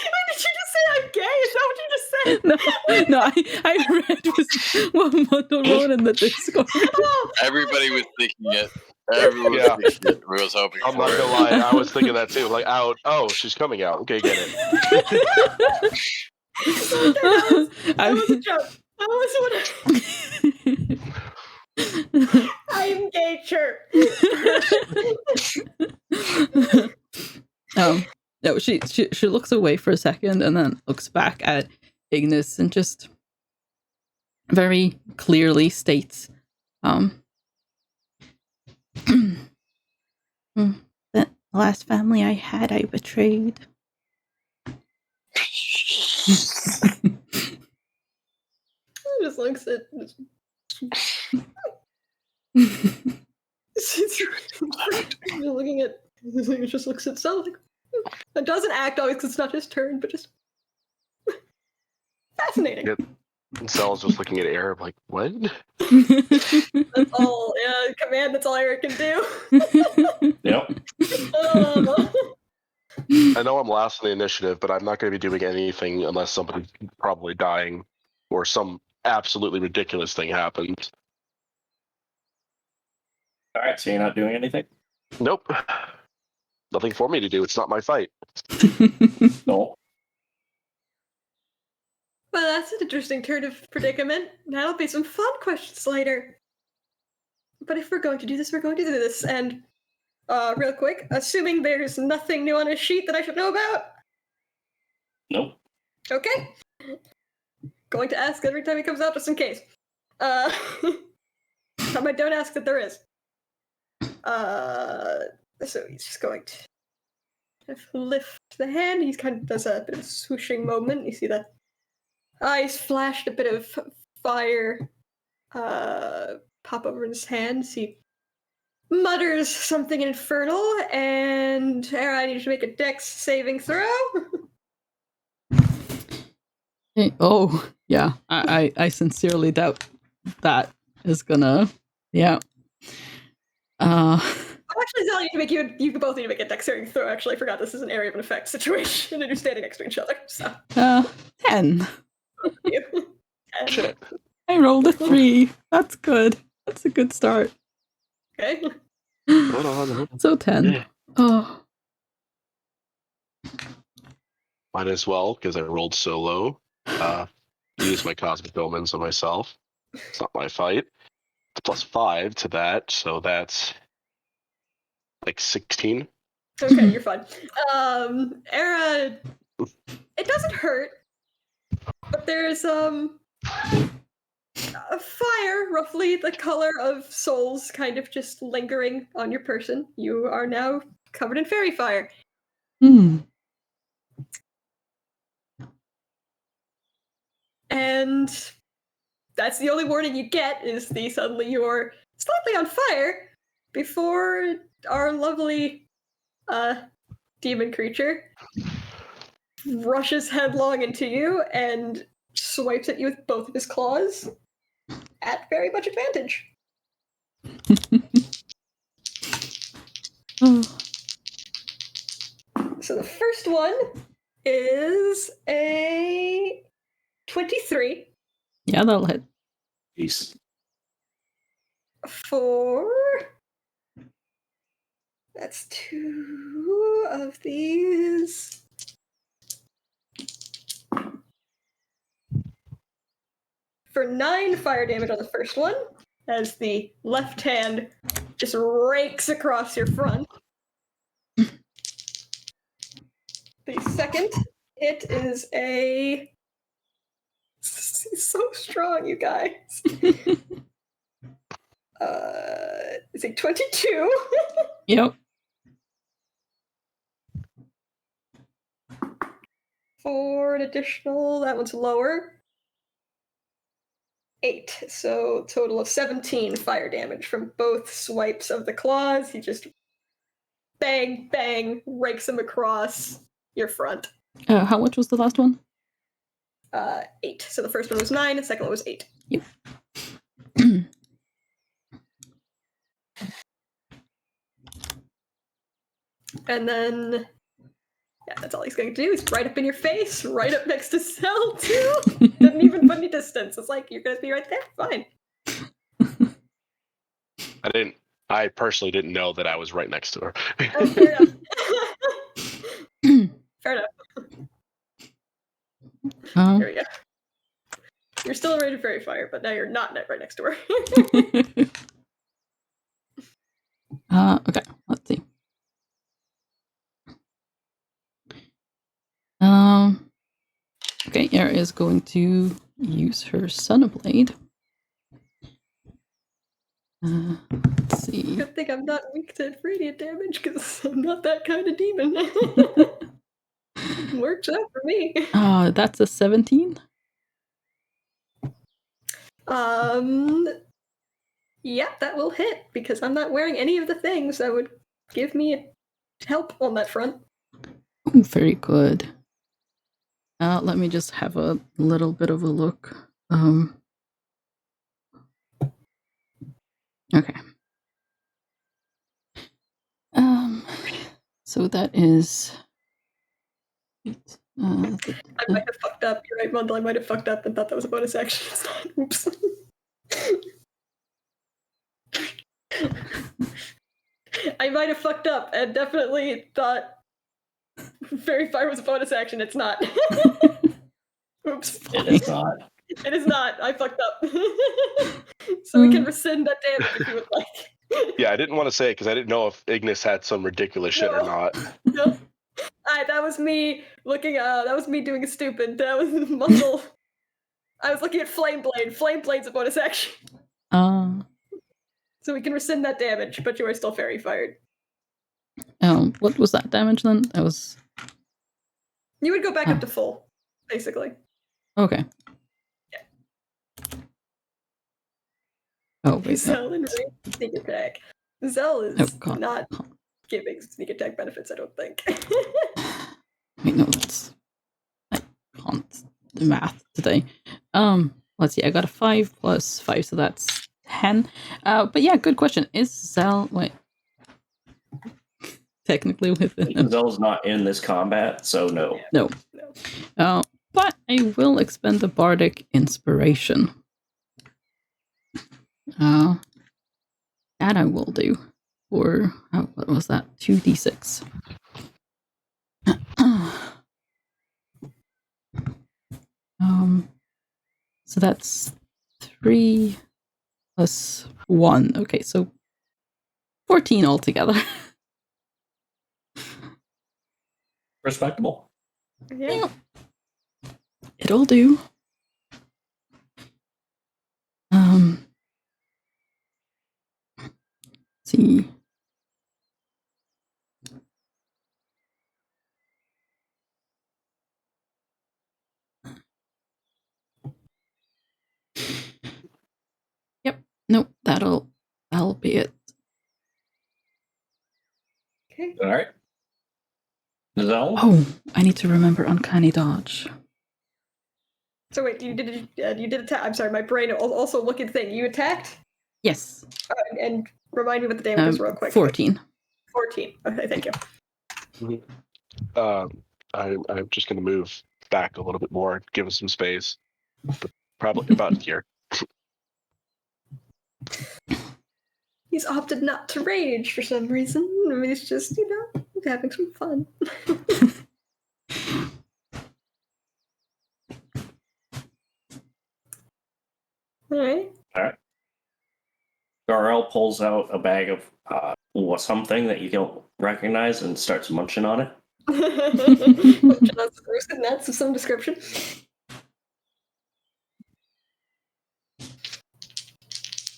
Wait, did you just say I'm gay? Is that what you just said? No, I read what Mundo wrote in the Discord. Oh, Everybody was thinking it. Everyone was thinking it. We was hoping I'm for not it. gonna lie, I was thinking that too. Like, out. Oh, she's coming out. Okay, get it. that was a joke. That was what I'm gay, sure. No, she looks away for a second and then looks back at Ignis and just very clearly states, that last family I had, I betrayed. Just looks at. Looking at. It just looks at itself. Like, it doesn't act always because it's not his turn, but just fascinating. Yep. And Sal's just looking at Arab like, what? That's all. Yeah, command. That's all Eric can do. Yep. I know I'm last in the initiative, but I'm not going to be doing anything unless somebody's probably dying or some absolutely ridiculous thing happens. All right, so you're not doing anything? Nope. Nothing for me to do. It's not my fight. No. Well, that's an interesting turn of predicament. That'll be some fun questions later. But if we're going to do this, we're going to do this. And real quick, assuming there's nothing new on his sheet that I should know about. Nope. Okay. Going to ask every time he comes out, just in case. Time I don't ask that there is. So he's just going to lift the hand. He kind of does a bit of a swooshing moment. You see the eyes flashed, a bit of fire pop over in his hands. He mutters something infernal, and Era, I need you to make a dex saving throw. Oh, yeah. I sincerely doubt that is gonna. Yeah. Actually, Zal, you both need to make a dex saving throw. Actually, I forgot this is an area of an effect situation, and you're standing next to each other. So 10. Shit. I rolled a 3. That's good. That's a good start. Okay. Hold on. So 10. Yeah. Oh. Might as well, because I rolled so low. Use my cosmic omens on myself. It's not my fight. It's +5 to that, so that's like 16. Okay, you're fine. Era, it doesn't hurt, but there's a fire, roughly the color of souls, kind of just lingering on your person. You are now covered in fairy fire. And that's the only warning you get, is the suddenly you're slightly on fire before our lovely demon creature rushes headlong into you and swipes at you with both of his claws at very much advantage. So the first one is a 23. Yeah, that'll hit. Peace. For that's 2 of these. For 9 fire damage on the first one, as the left hand just rakes across your front. The second hit is a... He's so strong, you guys. It's a 22. Yep. For an additional, that one's lower. 8. So total of 17 fire damage from both swipes of the claws. He just bang, bang, rakes them across your front. How much was the last one? 8. So the first one was 9, the second one was 8. Yep. And then, yeah, that's all he's going to do. He's right up in your face, right up next to Cell, too. Didn't even put any distance. It's like, you're going to be right there? Fine. I personally didn't know that I was right next to her. Oh, fair enough. Fair enough. Here we go. You're still rated fairy fire, but now you're not right next to her. Okay, let's see. Okay, Era is going to use her Sunblade. Let's see. Good thing I'm not weak to radiant damage, because I'm not that kind of demon. Works out for me. That's a 17. Yeah, that will hit, because I'm not wearing any of the things that would give me help on that front. Ooh, very good. Let me just have a little bit of a look. Okay. So that is... I might have fucked up. You're right, Mundle. I might have fucked up and thought that was a bonus action. Oops. I might have fucked up and definitely thought Fairy Fire was a bonus action. It's not. Oops. It is not. It is not. I fucked up. So we can rescind that damage if you would like. Yeah, I didn't want to say it because I didn't know if Ignis had some ridiculous shit or not. No. That was me looking. That was me doing a stupid. That was muscle. I was looking at Flame Blade. Flame Blade's a bonus action. So we can rescind that damage, but you are still Fairy Fired. What was that damage then? That was... You would go back up to full, basically. Okay. Yeah. Oh, wait. Zell and Ray sneak attack. Zell is not giving sneak attack benefits, I don't think. Wait, no, that's... I can't do math today. Let's see, I got a 5 plus 5, so that's 10. But yeah, good question. Is Zell... Wait. Technically within him. Zell's not in this combat, so no. No. But I will expend the Bardic Inspiration. That I will do. Or, what was that? 2d6. So that's 3 plus 1. Okay, so 14 altogether. Respectable. Yeah. It'll do. See. Yep. Nope. That'll be it. Okay. All right. Zell? Oh, I need to remember Uncanny Dodge. So wait, you did attack. I'm sorry, my brain also looking thing. You attacked? Yes. And remind me what the damage is real quick. 14. 14. Okay, thank you. I'm just going to move back a little bit more, give us some space. Probably about here. He's opted not to rage for some reason. I mean, he's just, having some fun. Alright. Alright. Darrell pulls out a bag of something that you don't recognize and starts munching on it. That's gross, and that's some description.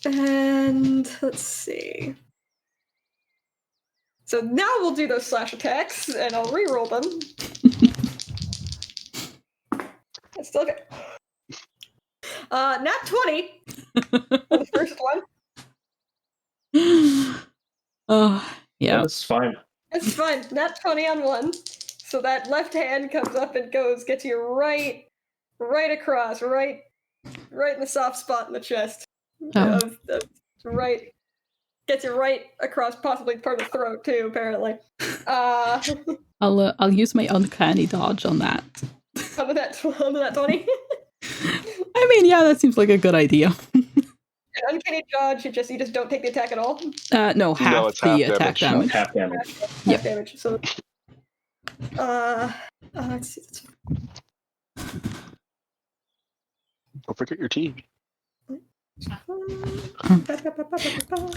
And let's see. So now we'll do those slash attacks, and I'll re-roll them. That's still okay. Nat 20 for the first one. Yeah. That's fine. It's fine. Nat 20 on one. So that left hand comes up and gets you right across, right in the soft spot in the chest. Right. Gets you right across, possibly part of the throat too, apparently. I'll use my Uncanny Dodge on that. On the nat 20? I mean, yeah, that seems like a good idea. Uncanny Dodge, you just don't take the attack at all? No, half it's the half attack damage. Half damage. Half damage. So, let's see. Don't forget your tea.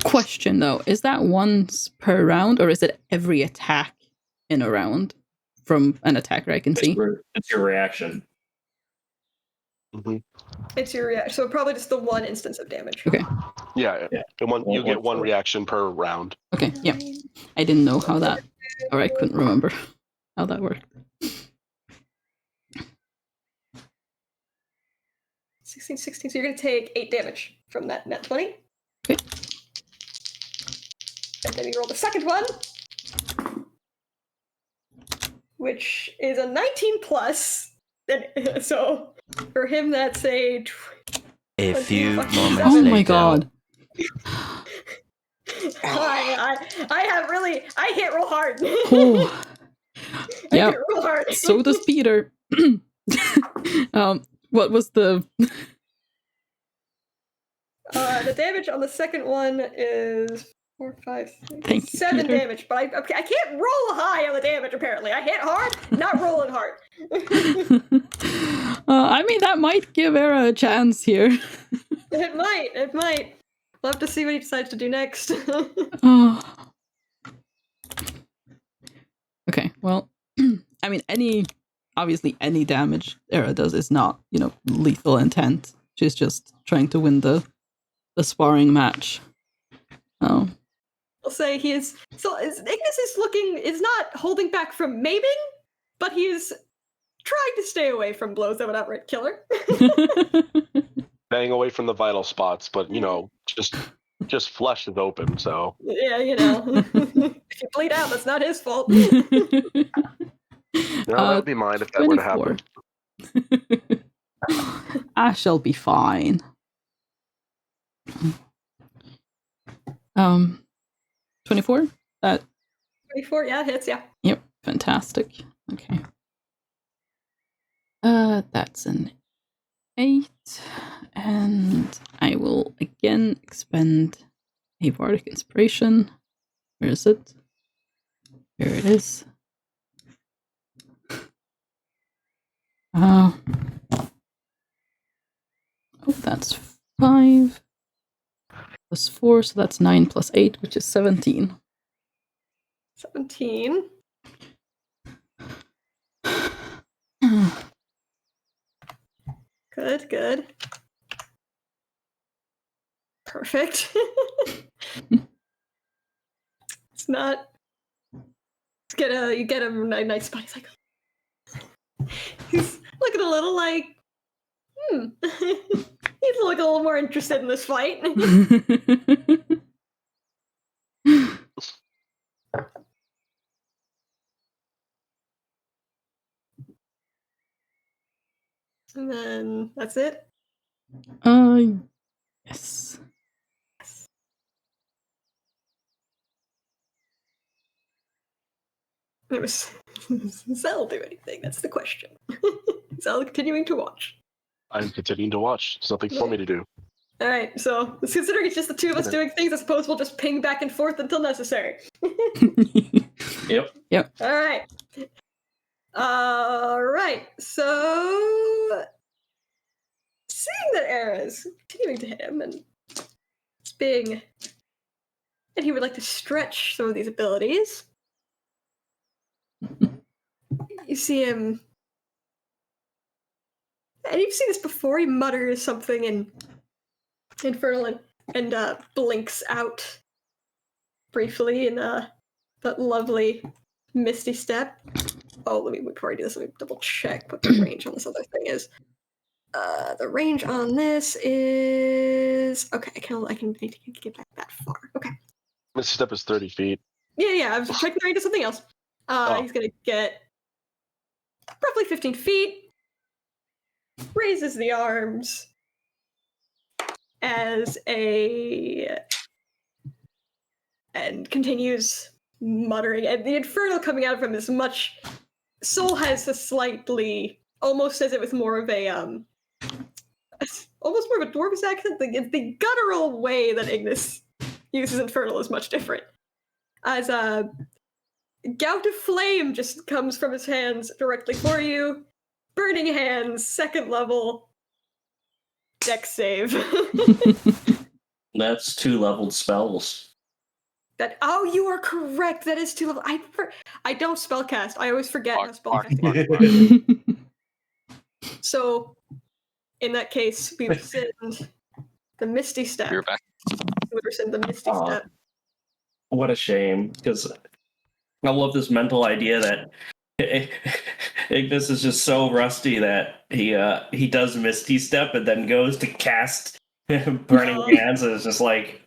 Question though, is that once per round or is it every attack in a round from an attacker I can see? It's your reaction. Mm-hmm. It's your reaction. So probably just the one instance of damage. Okay. Yeah. You get one reaction per round. Okay, yeah. I didn't know how that, or I couldn't remember how that worked. 16, so you're going to take 8 damage from that nat 20. Okay. And then you roll the second one, which is a 19 plus. So for him, that's a few moments Oh later. my god. I hit real hard. Oh. Yeah. I hit real hard. So does Peter. What was the The damage on the second one is 4, 5, 6, Thank you, 7 Peter. damage, but I can't roll high on the damage, apparently. I hit hard, not rolling hard. I mean, that might give Era a chance here. It might. Love to see what he decides to do next. Oh. Okay, well, I mean, obviously any damage Era does is not, lethal intent. She's just trying to win the sparring match. Oh. I'll say Ignis is not holding back from maiming, but he's trying to stay away from blows that would outright kill her. Staying away from the vital spots, but just flesh is open, so. Yeah, if you bleed out, that's not his fault. No, that would be mine if that were to happen. I shall be fine. 24? That 24, yeah, hits, yeah. Yep, fantastic. Okay. That's an 8, and I will again expend a bardic inspiration. Where is it? Here it is. Oh, that's 5 plus 4, so that's 9 plus 8, which is 17. 17. Good. Perfect. It's not. You get a nice spot. He's like, he's looking a little like, he's looking a little more interested in this fight. And then that's it? Yes. It was Zell do anything? That's the question. Zell continuing to watch. I'm continuing to watch. There's nothing for me to do. Alright, so considering it's just the two of us doing things, I suppose we'll just ping back and forth until necessary. Yep. Alright, so seeing that Era is continuing to hit him and he would like to stretch some of these abilities. You see him, and you've seen this before, he mutters something in Infernal and blinks out briefly in that lovely misty step. Oh, before I do this, let me double check what the range on this other thing is. The range on this is okay. I can get back that far. Okay. This step is 30 feet. Yeah. I was checking the range of something else. He's gonna get roughly 15 feet. Raises the arms and continues muttering. And the infernal coming out of him is much. Soul has a slightly, almost as it was more of a almost more of a dwarvish accent. The guttural way that Ignis uses infernal is much different. As a gout of flame just comes from his hands directly for you. Burning hands, 2nd level. Dex save. That's 2-leveled spells. You are correct. That is 2 level. I don't spellcast. I always forget how spellcasting. So, in that case, we would send the Misty Step. You're back. We would send the Misty Step. What a shame, because I love this mental idea that Ignis is just so rusty that he does Misty Step and then goes to cast Burning Hands, and it's just like,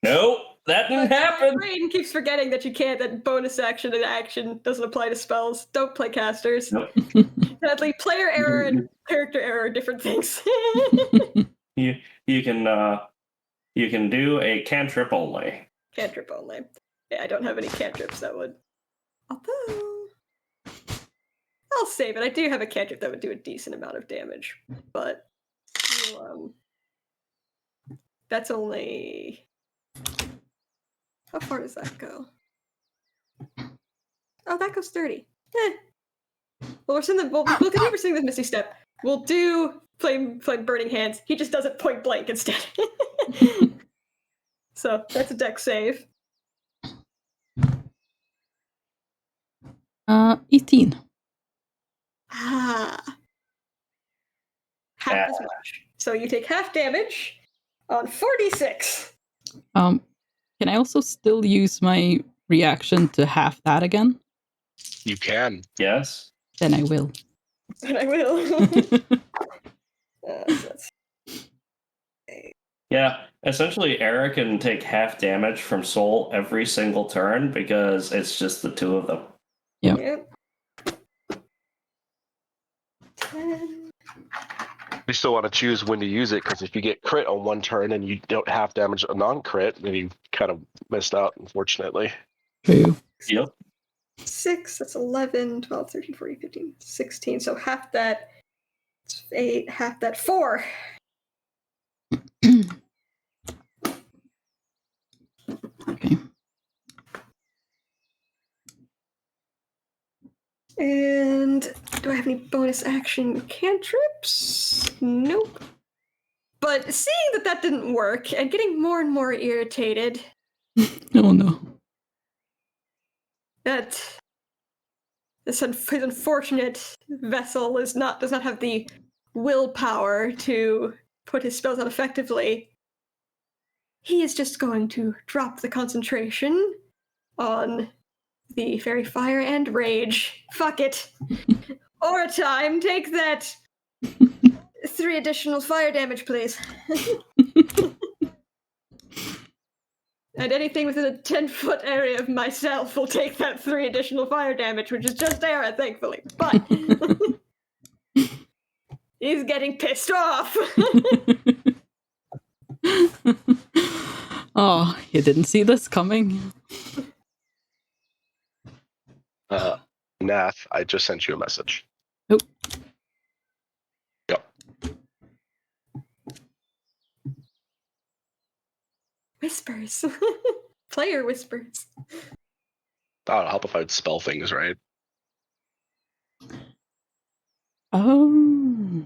nope, that didn't happen. My brain keeps forgetting that you can't. That bonus action and action doesn't apply to spells. Don't play casters. Nope. Sadly, player error and character error are different things. You can do a cantrip only. Cantrip only. Yeah, I don't have any cantrips that would. Although I'll save it. I do have a cantrip that would do a decent amount of damage, but that's only... How far does that go? Oh, that goes 30. Eh. Well, we'll continue seeing this Misty Step. We'll do Flame Burning Hands. He just does it point blank instead. So that's a dex save. 18. Half as much. So you take half damage on 46. Can I also still use my reaction to half that again? You can. Yes. Then I will. And I will. So that's... Yeah, essentially, Eric can take half damage from Soul every single turn because it's just the two of them. Yep. 10. You still want to choose when to use it, because if you get crit on one turn and you don't half damage a non-crit, then you kind of missed out, unfortunately. True. Yep. 6, that's 11, 12, 13, 14, 15, 16. So half that, 8, half that, 4. Okay. And do I have any bonus action cantrips? Nope. But seeing that didn't work and getting more and more irritated, Oh no. that his unfortunate vessel does not have the willpower to put his spells out effectively, he is just going to drop the concentration on the Fairy Fire and Rage. Fuck it. Aura time, take that. 3 additional fire damage, please. And anything within a 10-foot area of myself will take that 3 additional fire damage, which is just Era, thankfully. But he's getting pissed off. Oh, you didn't see this coming. Nath, I just sent you a message. Oh. Yep. Whispers. Player whispers. That'll help if I would spell things right. Oh.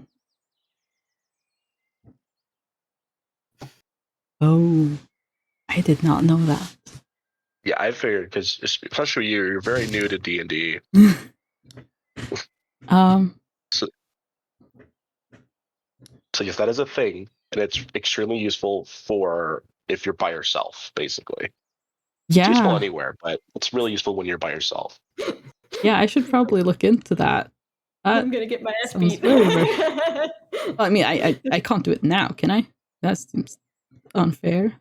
Oh. I did not know that. Yeah, I figured, because especially you're very new to D&D. So yes, that is a thing, and it's extremely useful for if you're by yourself, basically. It's useful Yeah. anywhere, but it's really useful when you're by yourself. Yeah, I should probably look into that. I'm gonna get my ass sounds beat. very, very... Well, I mean, I can't do it now, can I? That seems unfair.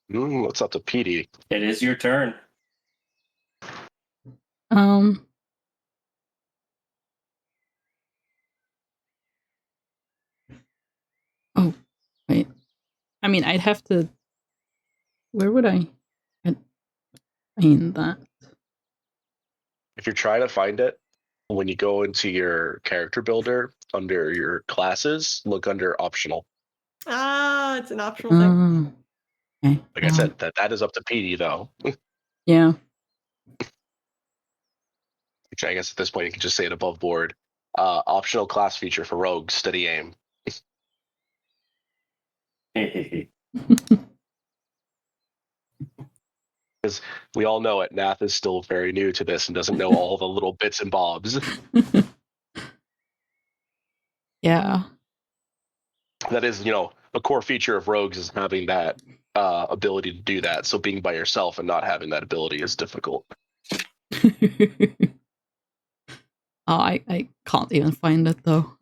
It's up to PD. It is your turn. Oh, wait. I mean, I'd have to... Where would I mean that? If you're trying to find it, when you go into your character builder, under your classes, look under optional. Ah, it's an optional thing. Okay. Like I said, that is up to PD, though. Yeah. Which I guess at this point you can just say it above board. Optional class feature for rogues, steady aim. Because we all know it, Nath is still very new to this and doesn't know all the little bits and bobs. Yeah. That is, a core feature of rogues is having that ability to do that. So being by yourself and not having that ability is difficult. Oh, I can't even find it though.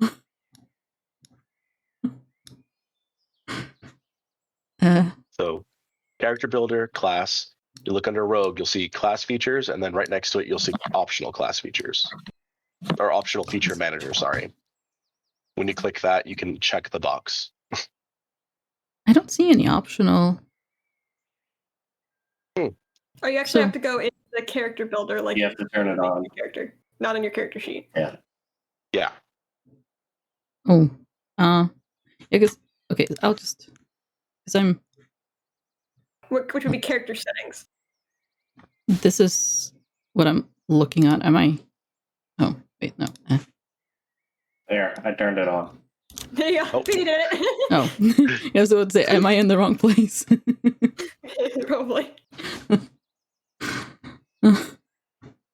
So character builder, class, you look under rogue, you'll see class features, and then right next to it you'll see optional class features. Or optional feature manager, sorry. When you click that, you can check the box. I don't see any optional. Oh, you actually have to go into the character builder, like you have to turn it on. Your character, not on your character sheet. Yeah. Yeah. Oh. Yeah, because okay, I'll just because I'm. Which would be character settings. This is what I'm looking at. Am I? Oh wait, no. There, I turned it on. There you go. Oh. Beat it. Oh, I was about to say, am I in the wrong place? Probably.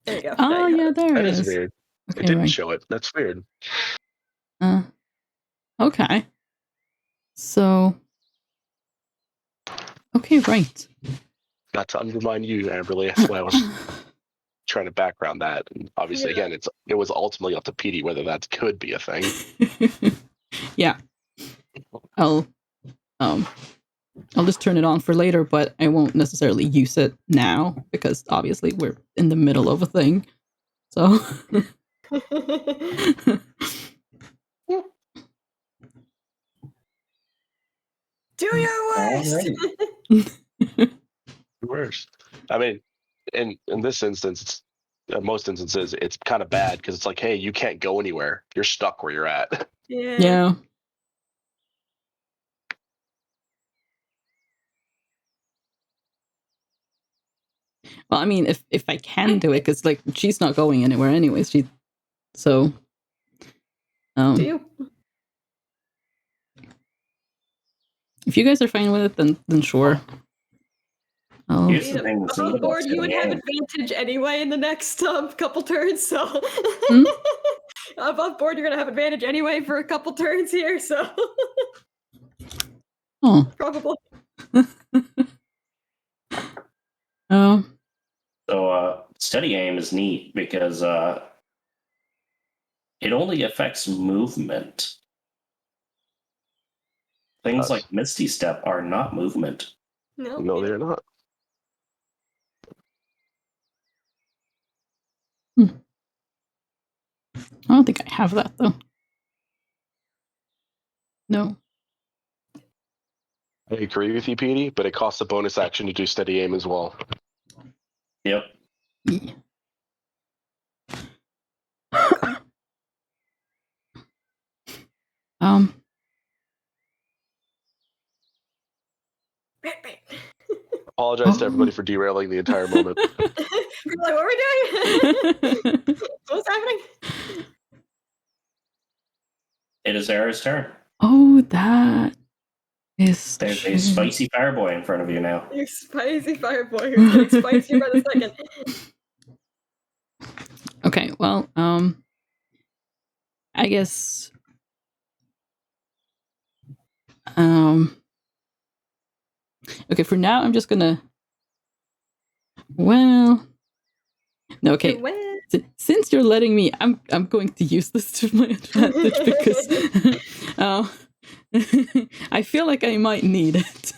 There you go. Oh yeah, there That it is is. weird. Okay, It didn't right. show it. That's weird. Okay. So. Okay, right. Not to undermine you, Amberly. That's why I was trying to background that. And obviously, Yeah. again, it was ultimately up to PD whether that could be a thing. Yeah. I'll just turn it on for later, but I won't necessarily use it now because obviously we're in the middle of a thing. So Do your worst. Worse. I mean, in this instance, most instances, it's kind of bad because it's like, hey, you can't go anywhere. You're stuck where you're at. yeah. Well, I mean, if I can do it, because like she's not going anywhere anyways. So. Do you? If you guys are fine with it, then sure. Here's the thing. Above board, you would have advantage anyway in the next couple turns. So above board, you're gonna have advantage anyway for a couple turns here. So probably. Oh. So steady aim is neat because it only affects movement. Things like Misty Step are not movement. No, they're not. I don't think I have that though. No. I agree with you, PD, but it costs a bonus action to do steady aim as well. Yep. Yeah. Apologize to everybody for derailing the entire moment. You're like, what are we doing? What's happening? It is Era's turn. Oh, that is. There's a spicy fireboy in front of you now. You're spicy fireboy who's getting spicier by the second. Okay, well, I guess okay, for now I'm just gonna no, okay. Since you're letting me, I'm going to use this to my advantage because I feel like I might need it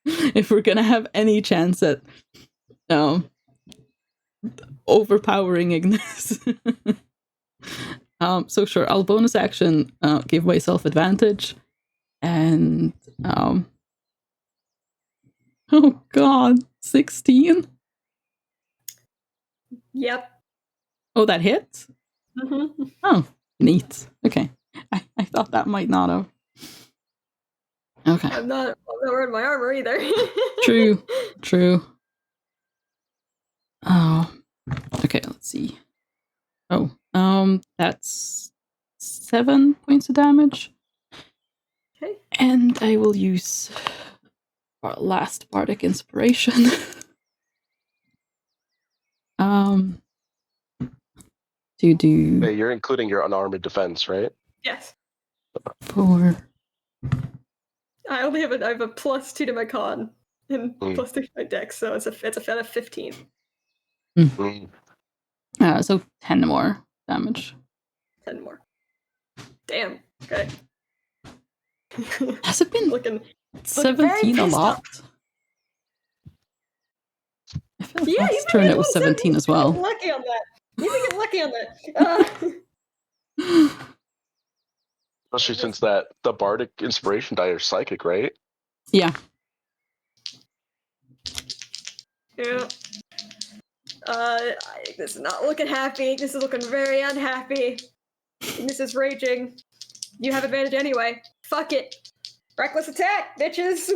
if we're gonna have any chance at overpowering Ignis. So sure, I'll bonus action give myself advantage, and oh god, 16. Yep. Oh, that hits? Mm-hmm. Oh, neat. Okay. I thought that might not have. Okay. I'm not wearing my armor either. True. Oh. Okay, let's see. Oh, that's 7 points of damage. Okay. And I will use our last bardic inspiration. To do. Hey, you're including your unarmed defense, right? Yes. 4. I only have I have a +2 to my con and +3 to my dex, so it's a 15. So 10 more damage. 10 more. Damn. Okay. Has it been looking 17 a lot? I feel like last turn it was 17 as well. Lucky on that. You can get lucky on that. Especially since the bardic inspiration die are psychic, right? Yeah. Yeah. This is not looking happy. This is looking very unhappy. And this is raging. You have advantage anyway. Fuck it. Reckless attack, bitches!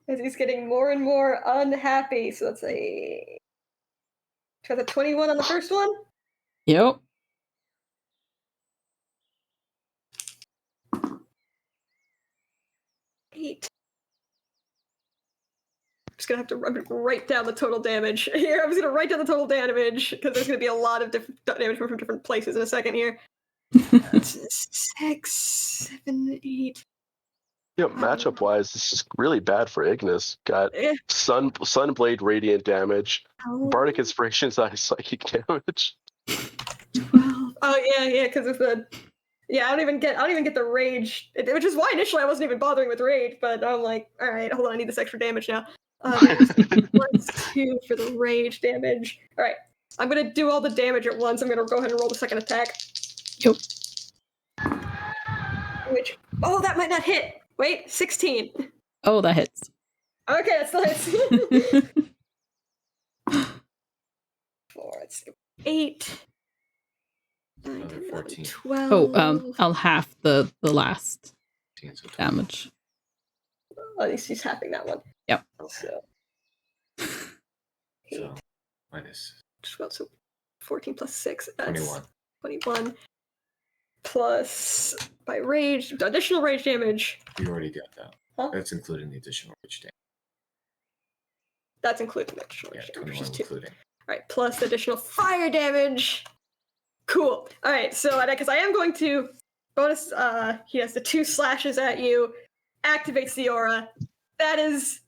As he's getting more and more unhappy. So that's a 21 on the first one. Yep. Eight. I'm just gonna have to write down the total damage here. I'm just gonna write down the total damage because there's gonna be a lot of different damage from different places in a second here. 6, 7, 8. Yeah, matchup wise, this is really bad for Ignis. Got Sunblade Radiant damage, Bardic Inspiration's psychic damage. 12. Oh yeah, because of the. Yeah, I don't even get the rage, which is why initially I wasn't even bothering with rage. But I'm like, all right, hold on, I need this extra damage now. +2 for the rage damage. All right, I'm gonna do all the damage at once. I'm gonna go ahead and roll the second attack. Yep. Which that might not hit. Wait, 16. Oh, that hits. Okay, that still hits. 4, let's see, 8. 9, 10, 11, 12. Oh, I'll half the last damage. At least he's halving that one. Yep. So minus 12, so 14 plus 6. That's 21. 21. Plus by rage, additional rage damage. You already got that. Huh? That's including the additional rage damage. That's including the additional Yeah, rage damage. 21 including. All right, plus the additional fire damage. Cool. All right, so because I am going to bonus, he has the 2 slashes at you, activates the aura. That is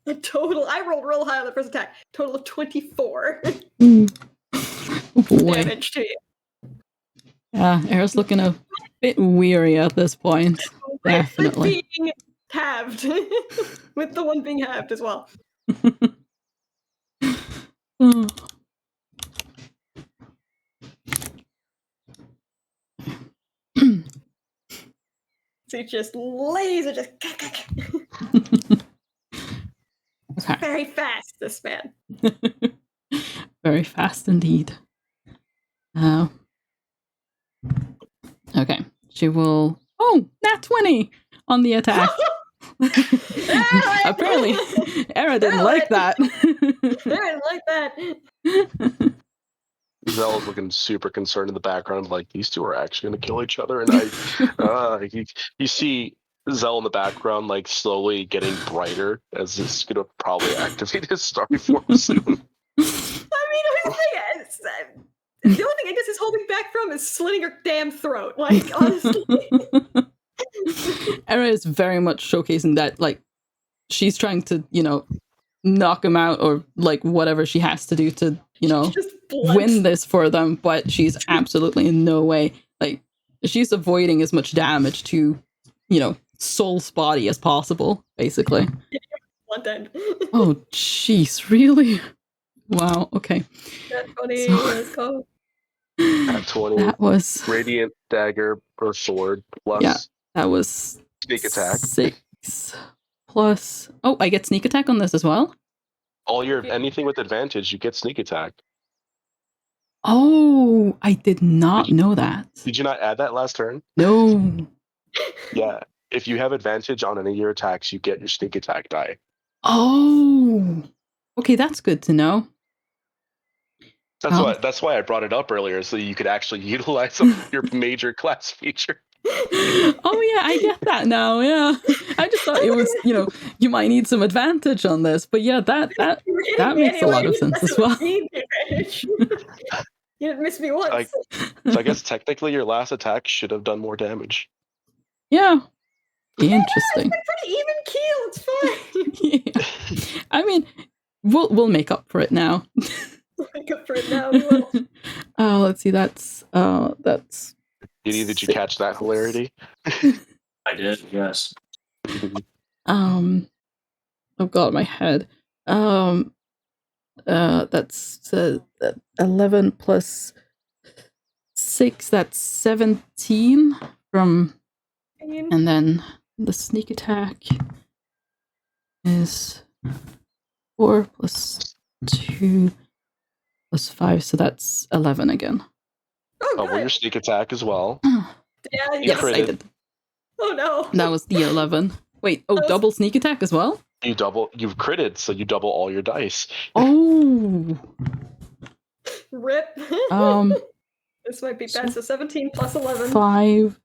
a total. I rolled real high on the first attack. Total of 24 damage to you. Yeah, Era's looking a bit weary at this point. Definitely. With being halved. With the one being halved as well. So he just lays it, just very fast, this man. Very fast indeed. Okay, she will. Oh, nat 20 on the attack. Apparently, Era didn't like that. I didn't like that. Zell's looking super concerned in the background, like these two are actually going to kill each other. And you see Zell in the background, like slowly getting brighter as it's going to probably activate his Starry Form soon. I mean, the only thing I guess is holding back from is slitting her damn throat. Like, honestly. Era is very much showcasing that, like, she's trying to, knock him out or, like, whatever she has to do to, win this for them, but she's absolutely in no way, like, she's avoiding as much damage to, Soul's body as possible, basically. Oh, jeez, really? Wow, okay. That's funny, let's go. At 20, that was Radiant Dagger or Sword plus. Yeah, that was Sneak Attack. 6 plus. Oh, I get Sneak Attack on this as well? Anything with advantage, you get Sneak Attack. Oh, I did not know that. Did you not add that last turn? No. Yeah. If you have advantage on any of your attacks, you get your Sneak Attack die. Oh. Okay, that's good to know. That's why I brought it up earlier, so you could actually utilize your major class feature. Oh yeah, I get that now. Yeah, I just thought it was, you might need some advantage on this, but yeah, that makes a lot of sense as well. You didn't miss me once. So I guess technically your last attack should have done more damage. Yeah, interesting. It's pretty even keel. It's fine. Yeah. I mean, we'll make up for it now. Make up for it now. We will. Oh, let's see. That's. Did you catch that hilarity? I did, yes. Oh god, my head. That's 11 plus 6. That's 17 from, and then the sneak attack is 4 plus 2 plus 5, so that's 11 again. Well, your sneak attack as well. Yeah, You Yes, I critted. did. Oh no. That was the 11. Wait, oh, That was- double sneak attack as well? You've critted, so you double all your dice. Oh. Rip. Um, This might be bad. So 17 plus 11. 5,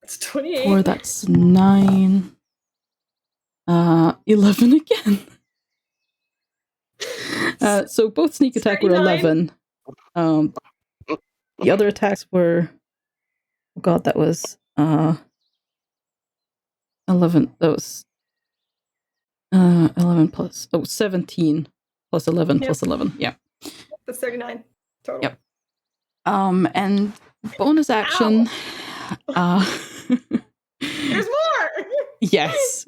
It's 28. 4, that's 9. 11 again. So both sneak attack were 39. 11. The other attacks were, oh god, that was 11. That was 11 plus 17 plus 11 plus 11. Yeah. That's 39 total. Yep. And bonus action. There's more. Yes,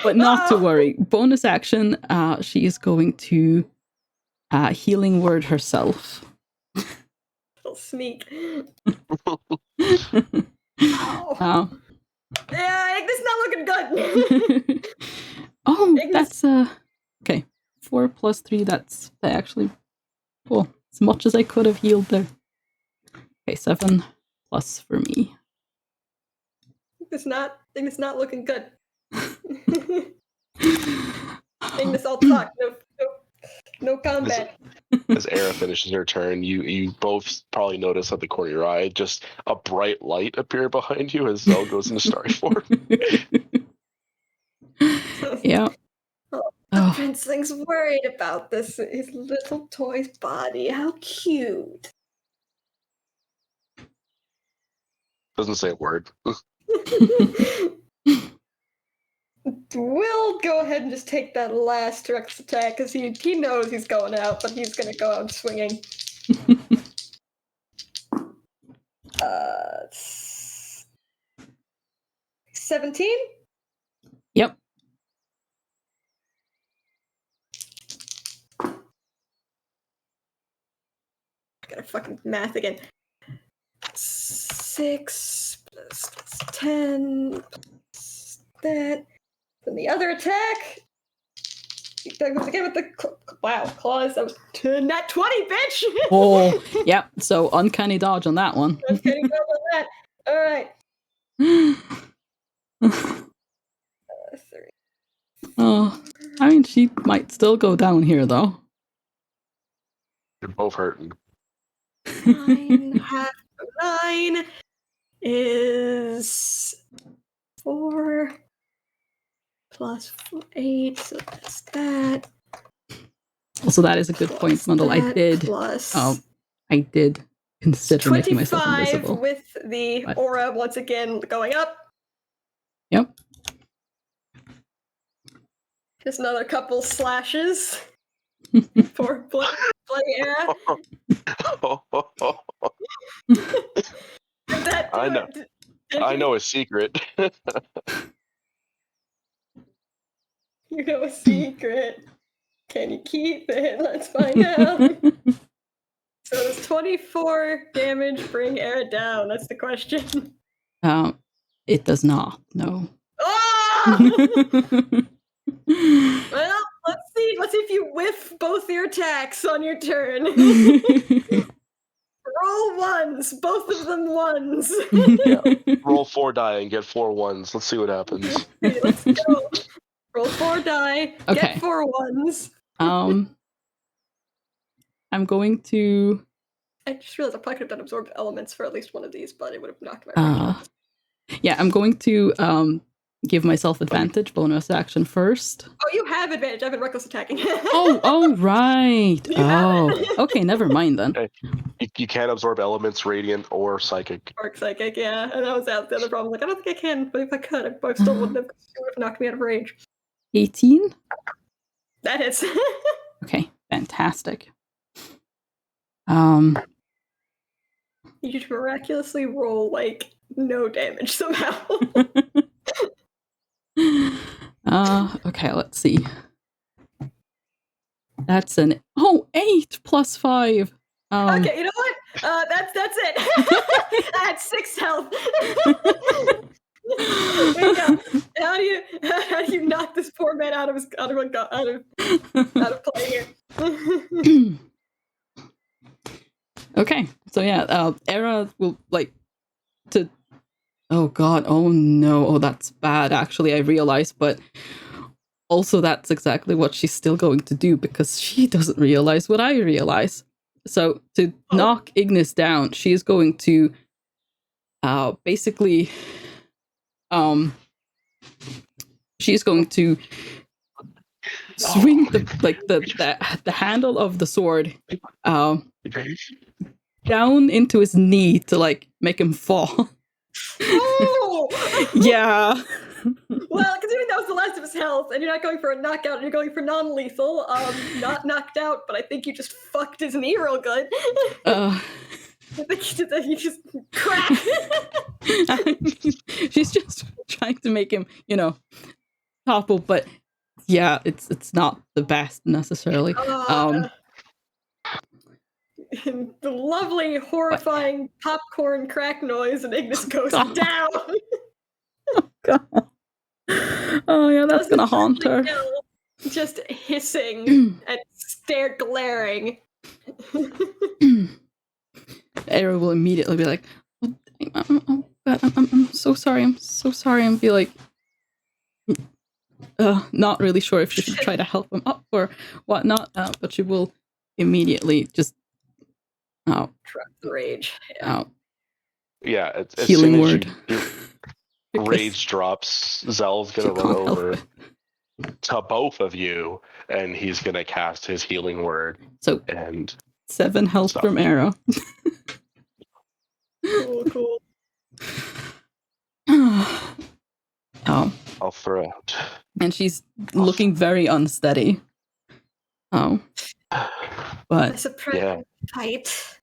but not to worry. Bonus action. She is going to healing word herself. Little sneak. Ow. Yeah, this is not looking good. Oh, that's okay. 4 plus 3. That's actually as much as I could have healed there. Okay, 7 plus for me. It's not looking good. Ignis, I'll talk. No combat. As Era finishes her turn, you both probably notice at the corner of your eye just a bright light appear behind you as Zell goes into starry form. Yeah. The Prince Thing's worried about his little toy's body. How cute. Doesn't say a word. We'll go ahead and just take that last reckless attack because he knows he's going out, but he's going to go out swinging. 17? Yep. I gotta fucking math again. 6 plus 10 plus that. Then the other attack. That goes again with the claws. That was nat 20, bitch. Oh, yep. So uncanny dodge on that one. Uncanny dodge on that. All right. 3. Oh, I mean, she might still go down here though. You're both hurting. 9 half of 9 is 4 plus 8, so that's that. Also, that is a good point, Mundle. I did. I did consider making myself 25 invisible. with the aura once again going up. Yep. Just another couple slashes. For bloody Era. I know. I know a secret. You know a secret. Can you keep it? Let's find out. So does 24 damage bring Era down? That's the question. It does not. No. Oh! Well, let's see. Let's see if you whiff both your attacks on your turn. Roll ones. Both of them ones. Yeah. Roll 4 die and get 4 ones. Let's see what happens. Okay, let's go. Roll 4 die. Okay. Get 4 ones. I'm going to. I just realized I probably could have done absorb elements for at least one of these, but it would have knocked my range up. Yeah, I'm going to give myself advantage bonus action first. Oh, you have advantage. I've been reckless attacking. Oh, right. Okay, never mind then. Okay. You can't absorb elements, radiant or psychic. Or psychic, yeah. And that was the other problem. Like, I don't think I can, but if I could, I still wouldn't have, it would have knocked me out of range. 18? That hits. Okay, fantastic. You just miraculously roll, like, no damage somehow. Okay, let's see. That's an 8 plus 5. Okay, you know what? That's it. I had 6 health. There you go. How do you knock this poor man out of play here? Okay, so yeah, Era will like to Oh god, oh no, oh that's bad actually, I realize, but also that's exactly what she's still going to do because she doesn't realize what I realize. So to knock Ignis down, she is going to basically she's going to swing the handle of the sword down into his knee to like make him fall. Oh! Yeah. Well, considering that was the last of his health, and you're not going for a knockout, you're going for non-lethal, not knocked out, but I think you just fucked his knee real good. I think you just crack. She's just trying to make him, topple, but yeah, it's not the best necessarily. The lovely, horrifying popcorn crack noise, and Ignis goes down. God. Oh yeah, that's gonna haunt her. Just hissing and glaring. Era will immediately be like, "Oh God, I'm so sorry. I'm so sorry," and be like, not really sure if she should try to help him up or whatnot. But she will immediately just trap the rage. Yeah, as healing soon word. as rage drops, Zell's gonna run over to both of you, and he's gonna cast his healing word. So and 7 health from Era. Cool. I'll throw out. And she's looking very unsteady. But a surprising fight.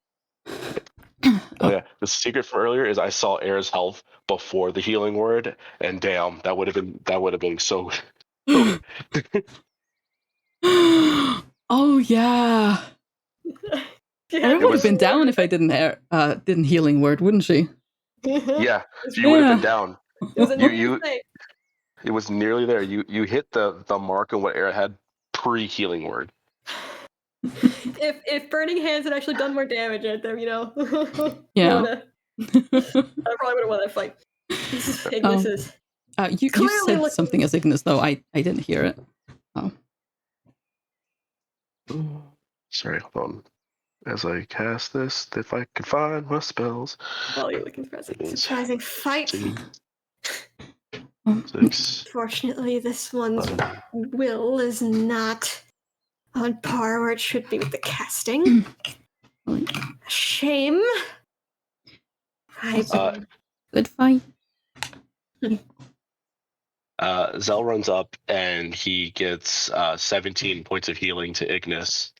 Oh yeah, the secret from earlier is I saw Era's health before the healing word, and damn, that would have been so. Oh yeah. Era would have been down if I didn't healing word, wouldn't she? Yeah, you would have been down. It was nearly there. You hit the mark on what Era had pre-healing word. If Burning Hands had actually done more damage at them, Yeah. I probably would have won that fight. Ignis is. You said something as Ignis, though. I didn't hear it. Oh. Sorry, hold on. As I cast this, if I can find my spells. While you're looking for a surprising fight. 6. Fortunately, this one's will is not on par where it should be with the casting. Shame. Good fight. Zell runs up and he gets 17 points of healing to Ignis.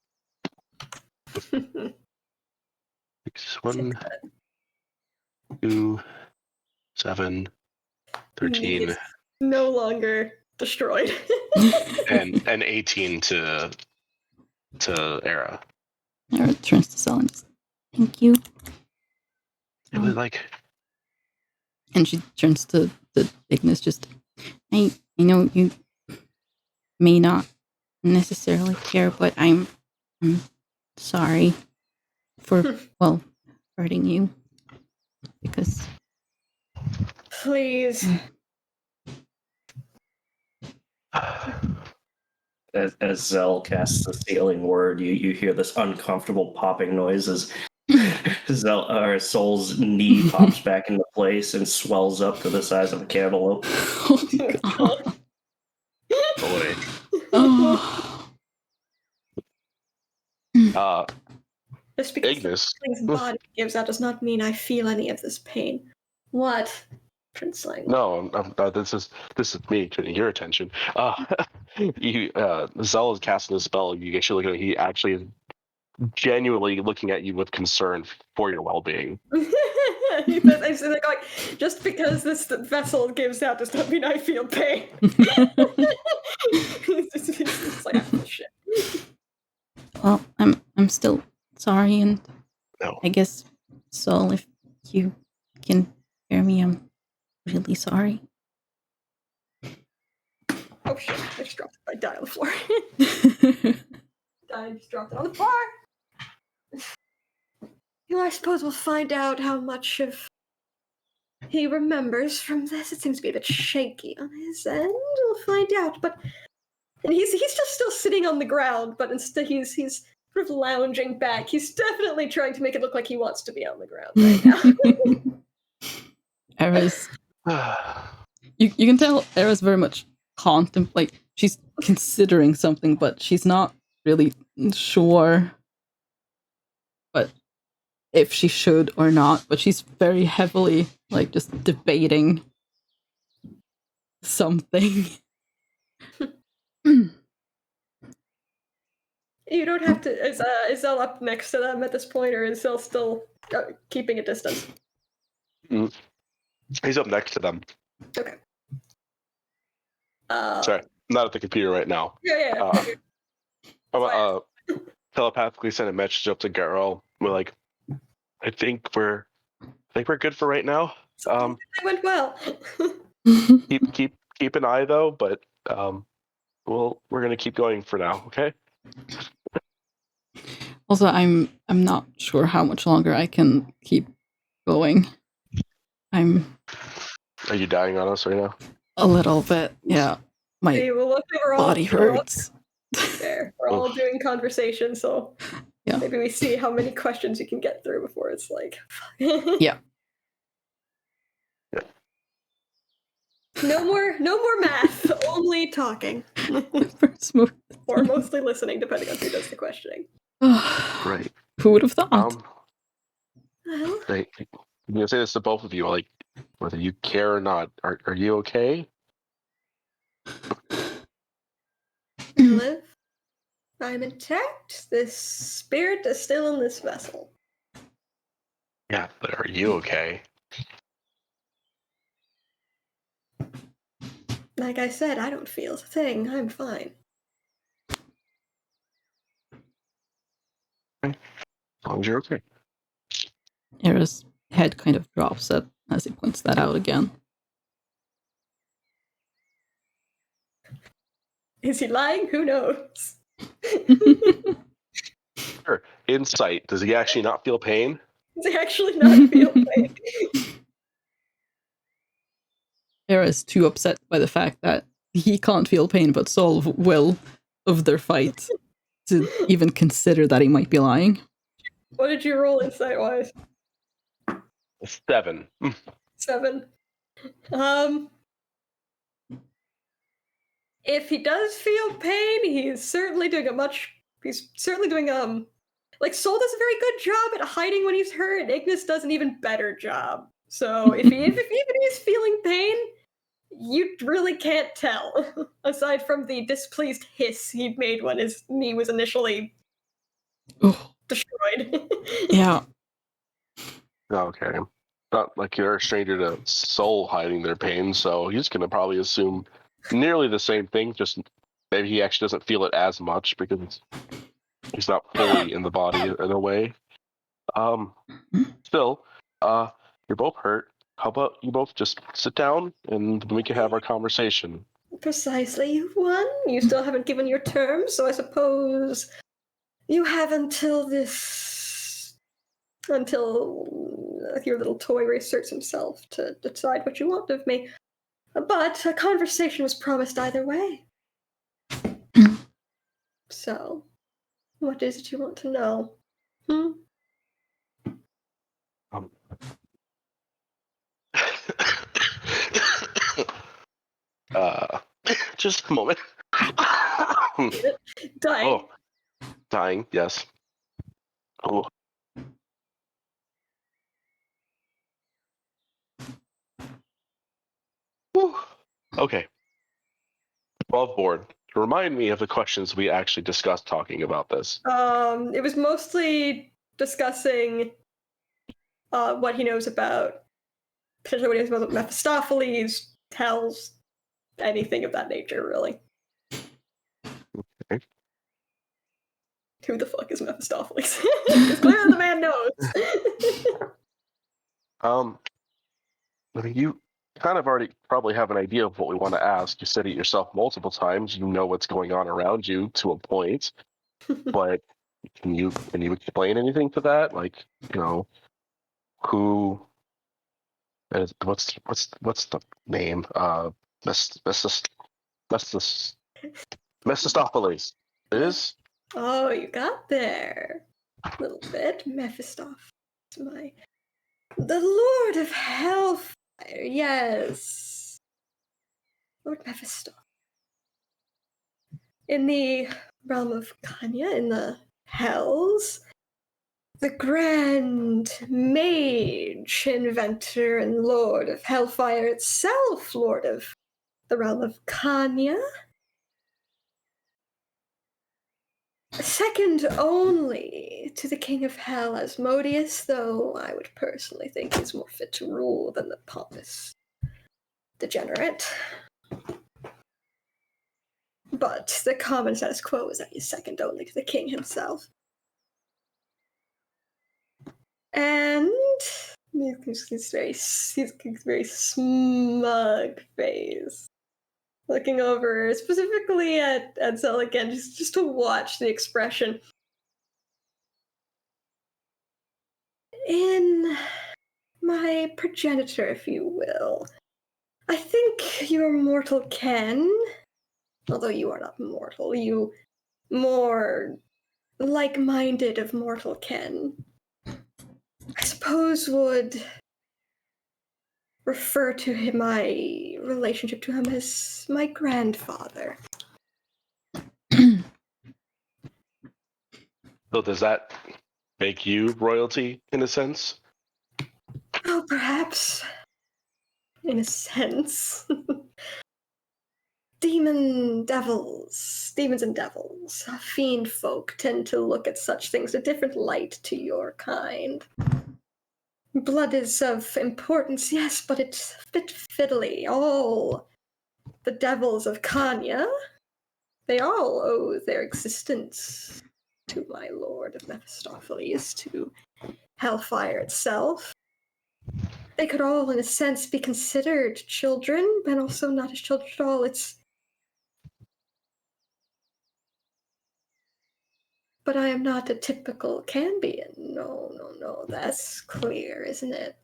1, 2, 7, 13. It's no longer destroyed. and 18 to Era. Era turns to Zell and thank you. It was like. And she turns to Ignis. Just, I know you may not necessarily care, but I'm sorry for hurting you because. Please. As Zell casts the healing word, you hear this uncomfortable popping noise as Soul's knee pops back into place and swells up to the size of a cantaloupe. Oh, God. Boy. Just because Ignis. Prince's body gives out does not mean I feel any of this pain. What, Princeling? No, this is me turning your attention. Zell is casting a spell. You actually look at he actually is genuinely looking at you with concern for your well-being. Just because this vessel gives out does not mean I feel pain. It's like, oh, shit. Well, I'm still sorry, and No. I guess Soul, if you can hear me, I'm really sorry. Oh shit! I just dropped it. I died on the floor. I just dropped it on the floor. I suppose we'll find out how much of he remembers from this. It seems to be a bit shaky on his end. We'll find out. But and he's just still sitting on the ground, but instead he's sort of lounging back. He's definitely trying to make it look like he wants to be on the ground right now. Era's you can tell Era's very much she's considering something, but she's not really sure but if she should or not, but she's very heavily just debating something. You don't have to. Is Zell up next to them at this point, or is Zell still keeping a distance? He's up next to them. Okay. Sorry, not at the computer right now. Yeah. Telepathically send a message up to Garrel. We're like, I think we're good for right now. It went well. keep an eye though, but we're gonna keep going for now. Okay. Also, I'm not sure how much longer I can keep going. Are you dying on us right now? A little bit, yeah. My body hurts. We're all doing conversation, so yeah. Maybe we see how many questions you can get through before it's like. Yeah. No more math. Only talking. Or mostly listening, depending on who does the questioning. Right. Who would have thought? I'm gonna say this to both of you, like whether you care or not. Are you okay? I live. I'm intact. This spirit is still in this vessel. Yeah, but are you okay? Like I said, I don't feel a thing. I'm fine. As long as you're okay. Era's head kind of drops as he points that out again. Is he lying? Who knows? Sure. Insight. Does he actually not feel pain? Does he actually not feel pain? Era is too upset by the fact that he can't feel pain, but Sol will of their fight to even consider that he might be lying. What did you roll insight-wise? 7. 7. If he does feel pain, he's certainly doing Sol does a very good job at hiding when he's hurt. Ignis does an even better job. So if he's feeling pain, you really can't tell. Aside from the displeased hiss he made when his knee was initially destroyed. Yeah. Okay. Not like you're a stranger to Soul hiding their pain, so he's going to probably assume nearly the same thing, just maybe he actually doesn't feel it as much because he's not fully in the body in a way. Still, you're both hurt. How about you both just sit down and we can have our conversation? Precisely. You've won. You still haven't given your terms, so I suppose you have until your little toy reasserts himself to decide what you want of me. But a conversation was promised either way. So, what is it you want to know? Just a moment. Dying. Oh, dying, yes. Oh. Whew. Okay. Above board. Remind me of the questions we actually discussed talking about this. It was mostly discussing what he knows about, potentially what he knows about Mephistopheles, Hells, anything of that nature, really. Okay. Who the fuck is Mephistopheles? Because clearly the man knows. I mean, you kind of already probably have an idea of what we want to ask. You said it yourself multiple times. You know what's going on around you to a point, but can you explain anything to that? Like, who What's the name? Mephistopheles. It is? Oh, you got there. A little bit. Mephistopheles. The Lord of Hellfire, yes. Lord Mephistopheles. In the realm of Kanya, in the Hells, the grand mage, inventor, and Lord of Hellfire itself, Lord of the realm of Kanya. Second only to the King of Hell, Asmodeus, though I would personally think he's more fit to rule than the pompous degenerate. But the common status quo is that he's second only to the king himself. And he's very smug face. Looking over specifically at Zell again, just to watch the expression. In my progenitor, if you will, I think your mortal Ken, although you are not mortal, you more like-minded of mortal Ken, I suppose would refer to my relationship to him as my grandfather. So does that make you royalty in a sense? Oh, perhaps. In a sense. Demons and devils, fiend folk tend to look at such things a different light to your kind. Blood is of importance, yes, but it's a bit fiddly. All the devils of Kanya, they all owe their existence to my lord of Mephistopheles, to Hellfire itself. They could all, in a sense, be considered children, but also not as children at all. But I am not a typical Cambion. No, that's clear, isn't it?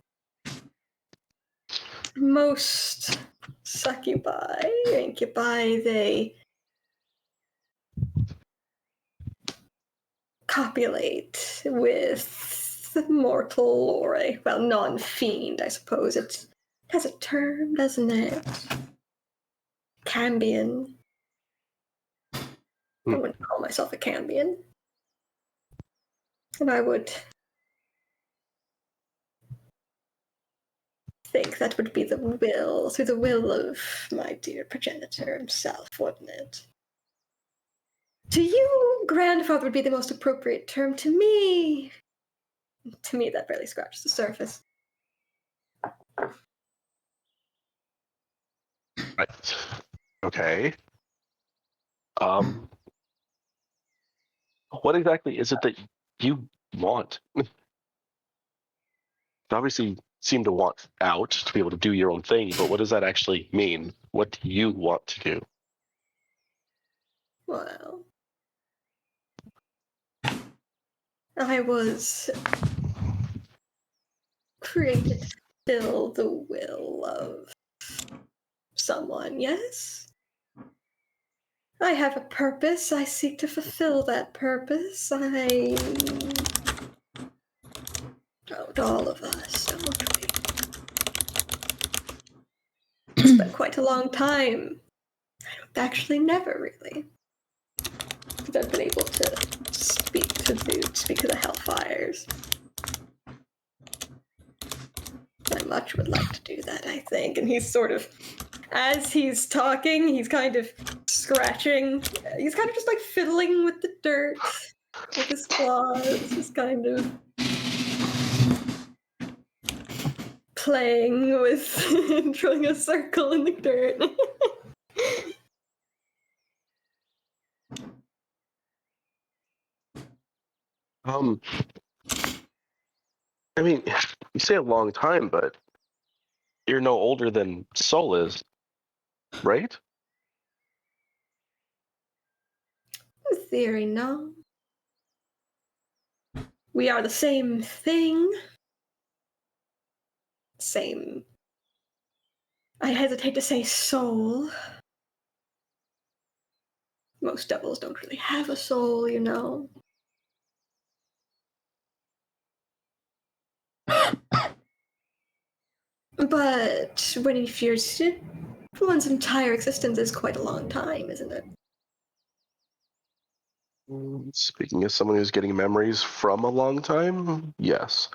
Most succubi, incubi, they copulate with mortal or non-fiend, I suppose. It has a term, doesn't it? Cambion. I wouldn't call myself a Cambion. And I would think that would be through the will of my dear progenitor himself, wouldn't it? To you, grandfather would be the most appropriate term. To me, that barely scratches the surface. Right. Okay. What exactly is it that you want? You obviously seem to want out to be able to do your own thing, but what does that actually mean? What do you want to do? Well, I was created to fulfill the will of someone, yes? I have a purpose. I seek to fulfill that purpose. All of us, don't we? It's been quite a long time. Actually, never really. I've been able to speak to the Hellfires. I much would like to do that, I think. And he's sort of, as he's talking, he's kind of scratching. He's kind of just like fiddling with the dirt with his claws, just kind of playing with drawing a circle in the dirt. I mean, you say a long time, but you're no older than Sol is, right? In theory, no. We are the same thing. Same I hesitate to say soul. Most devils don't really have a soul, you know. But when he fears it, one's entire existence is quite a long time, isn't it? Speaking as someone who's getting memories from a long time, yes.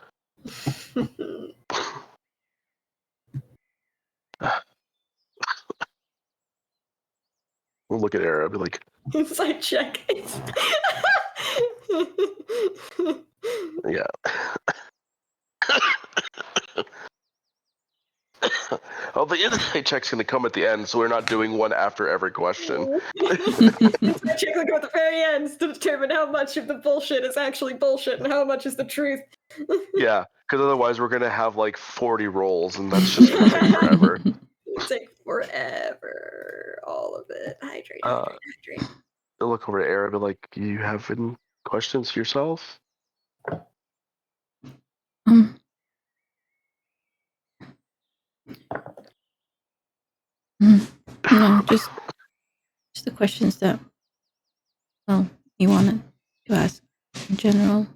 We'll look at Era, be like, Inside check. yeah. Oh, the insight check's gonna come at the end, so we're not doing one after every question. Inside check will go at the very end to determine how much of the bullshit is actually bullshit and how much is the truth. Yeah, because otherwise we're gonna have like 40 rolls, and that's just gonna take forever. It'll take forever. All of it. Hydrate, hydrate. They'll look over at Era, be like, "You have any questions for yourself?" No, just the questions that, well, you wanted to ask in general.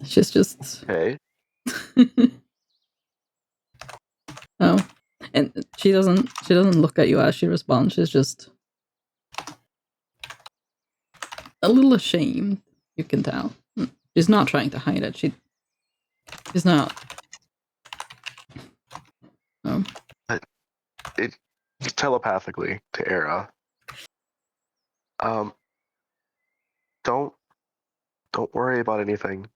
She's just Okay. oh, and she doesn't look at you as she responds. She's just a little ashamed. You can tell. She's not trying to hide it. She's not. It telepathically to Era. Don't worry about anything.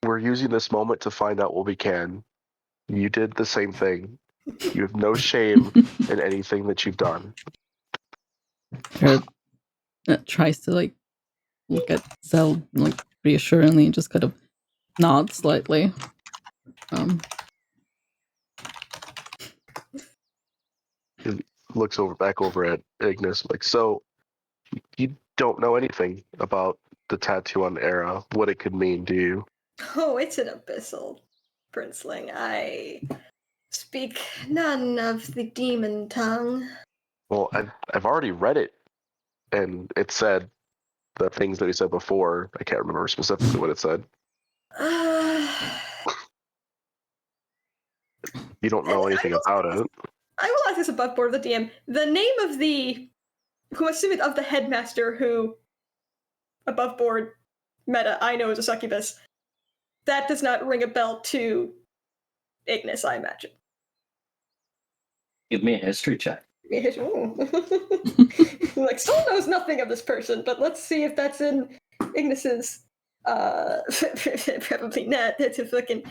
We're using this moment to find out what we can. You did the same thing. You have no shame in anything that you've done. Her tries to like look at Zell like reassuringly and just kind of nods slightly. He looks back over at Ignis, like, so you don't know anything about the tattoo on Era, what it could mean, do you? Oh, it's an abyssal, princeling. I speak none of the demon tongue. Well, I've already read it, and it said the things that we said before. I can't remember specifically what it said. You don't know anything about it. I will ask this above board of the DM. The name of who assuming of the headmaster who, above board, meta, I know is a succubus, that does not ring a bell to Ignis, I imagine. Give me a history check. Like, Soul knows nothing of this person, but let's see if that's in Ignis's, probably not. That's a fucking...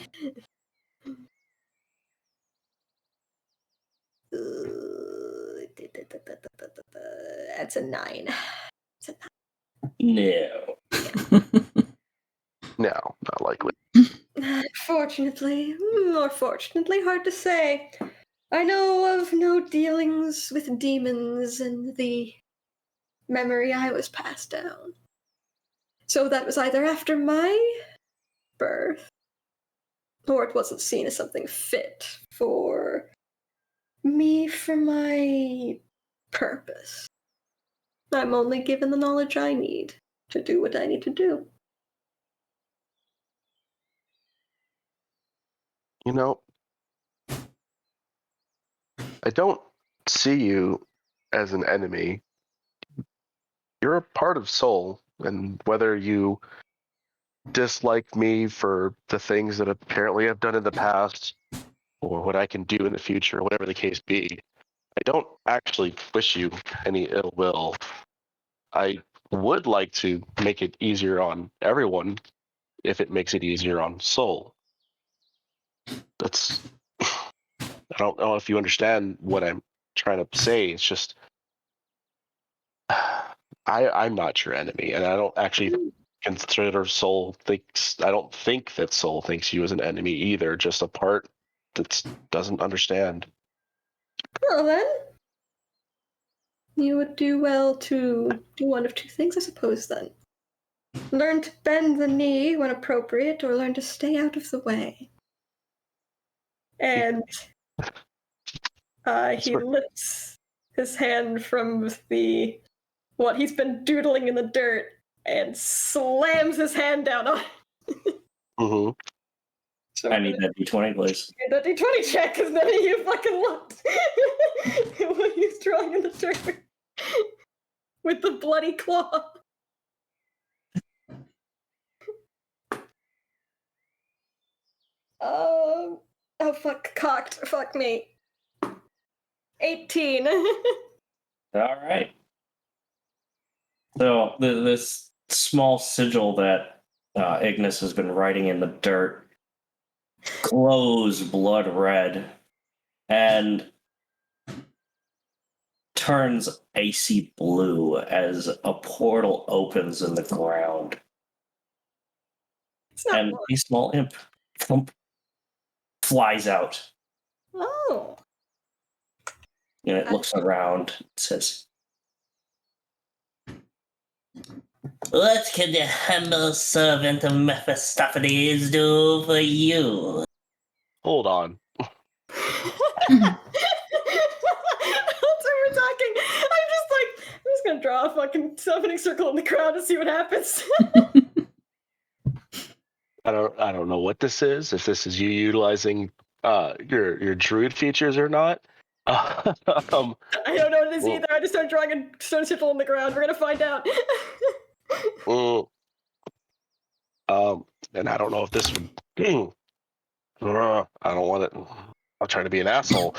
That's a 9. It's a 9. No. No, not likely. Fortunately, or fortunately, hard to say. I know of no dealings with demons in the memory I was passed down. So that was either after my birth, or it wasn't seen as something fit for me for my purpose. I'm only given the knowledge I need to do what I need to do. You know, I don't see you as an enemy. You're a part of Soul, and whether you dislike me for the things that apparently I've done in the past, or what I can do in the future, whatever the case be, I don't actually wish you any ill will. I would like to make it easier on everyone if it makes it easier on Soul. That's... I don't know if you understand what I'm trying to say. It's just I'm not your enemy, and I don't actually consider Soul thinks. I don't think that Soul thinks you as an enemy either. Just a part that doesn't understand. Well then, you would do well to do one of two things, I suppose, then. Learn to bend the knee when appropriate, or learn to stay out of the way. And he lifts his hand from what he's been doodling in the dirt and slams his hand down on it. Mm-hmm. So I need that D20, please. that D20 check, because none of you fucking looked what he's drawing in the dirt with the bloody claw. Oh fuck, cocked. Fuck me. 18. All right. So this small sigil that Ignis has been writing in the dirt glows blood red and turns icy blue as a portal opens in the ground. It's not And blood. a small imp thump, flies out. Oh. And it looks around and says, "What can the humble servant of Mephistopheles do for you?" Hold on. That's what we're talking. I'm just gonna draw a fucking summoning circle in the crowd and see what happens. I don't know what this is. If this is you utilizing your druid features or not. I don't know what it is either. I just started drawing a stone sigil in the ground. We're gonna find out. And I don't know if this would. I don't want it. I'll try to be an asshole.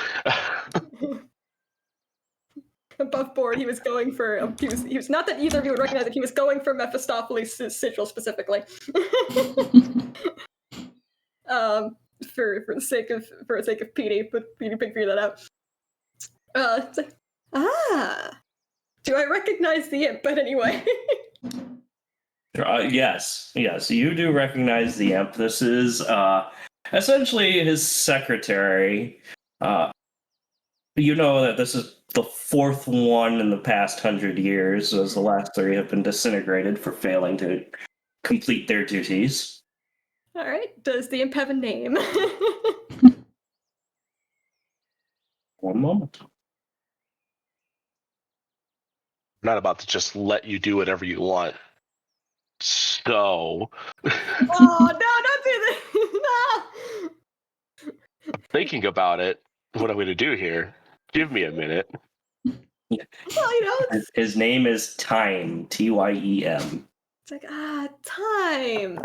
Above board, he was going for. He was not that either of you would recognize it. He was going for Mephistopheles' sigil specifically. For the sake of Petey, but Petey can figure that out. It's like, do I recognize the imp? But anyway. Yes, you do recognize the imp. This is essentially his secretary. You know that this is the fourth one in the past 100 years, as the last 3 have been disintegrated for failing to complete their duties. All right. Does the imp have a name? One moment. I'm not about to just let you do whatever you want. So. Oh, no, don't do that. No. Thinking about it, what I'm going to do here. Give me a minute. Well, his name is Time, T-Y-E-M. It's like, time.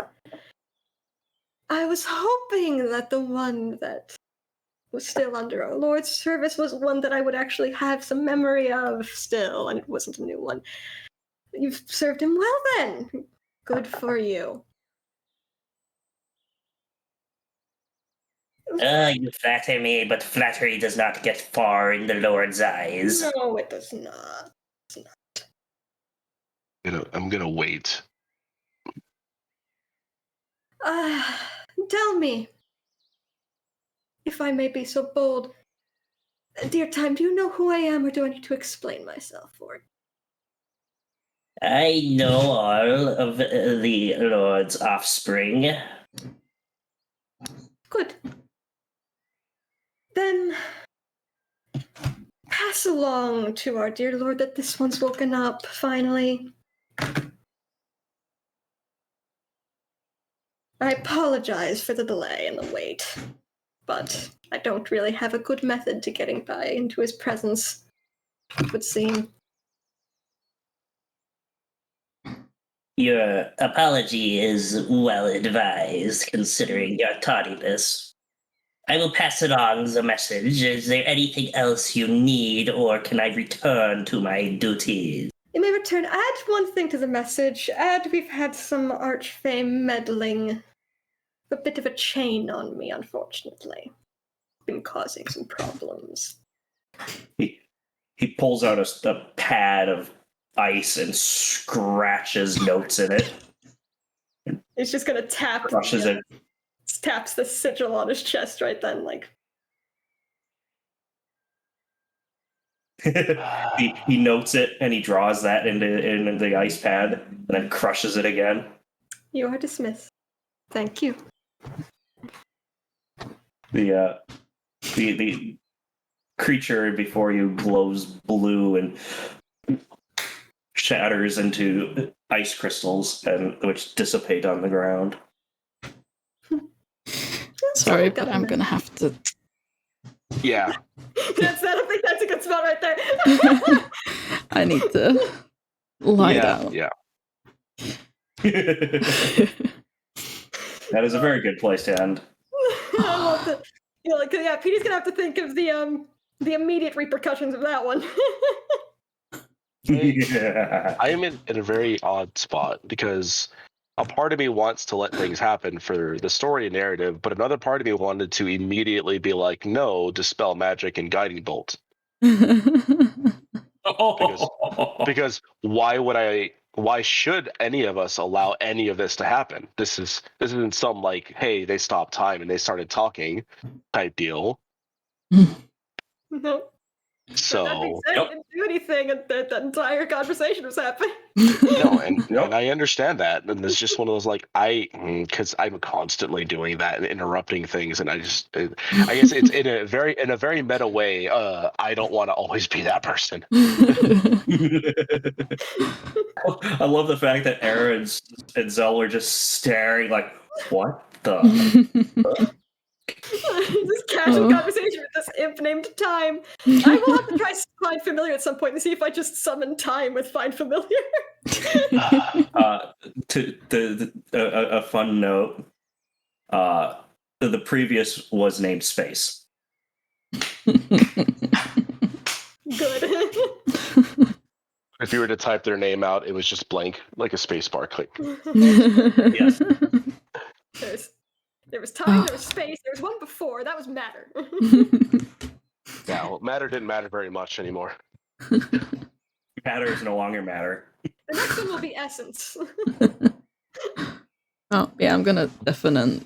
I was hoping that the one that was still under our Lord's service was one that I would actually have some memory of still, and it wasn't a new one. You've served him well then. Good for you. You flatter me, but flattery does not get far in the Lord's eyes. No, it does not. I'm gonna wait. Tell me, if I may be so bold, dear Time, do you know who I am, or do I need to explain myself for it? I know all of the Lord's offspring. Good. Then pass along to our dear Lord that this one's woken up, finally. I apologize for the delay and the wait, but I don't really have a good method to getting by into his presence, it would seem. Your apology is well advised, considering your tardiness. I will pass along the message. Is there anything else you need, or can I return to my duties? You may return. Add one thing to the message. We've had some arch-fame meddling. A bit of a chain on me, unfortunately. Been causing some problems. He pulls out a pad of ice and scratches notes in it. He's just gonna tap. Crushes it. Taps the sigil on his chest right then, like. he notes it and he draws that into the ice pad and then crushes it again. You are dismissed. Thank you. The creature before you glows blue and shatters into ice crystals, and which dissipate on the ground. Sorry, but I'm gonna have to. Yeah. I think that's a good spot right there. I need to lie Yeah, down. Yeah. That is a very good place to end. I love it. Yeah, Petey's gonna have to think of the immediate repercussions of that one. Yeah. I am in a very odd spot because a part of me wants to let things happen for the story and narrative, but another part of me wanted to immediately be like, no, dispel magic and guiding bolt. Because why should any of us allow any of this to happen? This isn't some like, hey, they stopped time and they started talking type deal. No. So That being said, he didn't do anything, and that entire conversation was happening. no, and I understand that, and it's just one of those like because I'm constantly doing that and interrupting things, and I guess it's in a very meta way. I don't want to always be that person. I love the fact that Aaron and Zell are just staring like, what the? This casual conversation with this imp named Time. I will have to try Find Familiar at some point and see if I just summon Time with Find Familiar. A fun note. The previous was named Space. Good. If you were to type their name out, it was just blank, like a space bar click. Yes. There was time, there was space, there was one before, that was matter. Yeah, well, matter didn't matter very much anymore. Matter is no longer matter. The next one will be essence. Oh, yeah, I'm gonna definitely.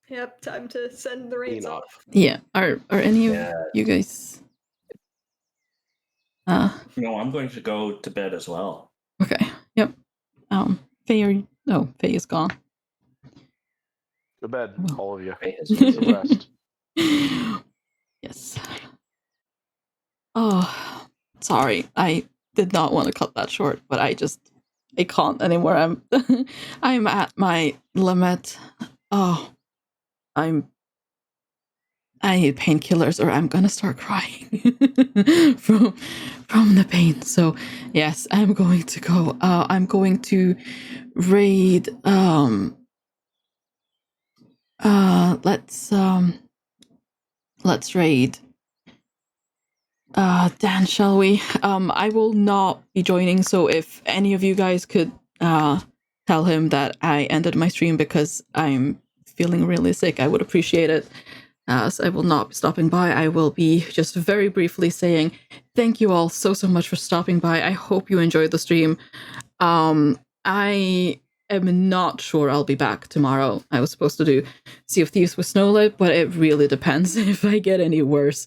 Yep, time to send the reins off. Yeah, are any of you guys? No, I'm going to go to bed as well. Okay. Yep. Faye, Faye is gone. To bed, all of you. Faye has rest. Yes. Oh, sorry. I did not want to cut that short, but I can't anymore. I'm at my limit. Oh, I need painkillers or I'm gonna start crying from the pain. So yes, I'm going to go. I'm going to raid. Let's raid. Dan, shall we? I will not be joining. So if any of you guys could tell him that I ended my stream because I'm feeling really sick, I would appreciate it. So I will not be stopping by. I will be just very briefly saying thank you all so much for stopping by. I hope you enjoyed the stream. I am not sure I'll be back tomorrow. I was supposed to do Sea of Thieves with Snowlit, but it really depends if I get any worse.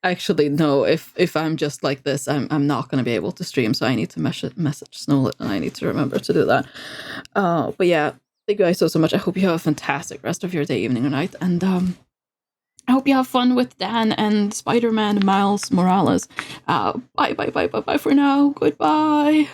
Actually, no, if I'm just like this, I'm not going to be able to stream, so I need to message Snowlit, and I need to remember to do that. But yeah, thank you guys so much. I hope you have a fantastic rest of your day, evening, or night, and I hope you have fun with Dan and Spider-Man Miles Morales. Bye for now. Goodbye.